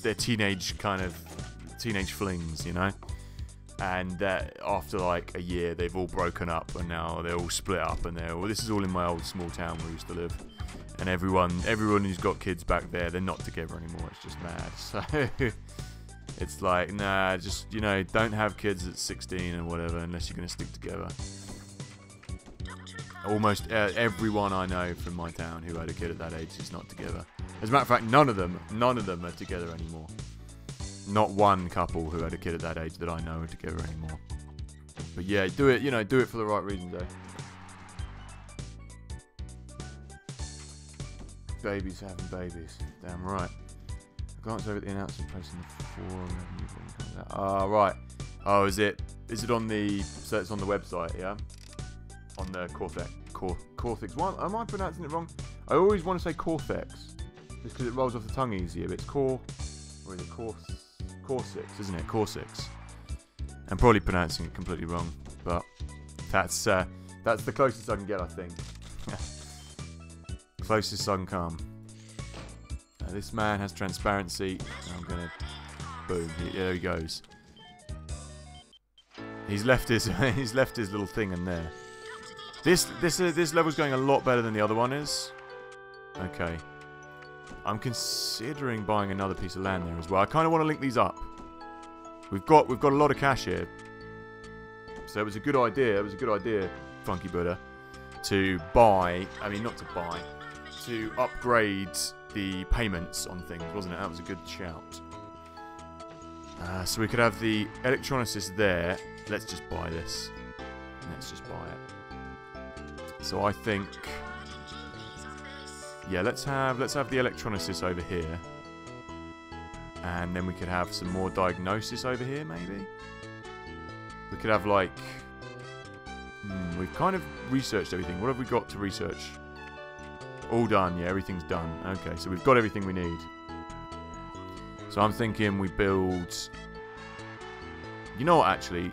their teenage flings, you know. And after like a year, they've all broken up, and now they're all split up, and this is all in my old small town where we used to live. And everyone who's got kids back there, they're not together anymore. It's just mad. So it's like, nah, just, you know, don't have kids at 16 or whatever unless you're going to stick together. Almost everyone I know from my town who had a kid at that age is not together. As a matter of fact, none of them are together anymore. Not one couple who had a kid at that age that I know are together anymore. But yeah, do it for the right reasons, eh? Babies having babies. Damn right. I glanced over at the announcement placed in the forum. Oh, right. Oh, is it on the... So it's on the website, yeah? On the Cortex. What? Am I pronouncing it wrong? I always want to say Cortex. Just because it rolls off the tongue easier. But it's Or is it Cortex, isn't it? Cortex. I'm probably pronouncing it completely wrong. But that's the closest I can get, I think. Closest I can come. This man has transparency. I'm gonna... Boom. There he goes. He's left his little thing in there. This level's going a lot better than the other one is. Okay. I'm considering buying another piece of land there as well. I kind of want to link these up. We've got a lot of cash here. So it was a good idea. Funky Buddha, to buy. I mean, not to buy. To upgrade the payments on things, wasn't it? That was a good shout. So we could have the electronicist there. Let's just buy this. Let's just buy it. So I think, yeah, let's have the electronicist over here, and then we could have some more diagnosis over here. Maybe we could have like, we've kind of researched everything. What have we got to research? All done, yeah, everything's done. Okay, so we've got everything we need. So I'm thinking we build... You know what, actually?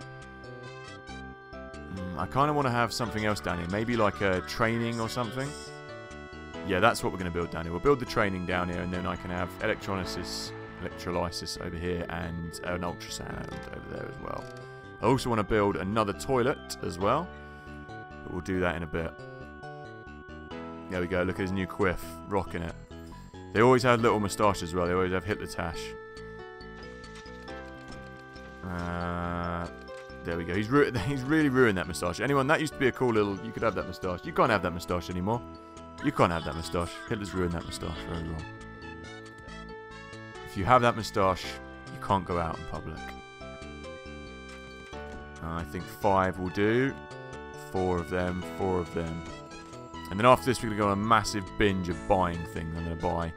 I kind of want to have something else down here. Maybe like a training or something. Yeah, that's what we're going to build down here. We'll build the training down here, and then I can have electrolysis over here, and an ultrasound over there as well. I also want to build another toilet as well. We'll do that in a bit. There we go. Look at his new quiff. Rocking it. They always have little moustaches as well. They always have Hitler tash. There we go. He's really ruined that moustache. Anyone, that used to be a cool little... You could have that moustache. You can't have that moustache anymore. You can't have that moustache. Hitler's ruined that moustache for everyone. If you have that moustache, you can't go out in public. I think 5 will do. 4 of them. 4 of them. And then after this, we're going to go on a massive binge of buying things. I'm going to buy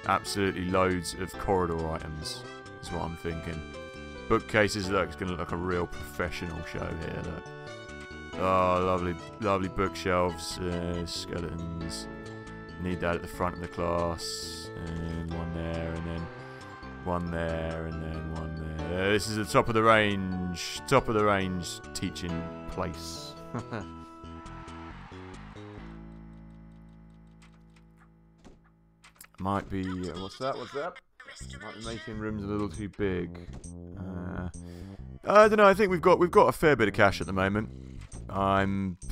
absolutely loads of corridor items. That's what I'm thinking. Bookcases, look, it's going to look like a real professional show here, look. Oh, lovely, lovely bookshelves, skeletons. Need that at the front of the class. And one there, and then one there, and then one there. This is the top of the range teaching place. Might be, what's that? Might be making rooms a little too big. I don't know. I think we've got a fair bit of cash at the moment.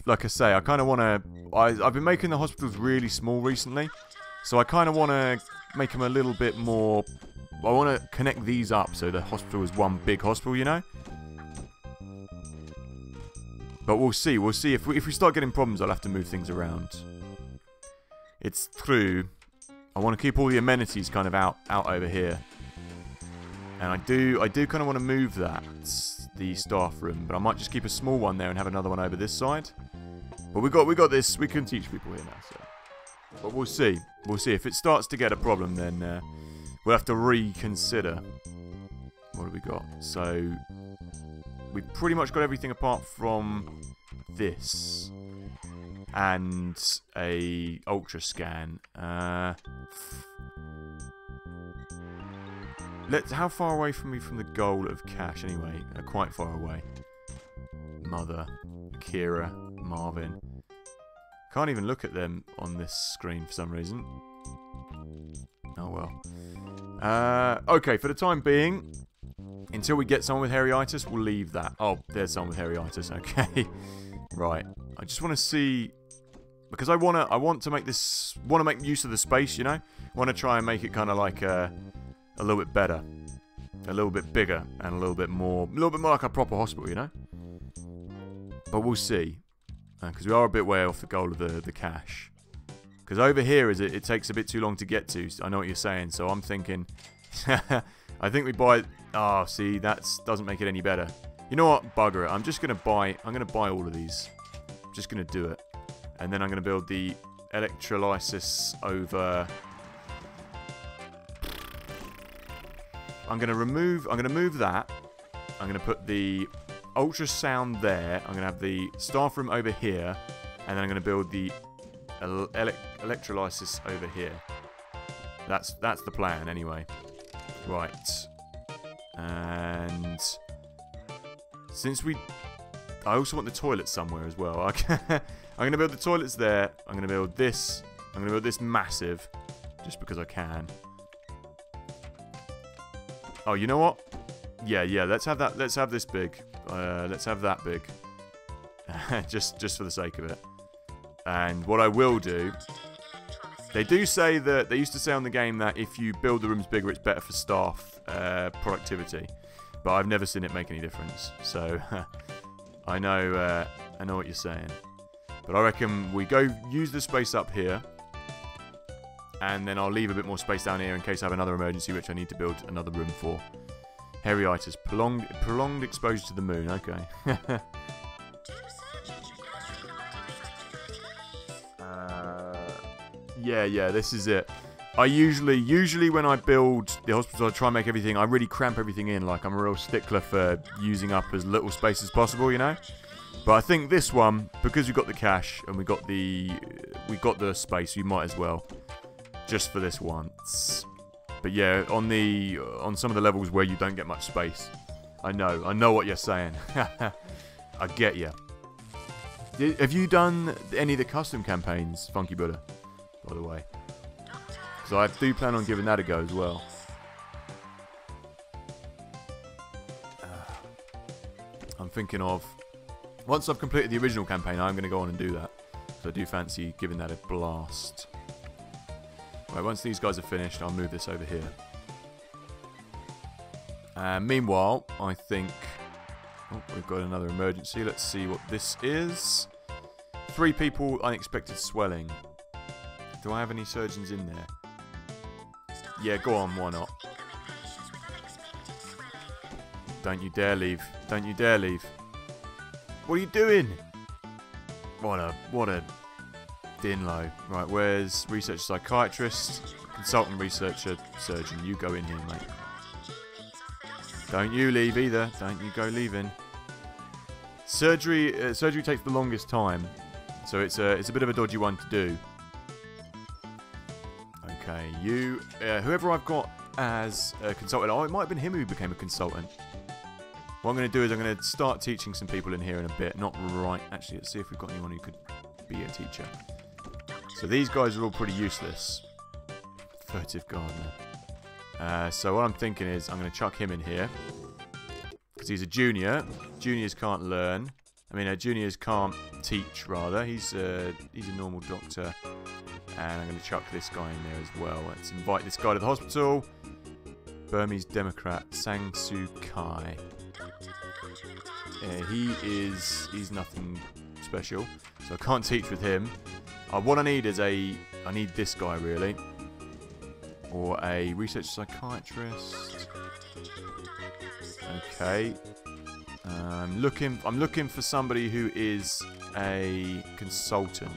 Like I say, I kind of want to. I've been making the hospitals really small recently, so I kind of want to make them a little bit more. I want to connect these up so the hospital is one big hospital, you know. But we'll see. We'll see if we start getting problems. I'll have to move things around. It's true. I want to keep all the amenities kind of out over here. And I do kind of want to move the staff room, but I might just keep a small one there and have another one over this side. But we got this. We can teach people here now, so. But we'll see. We'll see if it starts to get a problem, then we'll have to reconsider. What have we got? So we've pretty much got everything apart from this and a ultra scan. How far away from the goal of cash anyway? Quite far away. Mother, Kira, Marvin. Can't even look at them on this screen for some reason. Oh well. Okay, for the time being, until we get someone with hairy-itis, we'll leave that. Oh, there's someone with hairy-itis. Okay. Right. I just want to see, because I want to make use of the space, you know? I want to try and make it kind of like a little bit better, a little bit bigger, and a little bit more like a proper hospital, you know. But we'll see, because we are a bit way off the goal of the cash. Because over here it takes a bit too long to get to. I know what you're saying, so I'm thinking, I think we buy. Oh, see, that doesn't make it any better. You know what? Bugger it. I'm gonna buy all of these. I'm just gonna do it, and then I'm gonna build the electrolysis over. I'm gonna move that. I'm gonna put the ultrasound there. I'm gonna have the staff room over here, and then I'm gonna build the electrolysis over here. That's the plan anyway. Right. And since I also want the toilet somewhere as well. I'm gonna build the toilets there. I'm gonna build this. I'm gonna build this massive, just because I can. Oh, you know what? Yeah. Let's have that. Let's have this big. Let's have that big. just for the sake of it. And what I will do, they do say that, they used to say on the game that if you build the rooms bigger, it's better for staff productivity. But I've never seen it make any difference. So I know what you're saying. But I reckon we go use the space up here. And then I'll leave a bit more space down here in case I have another emergency, which I need to build another room for. Hairy-itis. Prolonged exposure to the moon. Okay. Yeah, this is it. I usually when I build the hospital, I try and make everything, I really cramp everything in. Like, I'm a real stickler for using up as little space as possible, you know? But I think this one, because we've got the cash and we got the space, we might as well. Just for this once. But yeah, on some of the levels where you don't get much space. I know what you're saying. I get you. Have you done any of the custom campaigns, Funky Buddha? By the way. Because I do plan on giving that a go as well. I'm thinking of Once I've completed the original campaign, I'm going to go on and do that. So I do fancy giving that a blast. Right, once these guys are finished, I'll move this over here. Meanwhile, I think... Oh, we've got another emergency. Let's see what this is. 3 people, unexpected swelling. Do I have any surgeons in there? Yeah, go on, why not? Don't you dare leave. Don't you dare leave. What are you doing? What a dinlo. Right, where's research psychiatrist? Consultant researcher surgeon. You go in here, mate. Don't you leave either. Don't you go leaving. Surgery takes the longest time. So it's a bit of a dodgy one to do. Okay, you... whoever I've got as a consultant... Oh, it might have been him who became a consultant. What I'm going to do is I'm going to start teaching some people in here in a bit. Not right... Actually, let's see if we've got anyone who could be a teacher. So these guys are all pretty useless. Furtive gardener. So what I'm thinking is I'm going to chuck him in here. Because he's a junior. Juniors can't learn. I mean, juniors can't teach, rather. He's a normal doctor. And I'm going to chuck this guy in there as well. Let's invite this guy to the hospital. Burmese Democrat, Sang Soo Kai. He's nothing special. So I can't teach with him. What I need is I need this guy, really. Or a research psychiatrist. Okay. I'm looking for somebody who is a consultant.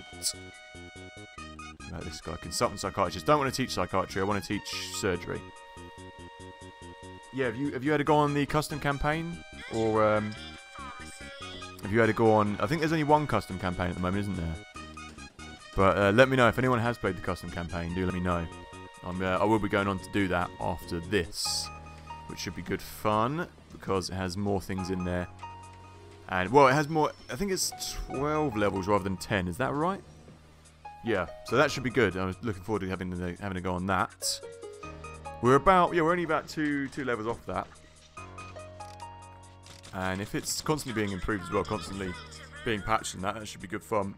About this guy, consultant psychiatrist. Don't want to teach psychiatry. I want to teach surgery. Yeah, have you had to go on the custom campaign, or have you had to go on? I think there's only one custom campaign at the moment, isn't there? But let me know if anyone has played the custom campaign. Do let me know. I will be going on to do that after this, which should be good fun because it has more things in there. And well, it has more. I think it's 12 levels rather than 10. Is that right? Yeah. So that should be good. I was looking forward to having to go on that. We're only about two levels off that. And if it's constantly being improved as well, constantly being patched and that should be good fun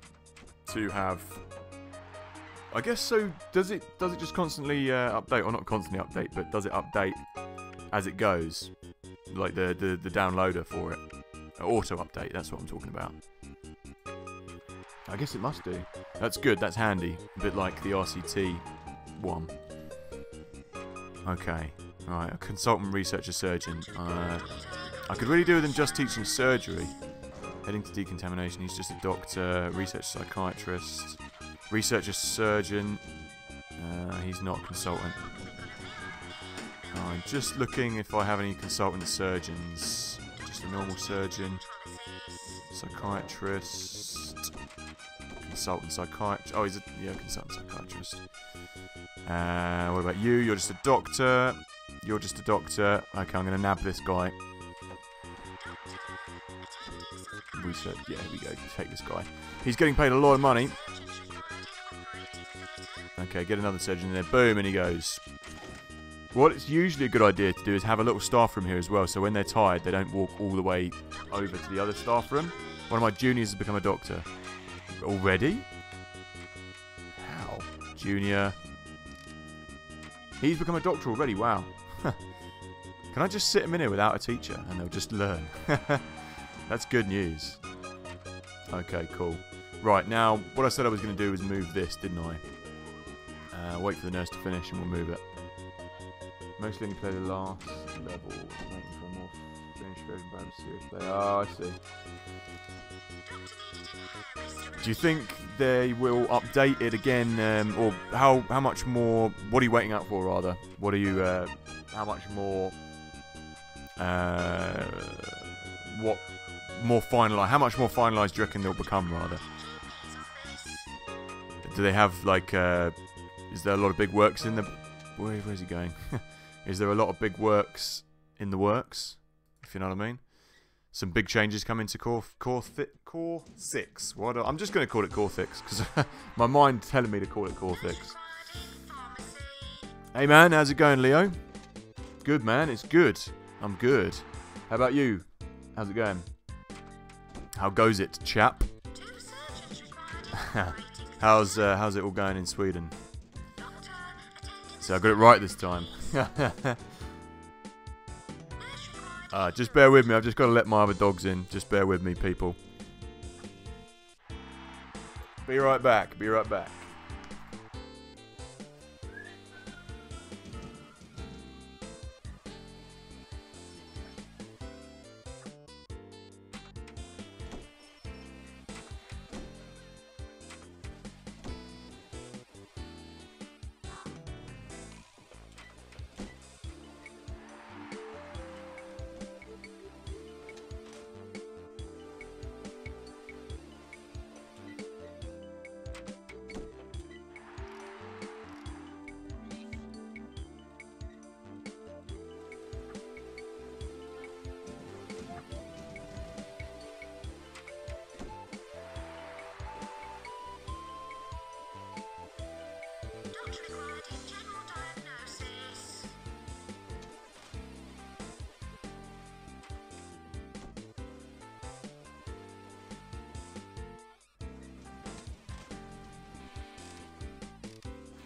to have. I guess so. Does it just constantly update, or not constantly update, but does it update as it goes, like the downloader for it, auto update? That's what I'm talking about. I guess it must do. That's good. That's handy. A bit like the RCT one. Okay. Right. A consultant researcher surgeon. I could really do with him just teaching surgery. Heading to decontamination. He's just a doctor. Research psychiatrist. Researcher surgeon. He's not a consultant. I'm just looking if I have any consultant surgeons. Just a normal surgeon. Psychiatrist. Consultant psychiatrist. Oh, he's a consultant psychiatrist. What about you? You're just a doctor. You're just a doctor. Okay, I'm going to nab this guy. Research. Yeah, here we go. Take this guy. He's getting paid a lot of money. Okay, get another surgeon in there. Boom, and he goes. What it's usually a good idea to do is have a little staff room here as well, so when they're tired, they don't walk all the way over to the other staff room. One of my juniors has become a doctor. Already? How? Junior. He's become a doctor already, wow. Can I just sit him in here without a teacher and they'll just learn? That's good news. Okay, cool. Right, now, what I said I was going to do was move this, didn't I? Wait for the nurse to finish and we'll move it. Mostly only play the last level. Waiting for a more finished version by the serious play. Oh, I see. Do you think they will update it again, or how much more? What are you waiting out for, rather? What are you? How much more? What more finalized? How much more finalized do you reckon they'll become, rather? Do they have like? Is there a lot of big works in the? Where's he going? Is there a lot of big works in the works? If you know what I mean. Some big changes coming to Core 6. I'm just going to call it Core 6 because my mind's telling me to call it Core 6. Hey man, how's it going, Leo? Good man, it's good. I'm good. How about you? How's it going? How goes it, chap? 2 surgeons required in operating How's it all going in Sweden? Doctor, attendance So I got it right this time. nurse required Just bear with me. I've just got to let my other dogs in. Just bear with me, people. Be right back. Be right back. doctor required in general diagnosis.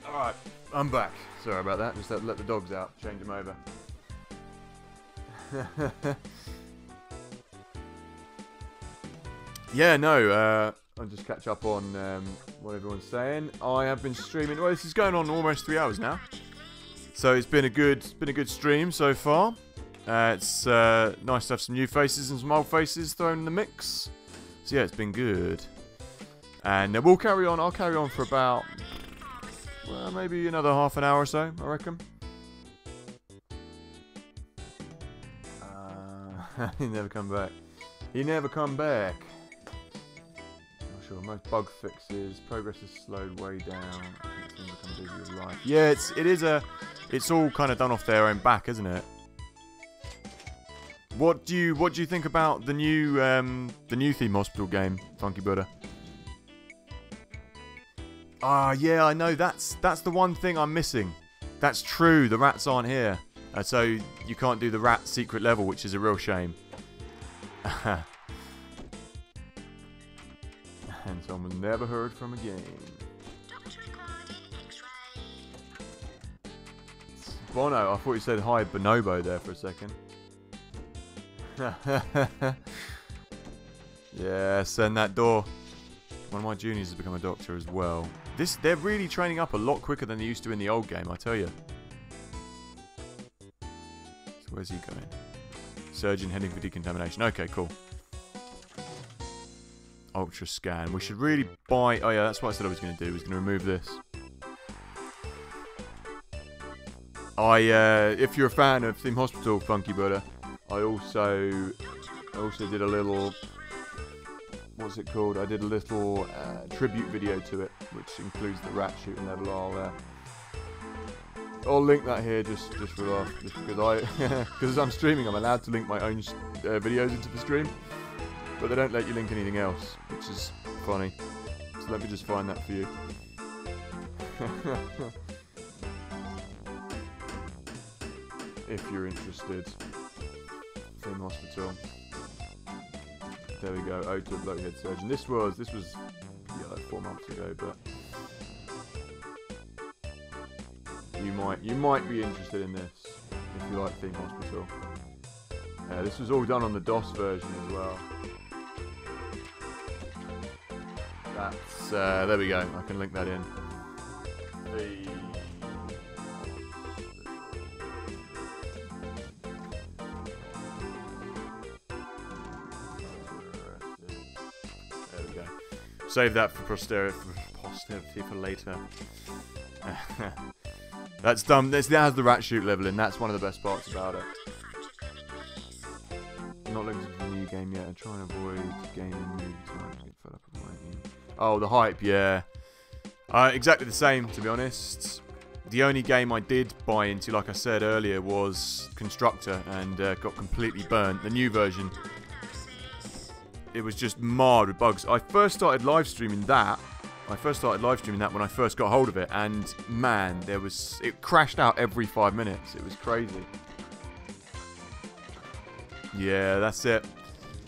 Alright, I'm back. Sorry about that. Just let the dogs out. Change them over. Yeah, no, I'll just catch up on what everyone's saying. I have been streaming. Well, this is going on almost 3 hours now, so it's been a good stream so far. It's nice to have some new faces and some old faces thrown in the mix. So yeah, it's been good, and we'll carry on. I'll carry on for about maybe another half an hour or so, I reckon. He never come back. He never come back. Sure, most bug fixes, progress is slowed way down. I think it's gonna become busy with life. Yeah, it's all kind of done off their own back, isn't it? What do you think about the new Theme Hospital game, Funky Buddha? Yeah, I know that's the one thing I'm missing. That's true, the rats aren't here. So you can't do the rat secret level, which is a real shame. And someone never heard from again. Doctor required in X-ray. Bono, I thought you said hi Bonobo there for a second. Yeah, send that door. One of my juniors has become a doctor as well. They're really training up a lot quicker than they used to in the old game, I tell you. So where's he going? Surgeon heading for decontamination. Okay, cool. Ultra scan. We should really buy... Oh yeah, that's what I said I was going to do. I was going to remove this. If you're a fan of Theme Hospital, Funky Buddha, I also did a little... What's it called? I did a little tribute video to it, which includes the rat shooting level. I'll link that here just for laugh, just because because I'm streaming, I'm allowed to link my own videos into the stream. But they don't let you link anything else, which is funny. So let me just find that for you. If you're interested. Theme Hospital. There we go. Ode to a bloated surgeon. This was yeah, like 4 months ago, but you might be interested in this if you like Theme Hospital. This was all done on the DOS version as well. That's there we go. I can link that in. There we go. Save that for posterity for later. That's done. That has the rat shoot level in. That's one of the best parts about it. I'm not looking for the new game yet. I'm trying to avoid gaming movie time to get fed up with my game. Oh, the hype, yeah. Exactly the same, to be honest. The only game I did buy into, like I said earlier, was Constructor, and got completely burnt. The new version, it was just marred with bugs. I first started live streaming that. when I first got hold of it, and man, it crashed out every 5 minutes. It was crazy. Yeah, that's it.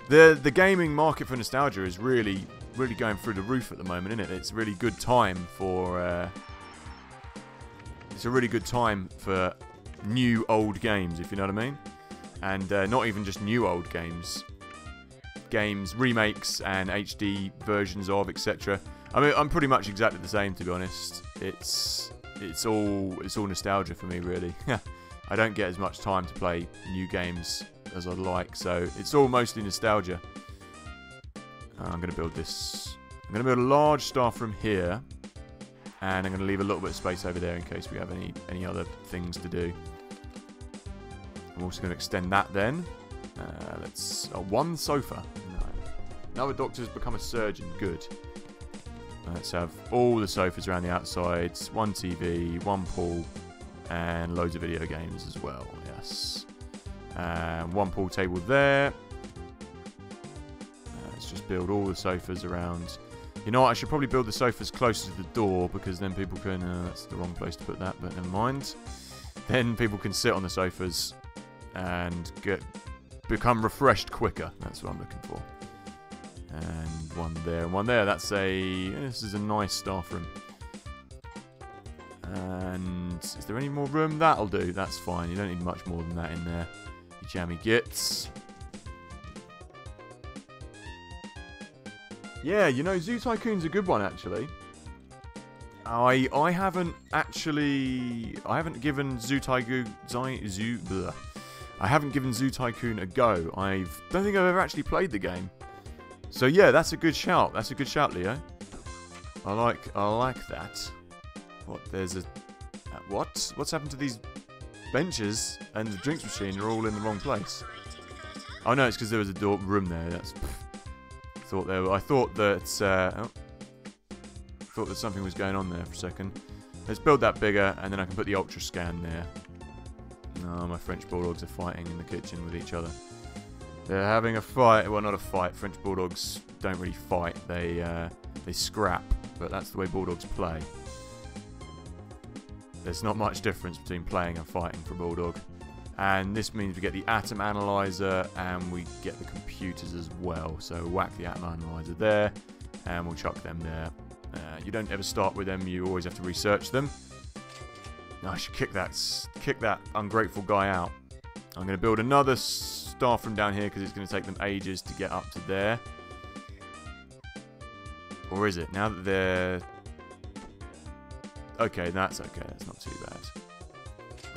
The gaming market for nostalgia is really going through the roof at the moment, isn't it? It's a really good time for new old games, if you know what I mean. And not even just new old games, remakes and HD versions of, etc. I mean, I'm pretty much exactly the same, to be honest. It's all nostalgia for me, really. I don't get as much time to play new games as I'd like, so it's all mostly nostalgia. I'm going to build this. I'm going to build a large staff room here, and I'm going to leave a little bit of space over there in case we have any other things to do. I'm also going to extend that then. One sofa. No. Another doctor's become a surgeon. Good. Let's have all the sofas around the outsides, one TV, one pool, and loads of video games as well. Yes. One pool table there. Let's just build all the sofas around. You know what? I should probably build the sofas closer to the door because then people can... that's the wrong place to put that, but never mind. Then people can sit on the sofas and become refreshed quicker. That's what I'm looking for. And one there and one there. This is a nice staff room. And is there any more room? That'll do. That's fine. You don't need much more than that in there. You jammy gits. Yeah, you know, Zoo Tycoon's a good one, actually. I haven't given Zoo Tycoon a go. Don't think I've ever actually played the game. So yeah, that's a good shout. That's a good shout, Leo. I like that. What's happened to these benches and the drinks machine are all in the wrong place? Oh no, it's because there was a room there. I thought that something was going on there for a second. Let's build that bigger, and then I can put the ultra scan there. No, my French bulldogs are fighting in the kitchen with each other. They're having a fight. Well, not a fight. French bulldogs don't really fight. They scrap, but that's the way bulldogs play. There's not much difference between playing and fighting for bulldog. And this means we get the atom analyzer and we get the computers as well. So whack the atom analyzer there, and we'll chuck them there. You don't ever start with them. You always have to research them. No, I should kick that ungrateful guy out. I'm going to build another staff room down here because it's going to take them ages to get up to there. Or is it? Now that they're... Okay, that's okay. That's not too bad.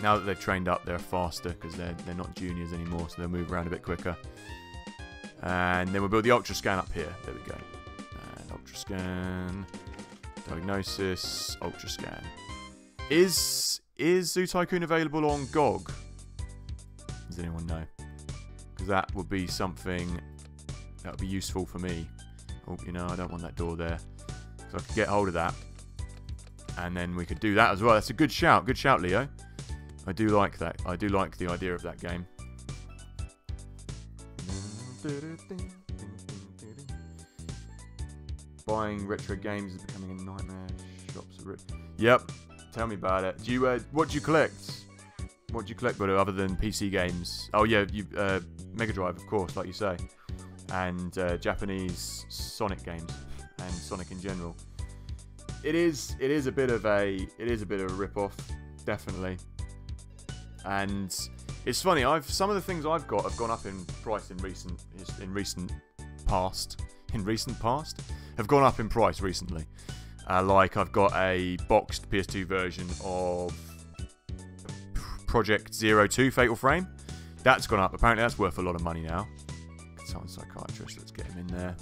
Now that they've trained up, they're faster because they're not juniors anymore, so they'll move around a bit quicker. And then we'll build the ultra scan up here. There we go. And ultra scan, diagnosis, ultra scan. Is Zoo Tycoon available on GOG? Does anyone know? Because that would be something that would be useful for me. Oh, you know, I don't want that door there. So I could get hold of that. And then we could do that as well. That's a good shout. Good shout, Leo. I do like that. I do like the idea of that game. Buying retro games is becoming a nightmare. Shops are rich. Yep. Tell me about it. Do you what do you collect? What do you collect, brother, other than PC games? Oh yeah, Mega Drive, of course, like you say, and Japanese Sonic games and Sonic in general. It is a bit of a rip-off, definitely. And it's funny. Some of the things I've got have gone up in price in recent past. Have gone up in price recently. Like I've got a boxed PS2 version of Project 02 Fatal Frame. That's gone up. Apparently that's worth a lot of money now. Someone's psychiatrist. Let's get him in there.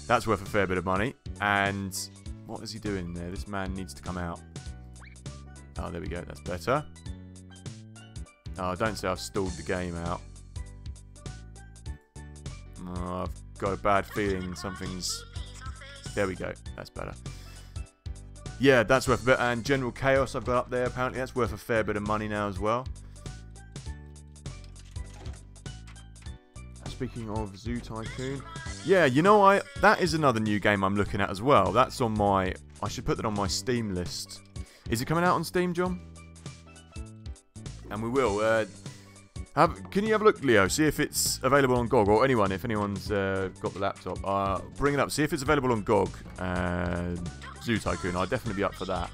That's worth a fair bit of money. And what is he doing there? This man needs to come out. Oh, there we go. That's better. Oh, don't say I've stalled the game out. Oh, I've got a bad feeling something's... There we go. That's better. Yeah, that's worth a bit. And General Chaos I've got up there. Apparently that's worth a fair bit of money now as well. Speaking of Zoo Tycoon. Yeah, you know, that is another new game I'm looking at as well. That's on my... I should put that on my Steam list. Is it coming out on Steam, John? And we will. Can you have a look, Leo? See if it's available on GOG, or anyone, if anyone's got the laptop. Bring it up. See if it's available on GOG. Zoo Tycoon. I'd definitely be up for that.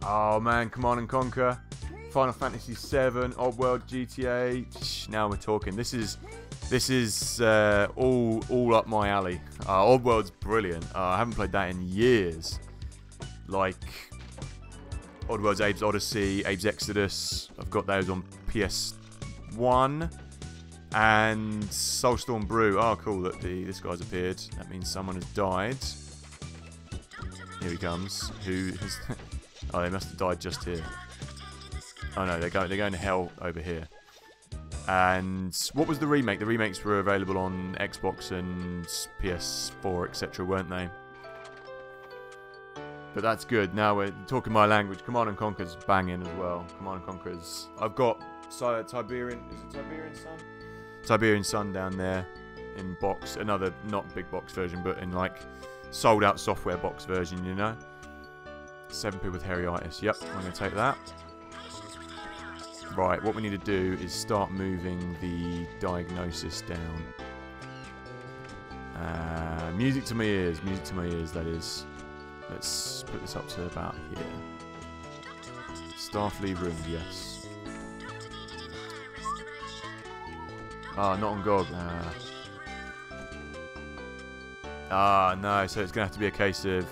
Oh man, Command and Conquer, Final Fantasy VII, Oddworld, GTA. Now we're talking. This is all up my alley. Oddworld's brilliant. I haven't played that in years. Like Oddworld's Abe's Odyssey, Abe's Exodus. I've got those on PS1. And Soulstorm Brew. Oh, cool. Look, this guy's appeared. That means someone has died. Here he comes. Who has... Oh, they must have died just here. Oh no, they're going to hell over here. And what was the remake? The remakes were available on Xbox and PS4, etc., weren't they? But that's good. Now we're talking my language. Command and Conquer's banging as well. Command and Conquer's... I've got Tiberian... Is it Tiberian Sun? Tiberian Sun down there in box. Another, not big box version, but in like sold out software box version, you know? 7p with Heriitis. Yep, I'm going to take that. Right, what we need to do is start moving the diagnosis down. Music to my ears, that is. Let's put this up to about here. Starfleet room, yes. Not on GOG. No, so it's going to have to be a case of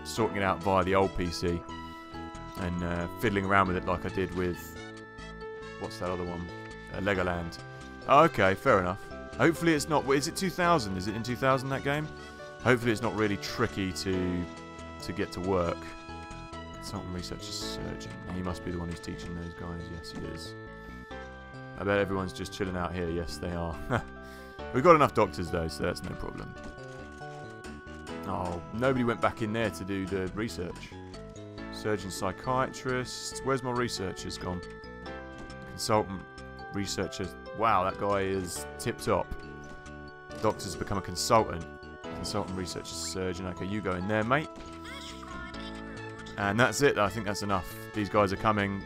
sorting it out via the old PC and fiddling around with it like I did with... What's that other one? Legoland. Oh, okay, fair enough. Hopefully it's not... Is it 2000? Is it in 2000, that game? Hopefully it's not really tricky to get to work. Consultant researcher surgeon. He must be the one who's teaching those guys. Yes, he is. I bet everyone's just chilling out here. Yes, they are. We've got enough doctors, though, so that's no problem. Oh, nobody went back in there to do the research. Surgeon, psychiatrist. Where's my researchers gone? Consultant, researcher. Wow, that guy is tip-top. Doctor's become a consultant. Consultant, researcher, surgeon. Okay, you go in there, mate. And that's it. I think that's enough. These guys are coming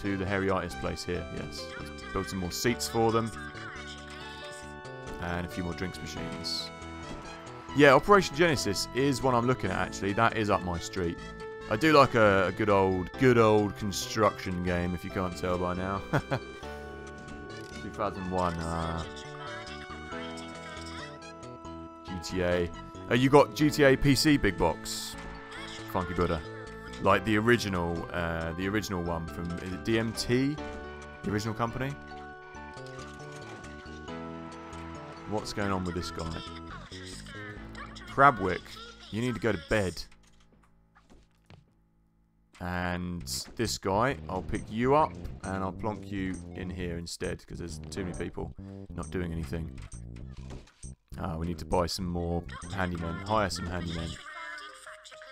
to the Heriitis place here. Yes. Let's build some more seats for them. And a few more drinks machines. Yeah, Operation Genesis is one I'm looking at, actually. That is up my street. I do like a good old construction game, if you can't tell by now. 2001. GTA. You got GTA PC big box, Funky Buddha, like the original one from, is it DMT, the original company? What's going on with this guy? Crabwick, you need to go to bed. And this guy, I'll pick you up and I'll plonk you in here instead because there's too many people not doing anything. We need to buy some more handymen, hire some handymen.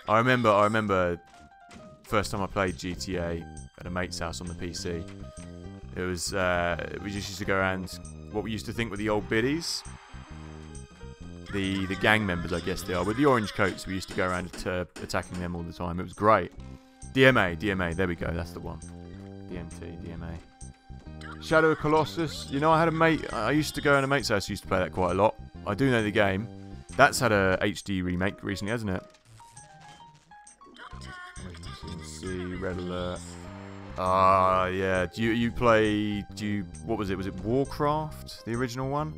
I remember first time I played GTA at a mate's house on the PC. It was, we just used to go around what we used to think were the old biddies. The gang members, I guess they are, with the orange coats. We used to go around attacking them all the time. It was great. DMA, there we go, that's the one. DMA. Shadow of Colossus. You know, I had a mate, I used to go in a mate's house, used to play that quite a lot. I do know the game. That's had a HD remake recently, hasn't it? See, Red Alert. Yeah. What was it? Was it Warcraft, the original one?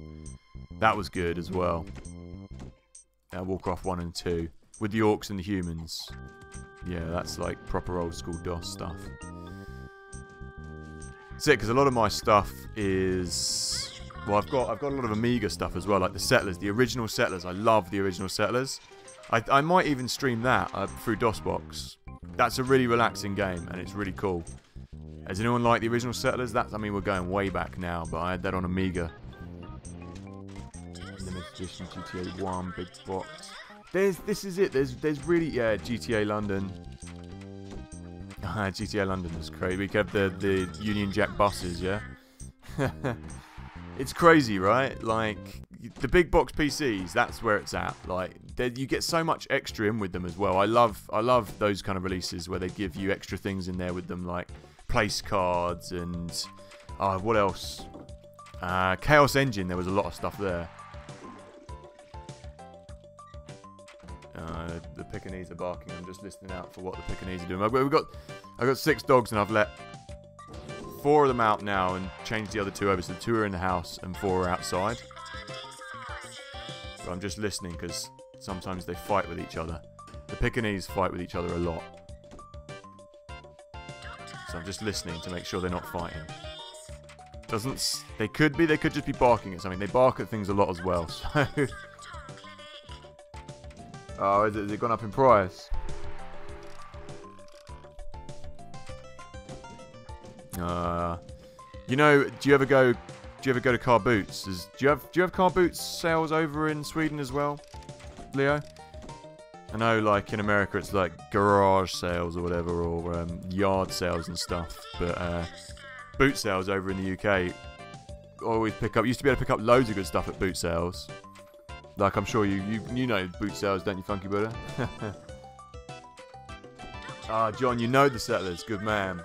That was good as well. Warcraft 1 and 2. With the orcs and the humans. Yeah, that's like proper old school DOS stuff. That's it, because a lot of my stuff is... Well, I've got a lot of Amiga stuff as well, like the Settlers, the original Settlers. I love the original Settlers. I might even stream that through DOSBox. That's a really relaxing game, and it's really cool. Has anyone liked the original Settlers? I mean, we're going way back now, but I had that on Amiga. Limited edition GTA 1, big box. This is it. There's really, yeah, GTA London. GTA London was crazy. We have the Union Jack buses, yeah. It's crazy, right? Like the big box PCs, that's where it's at. Like you get so much extra in with them as well. I love those kind of releases where they give you extra things in there with them, like place cards and what else? Chaos Engine. There was a lot of stuff there. The Pekingese are barking. I'm just listening out for what the Pekingese are doing. I've got 6 dogs and I've let 4 of them out now and changed the other 2 over. So the 2 are in the house and 4 are outside. But I'm just listening because sometimes they fight with each other. The Pekingese fight with each other a lot. So I'm just listening to make sure they're not fighting. They could just be barking at something. They bark at things a lot as well. So oh, has it gone up in price? You know, do you ever go to car boots? Do you have car boots sales over in Sweden as well, Leo? I know, like in America, it's like garage sales or whatever, or yard sales and stuff. But boot sales over in the UK, always used to be able to pick up loads of good stuff at boot sales. Like, I'm sure you know boot sales, don't you, Funky Buddha? John, you know the Settlers, good man.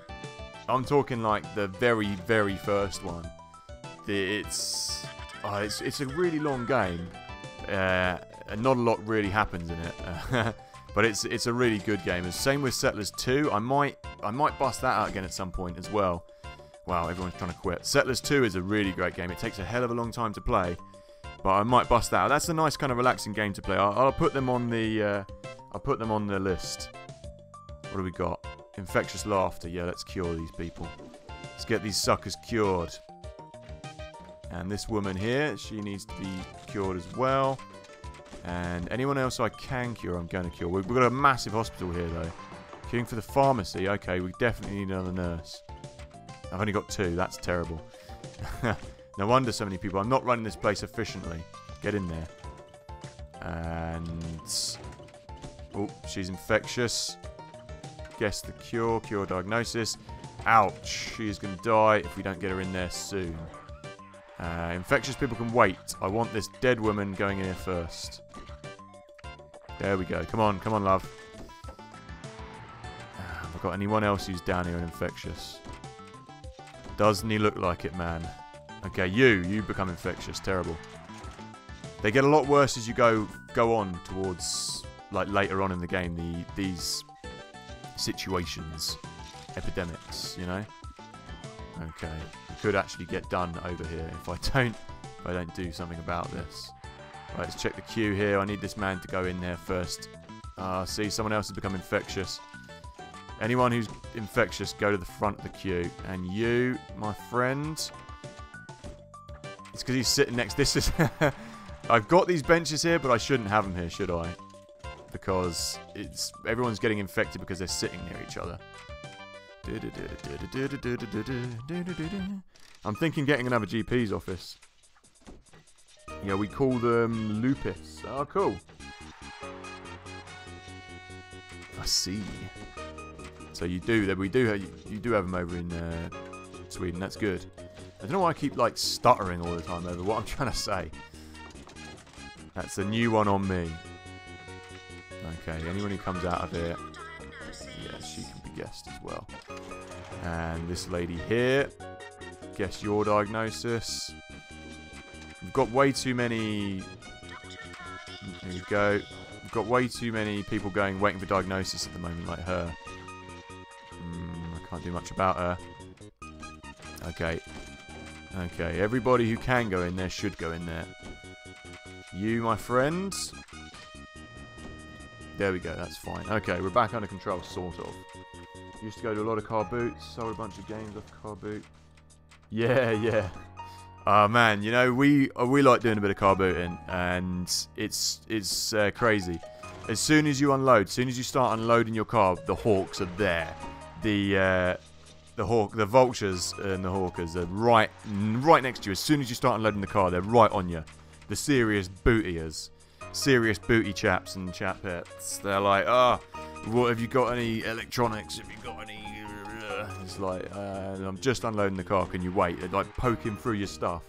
I'm talking like the very, very first one. It's a really long game, and not a lot really happens in it. But it's a really good game. And same with Settlers 2. I might bust that out again at some point as well. Wow, everyone's trying to quit. Settlers 2 is a really great game. It takes a hell of a long time to play. But I might bust that out. That's a nice kind of relaxing game to play. I'll put them on the list. What do we got? Infectious laughter. Yeah, let's cure these people. Let's get these suckers cured. And this woman here, she needs to be cured as well. And anyone else I can cure, I'm going to cure. We've got a massive hospital here, though. Queuing for the pharmacy. Okay, we definitely need another nurse. I've only got 2. That's terrible. No wonder so many people. I'm not running this place efficiently. Get in there. And oh, she's infectious. Guess the cure. Cure diagnosis. Ouch. She is going to die if we don't get her in there soon. Infectious people can wait. I want this dead woman going in here first. There we go. Come on, love. Have I got anyone else who's down here and infectious? Doesn't he look like it, man? Okay, you become infectious. Terrible. They get a lot worse as you go on towards, like, later on in the game. These situations, epidemics, you know. Okay, it could actually get done over here if I don't do something about this. Right, let's check the queue here. I need this man to go in there first. See, someone else has become infectious. Anyone who's infectious, go to the front of the queue. And you, my friend, it's because he's sitting next. This is I've got these benches here, but I shouldn't have them here, should I? Because everyone's getting infected because they're sitting near each other. I'm thinking getting another GP's office. Yeah, we call them lupus. Oh, cool. I see. So you do have them over in Sweden. That's good. I don't know why I keep like stuttering all the time over what I'm trying to say. That's a new one on me. Okay, anyone who comes out of here, yeah, she can be guessed as well. And this lady here, guess your diagnosis. We've got way too many. Here we go. We've got way too many people waiting for diagnosis at the moment, like her. I can't do much about her. Okay. Okay, everybody who can go in there should go in there. You, my friend. There we go, that's fine. Okay, we're back under control, sort of. Used to go to a lot of car boots, sold a bunch of games off car boot. Yeah. Oh man, you know, we like doing a bit of car booting, and it's crazy. As soon as you unload, as soon as you start unloading your car, the hawks are there. The vultures and the hawkers are right next to you. As soon as you start unloading the car, they're right on you. The serious bootiers. Serious booty chaps and chapettes. They're like, what have you got? Any electronics? Have you got any? It's like, I'm just unloading the car. Can you wait? They're like poking through your stuff.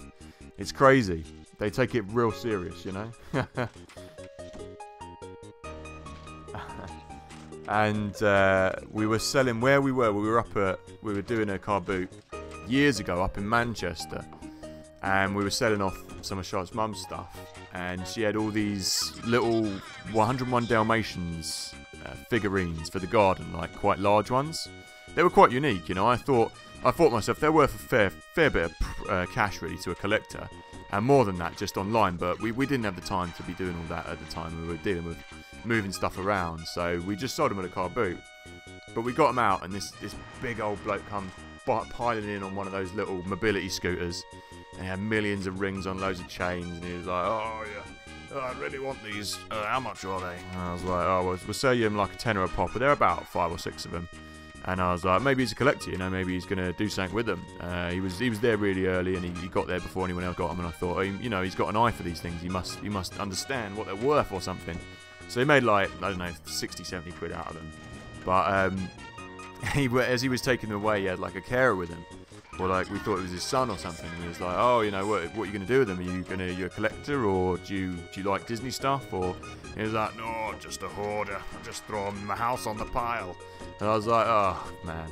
It's crazy. They take it real serious, you know. And we were selling where we were. We were doing a car boot years ago up in Manchester, and we were selling off some of Charlotte's mum's stuff. And she had all these little 101 Dalmatians figurines for the garden, like quite large ones. They were quite unique, you know. I thought to myself they're worth a fair bit of cash really to a collector, and more than that just online. But we didn't have the time to be doing all that at the time. We were dealing with moving stuff around, so we just sold them at a car boot. But we got them out, and this big old bloke comes piling in on one of those little mobility scooters, and he had millions of rings on loads of chains, and he was like, "Oh yeah, I really want these. How much are they?" And I was like, "Oh, we'll sell you them like a tenner a pop," but they're about 5 or 6 of them. And I was like, maybe he's a collector, you know, maybe he's gonna do something with them. He was there really early, and he got there before anyone else got them. And I thought, you know, he's got an eye for these things. He must understand what they're worth or something. So he made like, I don't know, 60, 70 quid out of them. But as he was taking them away, he had like a carer with him, or like we thought it was his son or something. And he was like, "Oh, you know, what are you gonna do with them? Are you a collector, or do you like Disney stuff?" Or he was like, "No, just a hoarder. I just throw them in my house on the pile." And I was like, "Oh man,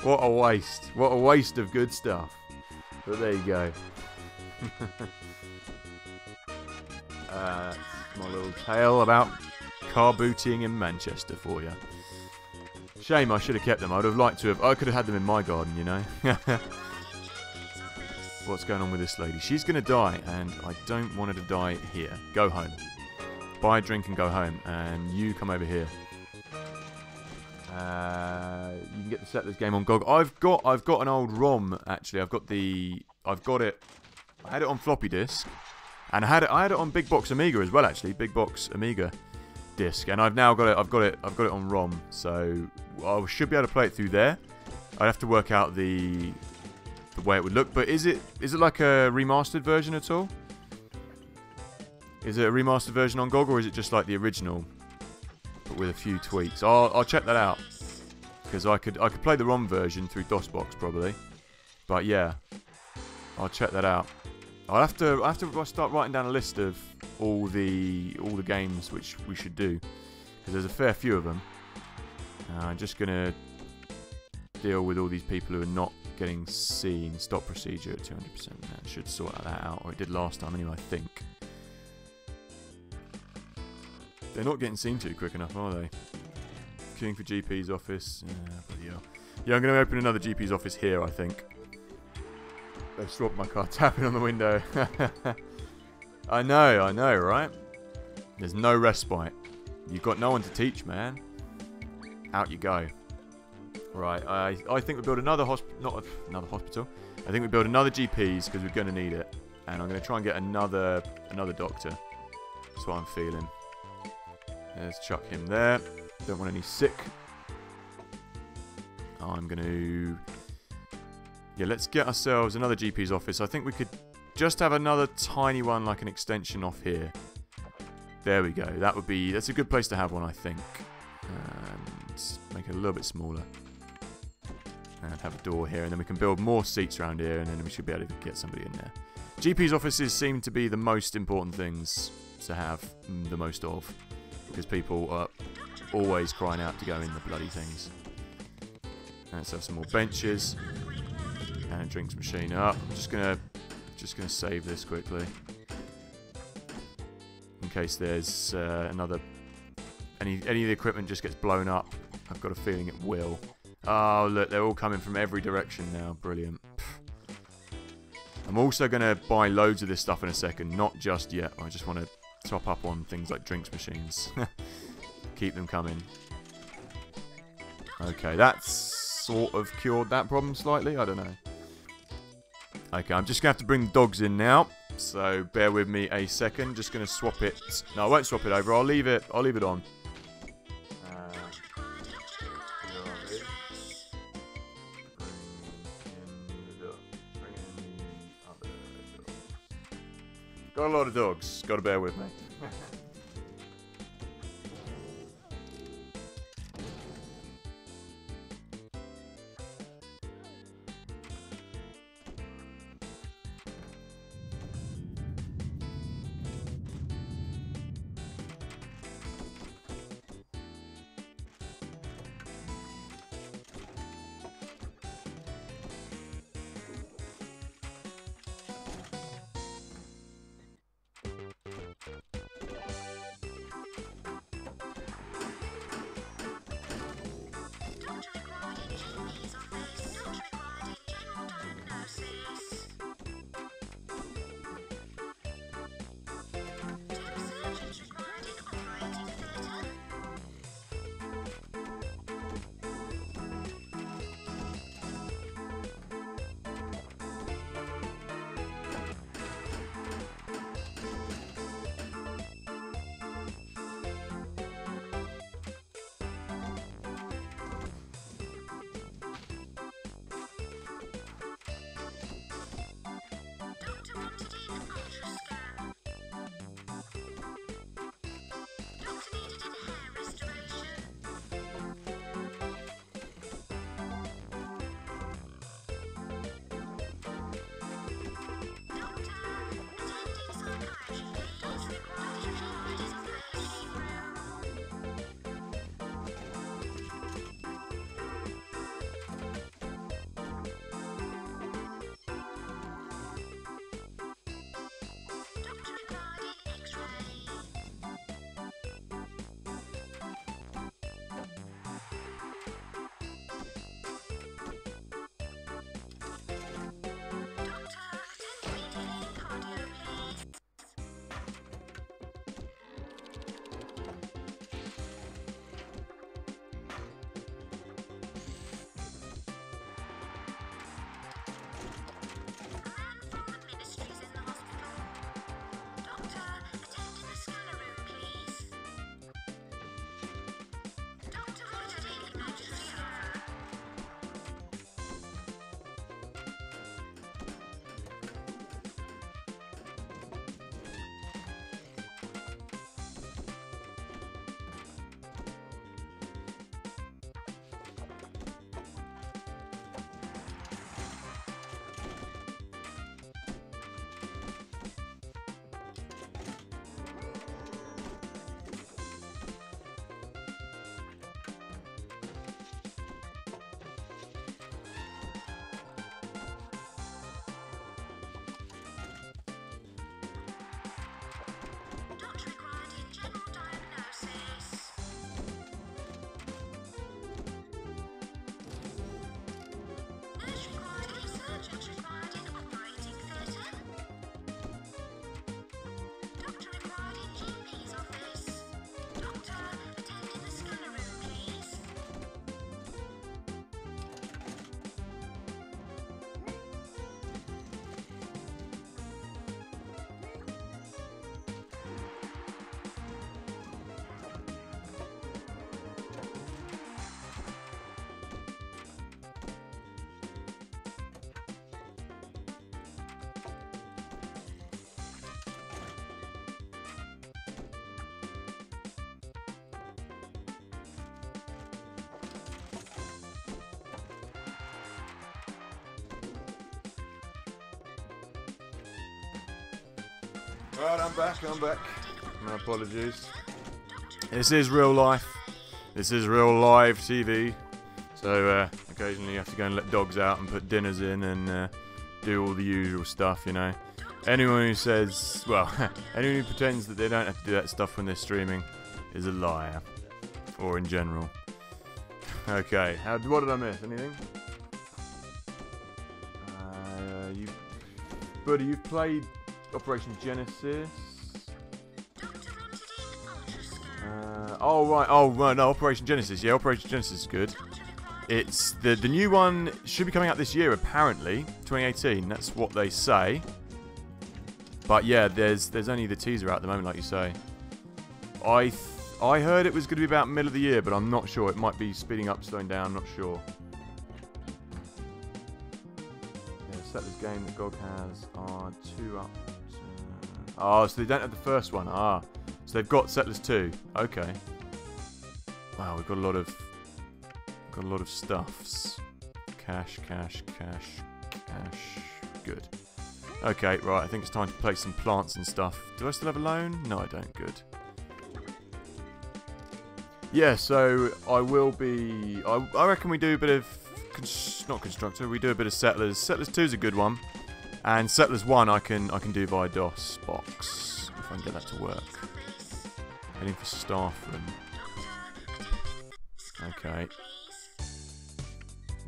what a waste! What a waste of good stuff." But there you go. That's my little tale about car booting in Manchester for you. Shame, I should have kept them. I would have liked to have. I could have had them in my garden, you know. What's going on with this lady? She's going to die, and I don't want her to die here. Go home. Buy a drink and go home. And you come over here. You can get the Settlers game on GOG. I've got an old ROM actually. I've got it. I had it on floppy disk, and I had it on Big Box Amiga as well. Actually, Big Box Amiga disc, and I've now got it. I've got it on ROM, so I should be able to play it through there. I'd have to work out the way it would look. But is it like a remastered version at all? Is it a remastered version on GOG, or is it just like the original, but with a few tweaks? I'll check that out, because I could play the ROM version through DOSBox probably. But yeah, I'll check that out. I'll have to start writing down a list of all the games which we should do, because there's a fair few of them. I'm just gonna deal with all these people who are not getting seen. Stop procedure at 200%. That should sort that out, or it did last time anyway, I think. They're not getting seen too quick enough, are they? Queuing for GP's office. Yeah, I'm going to open another GP's office here, I think. They swapped my car, tapping on the window. I know, right? There's no respite. You've got no one to teach, man. Out you go. Right, I think we build another hospital. I think we build another GP's, because we're going to need it. And I'm going to try and get another doctor. That's what I'm feeling. Let's chuck him there. Don't want any sick. I'm going to... Yeah, let's get ourselves another GP's office. I think we could just have another tiny one, like an extension off here. There we go. That's a good place to have one, I think. Let's make it a little bit smaller. And have a door here, and then we can build more seats around here, and then we should be able to get somebody in there. GP's offices seem to be the most important things to have the most of, because people are always crying out to go in the bloody things. Let's have some more benches and a drinks machine up. I'm just gonna save this quickly in case there's another any of the equipment just gets blown up. I've got a feeling it will. Oh look, they're all coming from every direction now. Brilliant. I'm also gonna buy loads of this stuff in a second. Not just yet. I just want to top up on things like drinks machines. Keep them coming. Okay, that's sort of cured that problem slightly. I don't know. Okay, I'm just going to have to bring the dogs in now. So bear with me a second. Just going to swap it. No, I won't swap it over. I'll leave it on. Got a lot of dogs. Got to bear with me. Right, I'm back. My apologies. This is real life. This is real live TV. So occasionally you have to go and let dogs out and put dinners in and do all the usual stuff, you know. Anyone who says, well, anyone who pretends that they don't have to do that stuff when they're streaming is a liar. Or in general. Okay, what did I miss? Anything? Buddy, you've played Operation Genesis. Oh right, no, Operation Genesis. Yeah, Operation Genesis is good. It's the new one should be coming out this year, apparently, 2018. That's what they say. But yeah, there's only the teaser out at the moment, like you say. I heard it was going to be about middle of the year, but I'm not sure. It might be speeding up, slowing down. I'm not sure. Settlers game that GOG has are 2 up. Oh, so they don't have the first one. Ah, so they've got Settlers 2. Okay. Wow, we've got a lot of stuffs. Cash. Good. Okay, right. I think it's time to place some plants and stuff. Do I still have a loan? No, I don't. Good. Yeah, so I will be. I reckon we do a bit of. Not Constructor, we do a bit of Settlers. Settlers 2 is a good one. And Settlers 1 I can do via DOS box. If I can get that to work. Heading for staff room. Okay.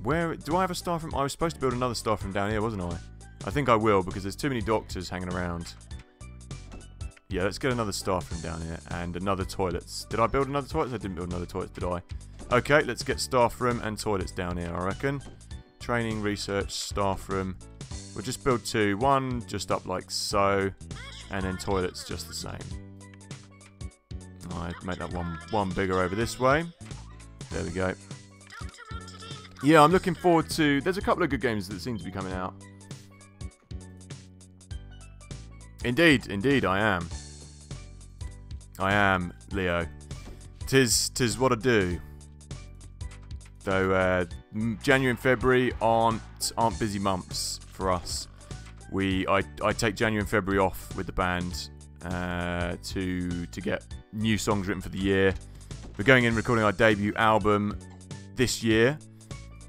Where do I have a staff room? I was supposed to build another staff room down here, wasn't I? I think I will because there's too many doctors hanging around. Yeah, let's get another staff room down here and another toilets. Did I build another toilets? I didn't build another toilets, did I? Okay, let's get staff room and toilets down here, I reckon. Training, research, staff room. We'll just build 2. 1 just up like so. And then toilets just the same. Alright, make that one bigger over this way. There we go. Yeah, I'm looking forward to... There's a couple of good games that seem to be coming out. Indeed, I am. I am, Leo. Tis what I do. So January and February aren't busy months for us. I take January and February off with the band to get new songs written for the year. We're going in recording our debut album this year,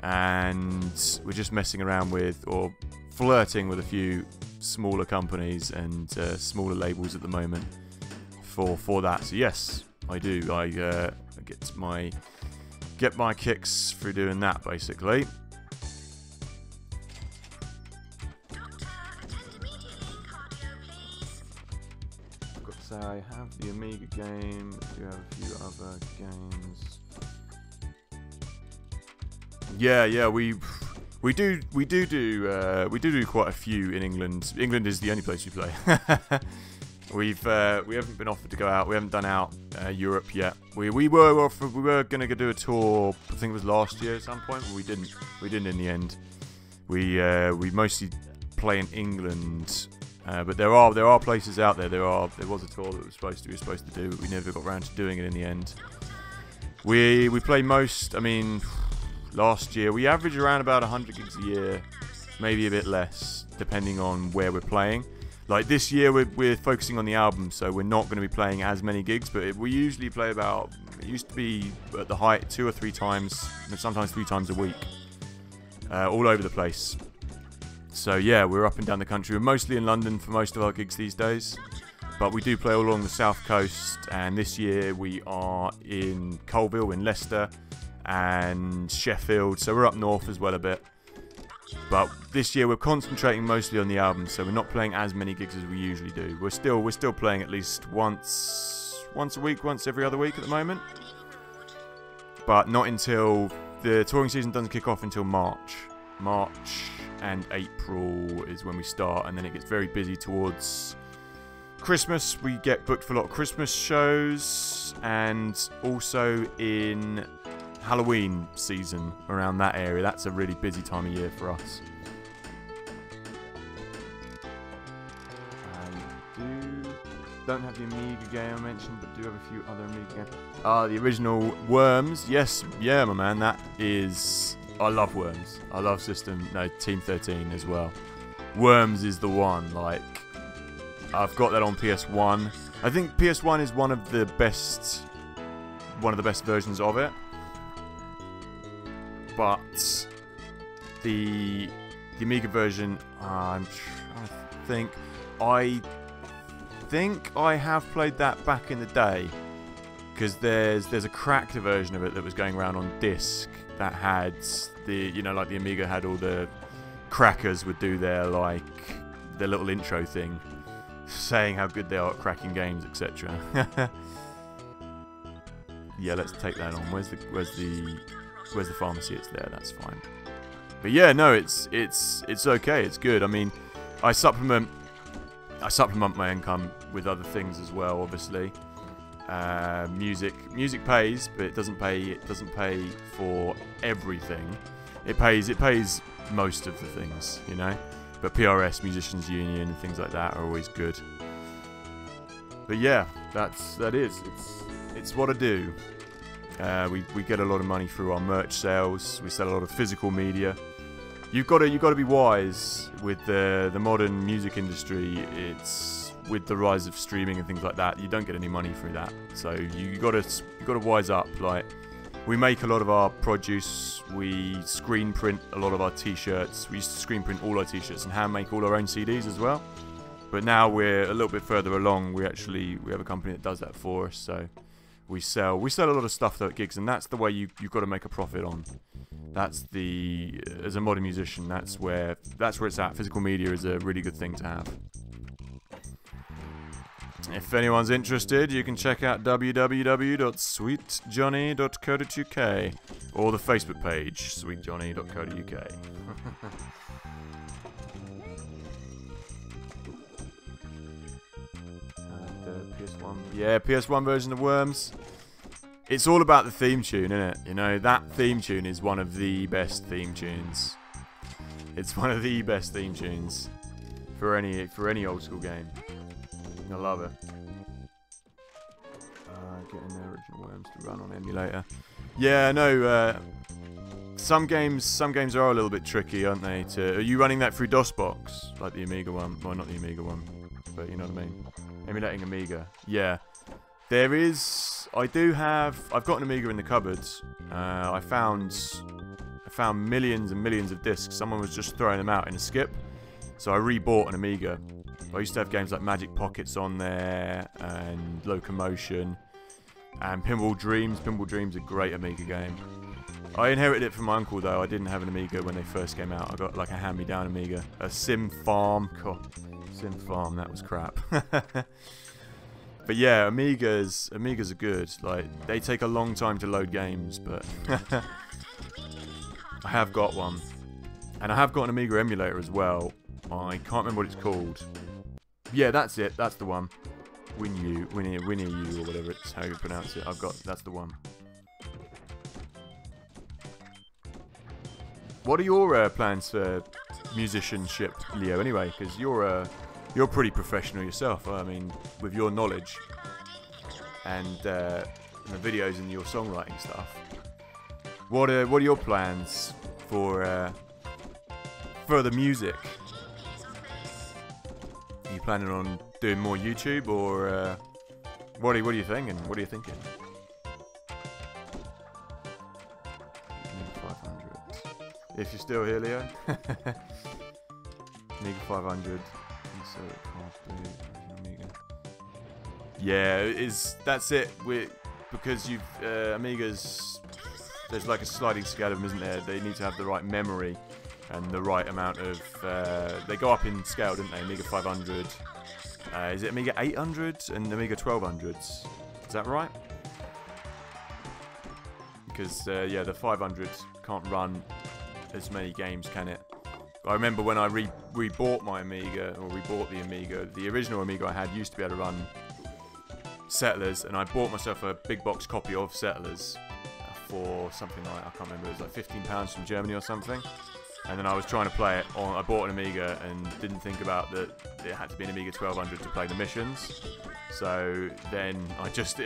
and we're just messing around with or flirting with a few smaller companies and smaller labels at the moment for that. So yes, I do. I get my kicks through doing that, basically. I've got to say, I have the Amiga game. I do have a few other games. Yeah, we do quite a few in England. England is the only place we play. We haven't been offered to go out. We haven't done out Europe yet. We were going to do a tour. I think it was last year at some point, but we didn't. We didn't in the end. We mostly play in England, but there are places out there. There was a tour that we were supposed to do, but we never got around to doing it in the end. We play most. I mean, last year we averaged around about 100 gigs a year, maybe a bit less, depending on where we're playing. Like this year, we're focusing on the album, so we're not going to be playing as many gigs. But we usually play about. It used to be at the height 2 or 3 times, sometimes 3 times a week, all over the place. So yeah, we're up and down the country. We're mostly in London for most of our gigs these days, but we do play all along the south coast. And this year we are in Colville, in Leicester, and Sheffield. So we're up north as well a bit. But this year we're concentrating mostly on the album, so we're not playing as many gigs as we usually do. We're still playing at least once a week, once every other week at the moment. But not until the touring season doesn't kick off until March. March and April is when we start, and then it gets very busy towards Christmas. We get booked for a lot of Christmas shows, and also in Halloween season around that area. That's a really busy time of year for us. Don't have the Amiga game I mentioned, but do have a few other Amiga games. The original Worms. Yes, yeah, my man. That is... I love Worms. I love Team 13 as well. Worms is the one. Like, I've got that on PS1. I think PS1 is one of the best versions of it. But the Amiga version, I'm trying to think. I think I have played that back in the day, because there's a cracked version of it that was going around on disc that had like the Amiga had all the crackers would do their little intro thing, saying how good they are at cracking games, etc. Yeah, let's take that on. Where's the pharmacy? It's there. That's fine. But yeah, no, it's okay. It's good. I mean, I supplement my income with other things as well. Obviously, music pays, but it doesn't pay for everything. It pays most of the things, you know. But PRS, Musicians Union, and things like that are always good. But yeah, it's what I do. We get a lot of money through our merch sales. We sell a lot of physical media. You've got to be wise with the modern music industry. It's with the rise of streaming and things like that. You don't get any money through that. So you got to wise up. Like, we make a lot of our produce. We screen print a lot of our T-shirts. We used to screen print all our T-shirts and hand make all our own CDs as well. But now we're a little bit further along. We have a company that does that for us. So we sell a lot of stuff though at gigs, and that's the way you've got to make a profit on. As a modern musician, that's where it's at. Physical media is a really good thing to have. If anyone's interested, you can check out www.sweetjohnny.co.uk or the Facebook page, sweetjohnny.co.uk. PS1. Yeah, PS1 version of Worms. It's all about the theme tune, isn't it? You know, that theme tune is one of the best theme tunes. It's one of the best theme tunes for any old school game. I love it. Getting the original Worms to run on emulator. Yeah, no. Some games are a little bit tricky, aren't they? Are you running that through DOSBox, like the Amiga one? Well, not the Amiga one, but you know what I mean. Emulating Amiga. Yeah. There is. I've got an Amiga in the cupboards. I found millions and millions of discs. Someone was just throwing them out in a skip, so I rebought an Amiga. I used to have games like Magic Pockets on there, and Locomotion, and Pinball Dreams. Pinball Dreams is a great Amiga game. I inherited it from my uncle though. I didn't have an Amiga when they first came out. I got like a hand-me-down Amiga. A Sim Farm. God, Sim Farm, that was crap. But yeah, Amigas are good. Like, they take a long time to load games, but I have got one. And I have got an Amiga emulator as well. I can't remember what it's called. Yeah, that's it. That's the one. Winnie U, or whatever it's how you pronounce it. That's the one. What are your plans for musicianship, Leo? Anyway, because you're pretty professional yourself. I mean, with your knowledge and the videos and your songwriting stuff. What are your plans for the music? Are you planning on doing more YouTube, or what are you thinking? What are you thinking? 500. If you're still here, Leo. Amiga 500. Yeah, that's it. Because Amigas, there's like a sliding scale of them, isn't there? They need to have the right memory and the right amount of. They go up in scale, don't they? Amiga 500. Is it Amiga 800 and Amiga 1200s? Is that right? Because yeah, the 500 can't run as many games, can it? I remember when I rebought my Amiga, or rebought the Amiga, the original Amiga I had used to be able to run Settlers, and I bought myself a big box copy of Settlers for something like, I can't remember, it was like £15 from Germany or something. And then I was trying to play it on, I bought an Amiga and didn't think about that it had to be an Amiga 1200 to play the missions. So then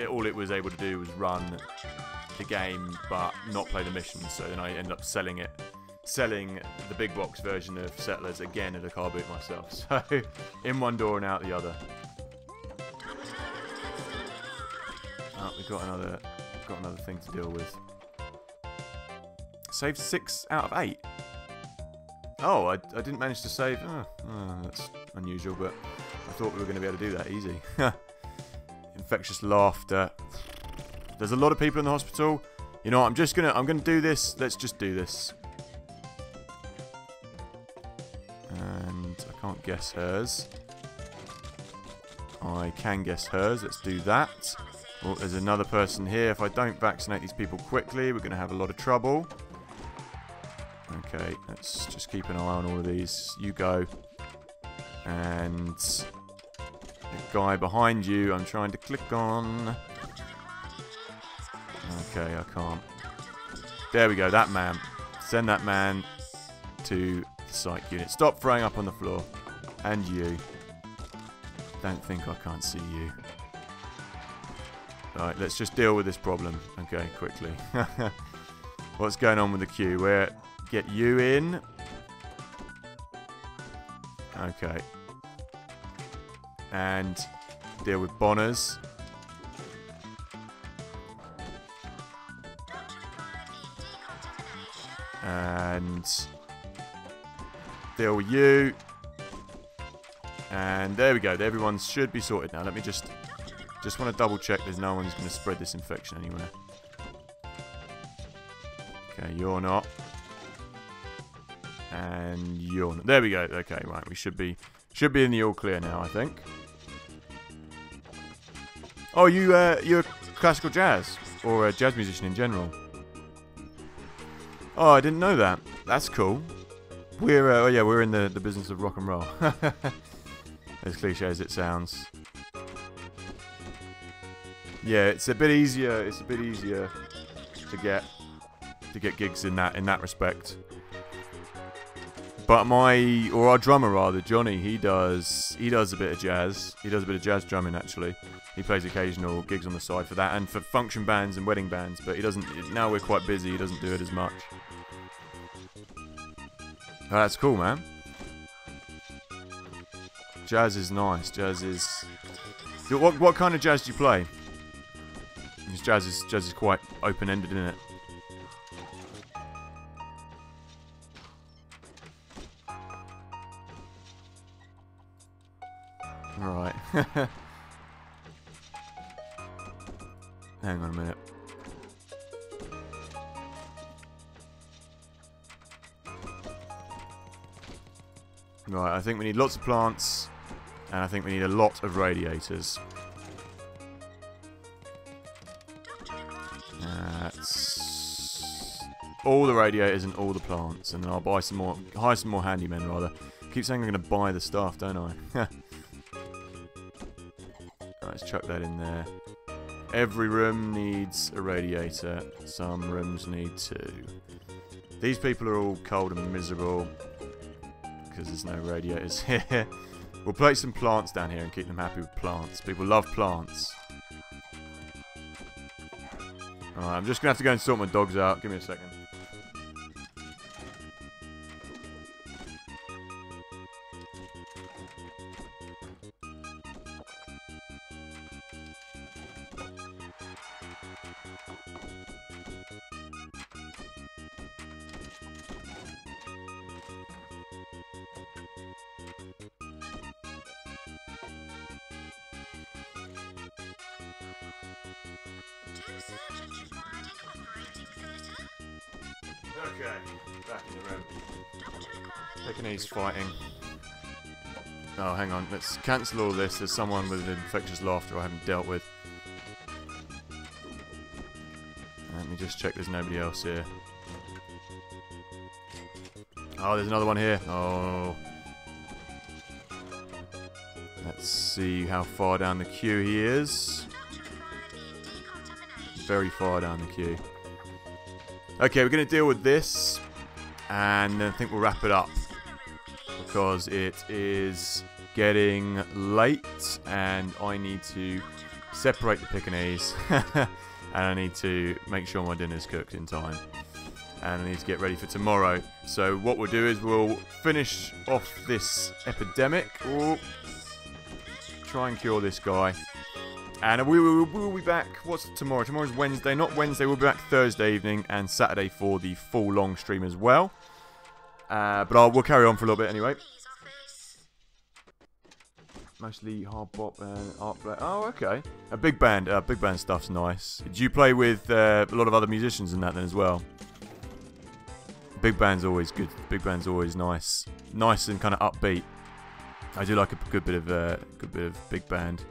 all it was able to do was run the game but not play the missions. So then I ended up selling the big box version of Settlers again at a car boot myself. So in one door and out the other. Oh, we've got another thing to deal with. Saved 6 out of 8. Oh, I didn't manage to save. That's unusual, but I thought we were going to be able to do that easy. Infectious laughter. There's a lot of people in the hospital. You know what, I'm gonna do this. Let's just do this. And I can't guess hers. I can guess hers. Let's do that. Well, there's another person here. If I don't vaccinate these people quickly, we're gonna have a lot of trouble. Okay, let's just keep an eye on all of these. You go. And the guy behind you, I'm trying to click on. Okay, I can't. There we go, that man. Send that man to the psych unit. Stop throwing up on the floor. And you. Don't think I can't see you. Alright, let's just deal with this problem. Okay, quickly. What's going on with the queue? Where... Get you in. Okay. And deal with Bonners. And deal with you. And there we go. Everyone should be sorted now. Let me just want to double check there's no one who's going to spread this infection anywhere. Okay, you're not. And you're not. There we go. Okay, right. We should be in the all clear now, I think. Oh, you're classical jazz or a jazz musician in general. Oh, I didn't know that. That's cool. We're in the business of rock and roll. As cliche as it sounds. Yeah, it's a bit easier. It's a bit easier to get gigs in that respect. But our drummer rather, Johnny, he does a bit of jazz. He does a bit of jazz drumming actually. He plays occasional gigs on the side for that and for function bands and wedding bands. But he doesn't. Now we're quite busy. He doesn't do it as much. Oh, that's cool, man. Jazz is nice. Jazz is. What kind of jazz do you play? Because jazz is quite open-ended, isn't it? Right. Hang on a minute. Right, I think we need lots of plants, and I think we need a lot of radiators. That's all the radiators and all the plants, and then I'll buy some more, hire some more handymen rather. Keep saying I'm going to buy the stuff, don't I? Let's chuck that in there. Every room needs a radiator. Some rooms need 2. These people are all cold and miserable because there's no radiators here. We'll place some plants down here and keep them happy with plants. People love plants. Alright, I'm just going to have to go and sort my dogs out. Give me a second. Okay, back in the room. Pekingese fighting. Oh, hang on. Let's cancel all this. There's someone with infectious laughter I haven't dealt with. Let me just check there's nobody else here. Oh, there's another one here. Oh. Let's see how far down the queue he is. Very far down the queue. Okay, we're going to deal with this, and then I think we'll wrap it up, because it is getting late, and I need to separate the Pekingese, and I need to make sure my dinner's cooked in time, and I need to get ready for tomorrow. So what we'll do is we'll finish off this epidemic, or try and cure this guy, And we will be back. What's tomorrow? Tomorrow's Wednesday. Not Wednesday. We'll be back Thursday evening and Saturday for the full long stream as well. But we'll carry on for a little bit anyway. Mostly hard bop and art play. Oh, okay. A big band. Big band stuff's nice. Do you play with a lot of other musicians and that then as well? Big band's always good. Big band's always nice. Nice and kind of upbeat. I do like a good bit of big band.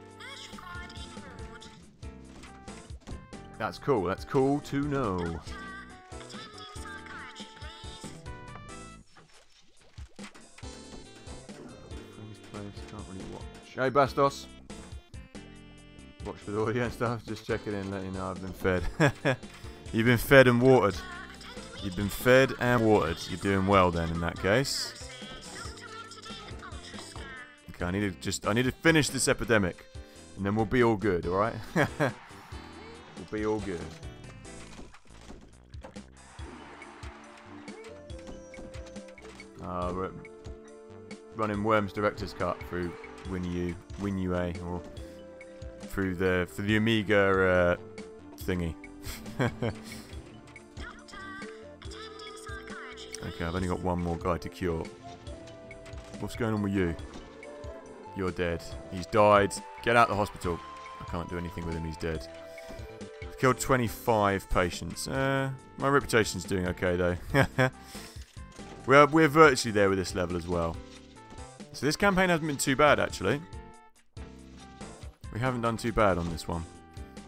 That's cool. That's cool to know. Hey Bastos. Watch with audio and stuff. Just checking in, letting you know I've been fed. You've been fed and watered. You've been fed and watered. You're doing well then in that case. Okay, I need to finish this epidemic, and then we'll be all good. All right. We'll be all good. We're running Worms Director's Cut through WinUA or through for the Amiga thingy. Okay, I've only got one more guy to cure. What's going on with you? You're dead. He's died. Get out of the hospital. I can't do anything with him. He's dead. Killed 25 patients. My reputation's doing okay though. We're virtually there with this level as well. So this campaign hasn't been too bad actually. We haven't done too bad on this one.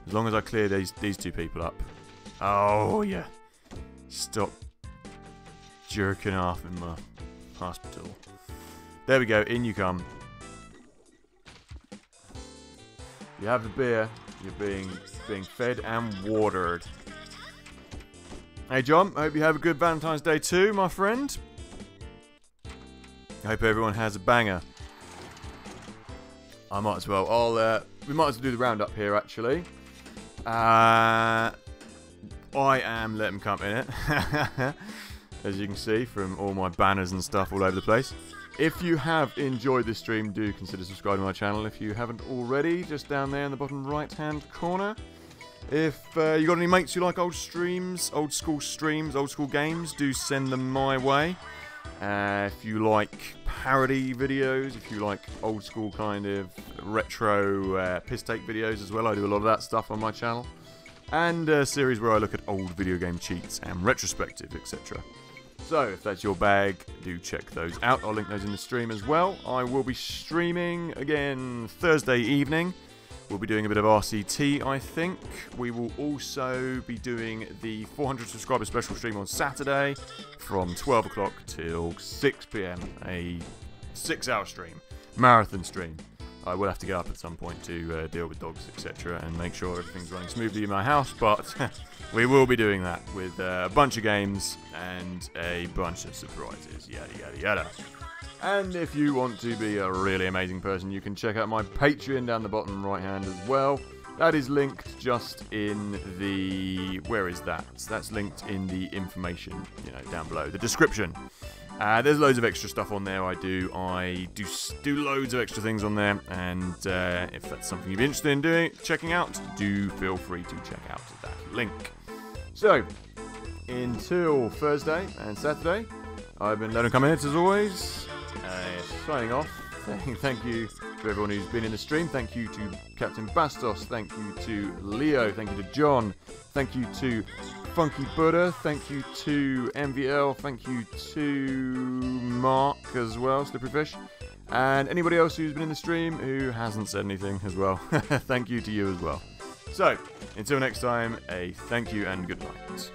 As long as I clear these two people up. Oh yeah. Stop jerking off in my hospital. There we go. In you come. You have the beer. You're being fed and watered. Hey John, I hope you have a good Valentine's Day too, my friend. I hope everyone has a banger. I might as well. We might as well do the roundup here actually. I am LetemcomeInit, as you can see from all my banners and stuff all over the place. If you have enjoyed this stream, do consider subscribing to my channel if you haven't already, just down there in the bottom right hand corner. If you got any mates who like old streams, old school games, do send them my way. If you like parody videos, if you like old school kind of retro piss take videos as well, I do a lot of that stuff on my channel. And a series where I look at old video game cheats and retrospective, etc. So, if that's your bag, do check those out. I'll link those in the stream as well. I will be streaming again Thursday evening. We'll be doing a bit of RCT, I think. We will also be doing the 400 subscriber special stream on Saturday from 12 o'clock till 6 PM. A 6-hour stream. Marathon stream. I will have to get up at some point to deal with dogs, etc. and make sure everything's running smoothly in my house, but we will be doing that with a bunch of games and a bunch of surprises, yada yada yada. And if you want to be a really amazing person, you can check out my Patreon down the bottom right hand as well. That is linked just in the... where is that? That's linked in the information, down below, the description. There's loads of extra stuff on there. I do loads of extra things on there, and if that's something you'd be interested in checking out, do feel free to check out that link. So, until Thursday and Saturday, I've been LetemcomeInit as always, signing off. Thank you to everyone who's been in the stream. Thank you to Captain Bastos. Thank you to Leo. Thank you to John. Thank you to Funky Buddha. Thank you to MVL. Thank you to Mark as well, Slippery Fish. And anybody else who's been in the stream who hasn't said anything as well. Thank you to you as well. So, until next time, a thank you and good night.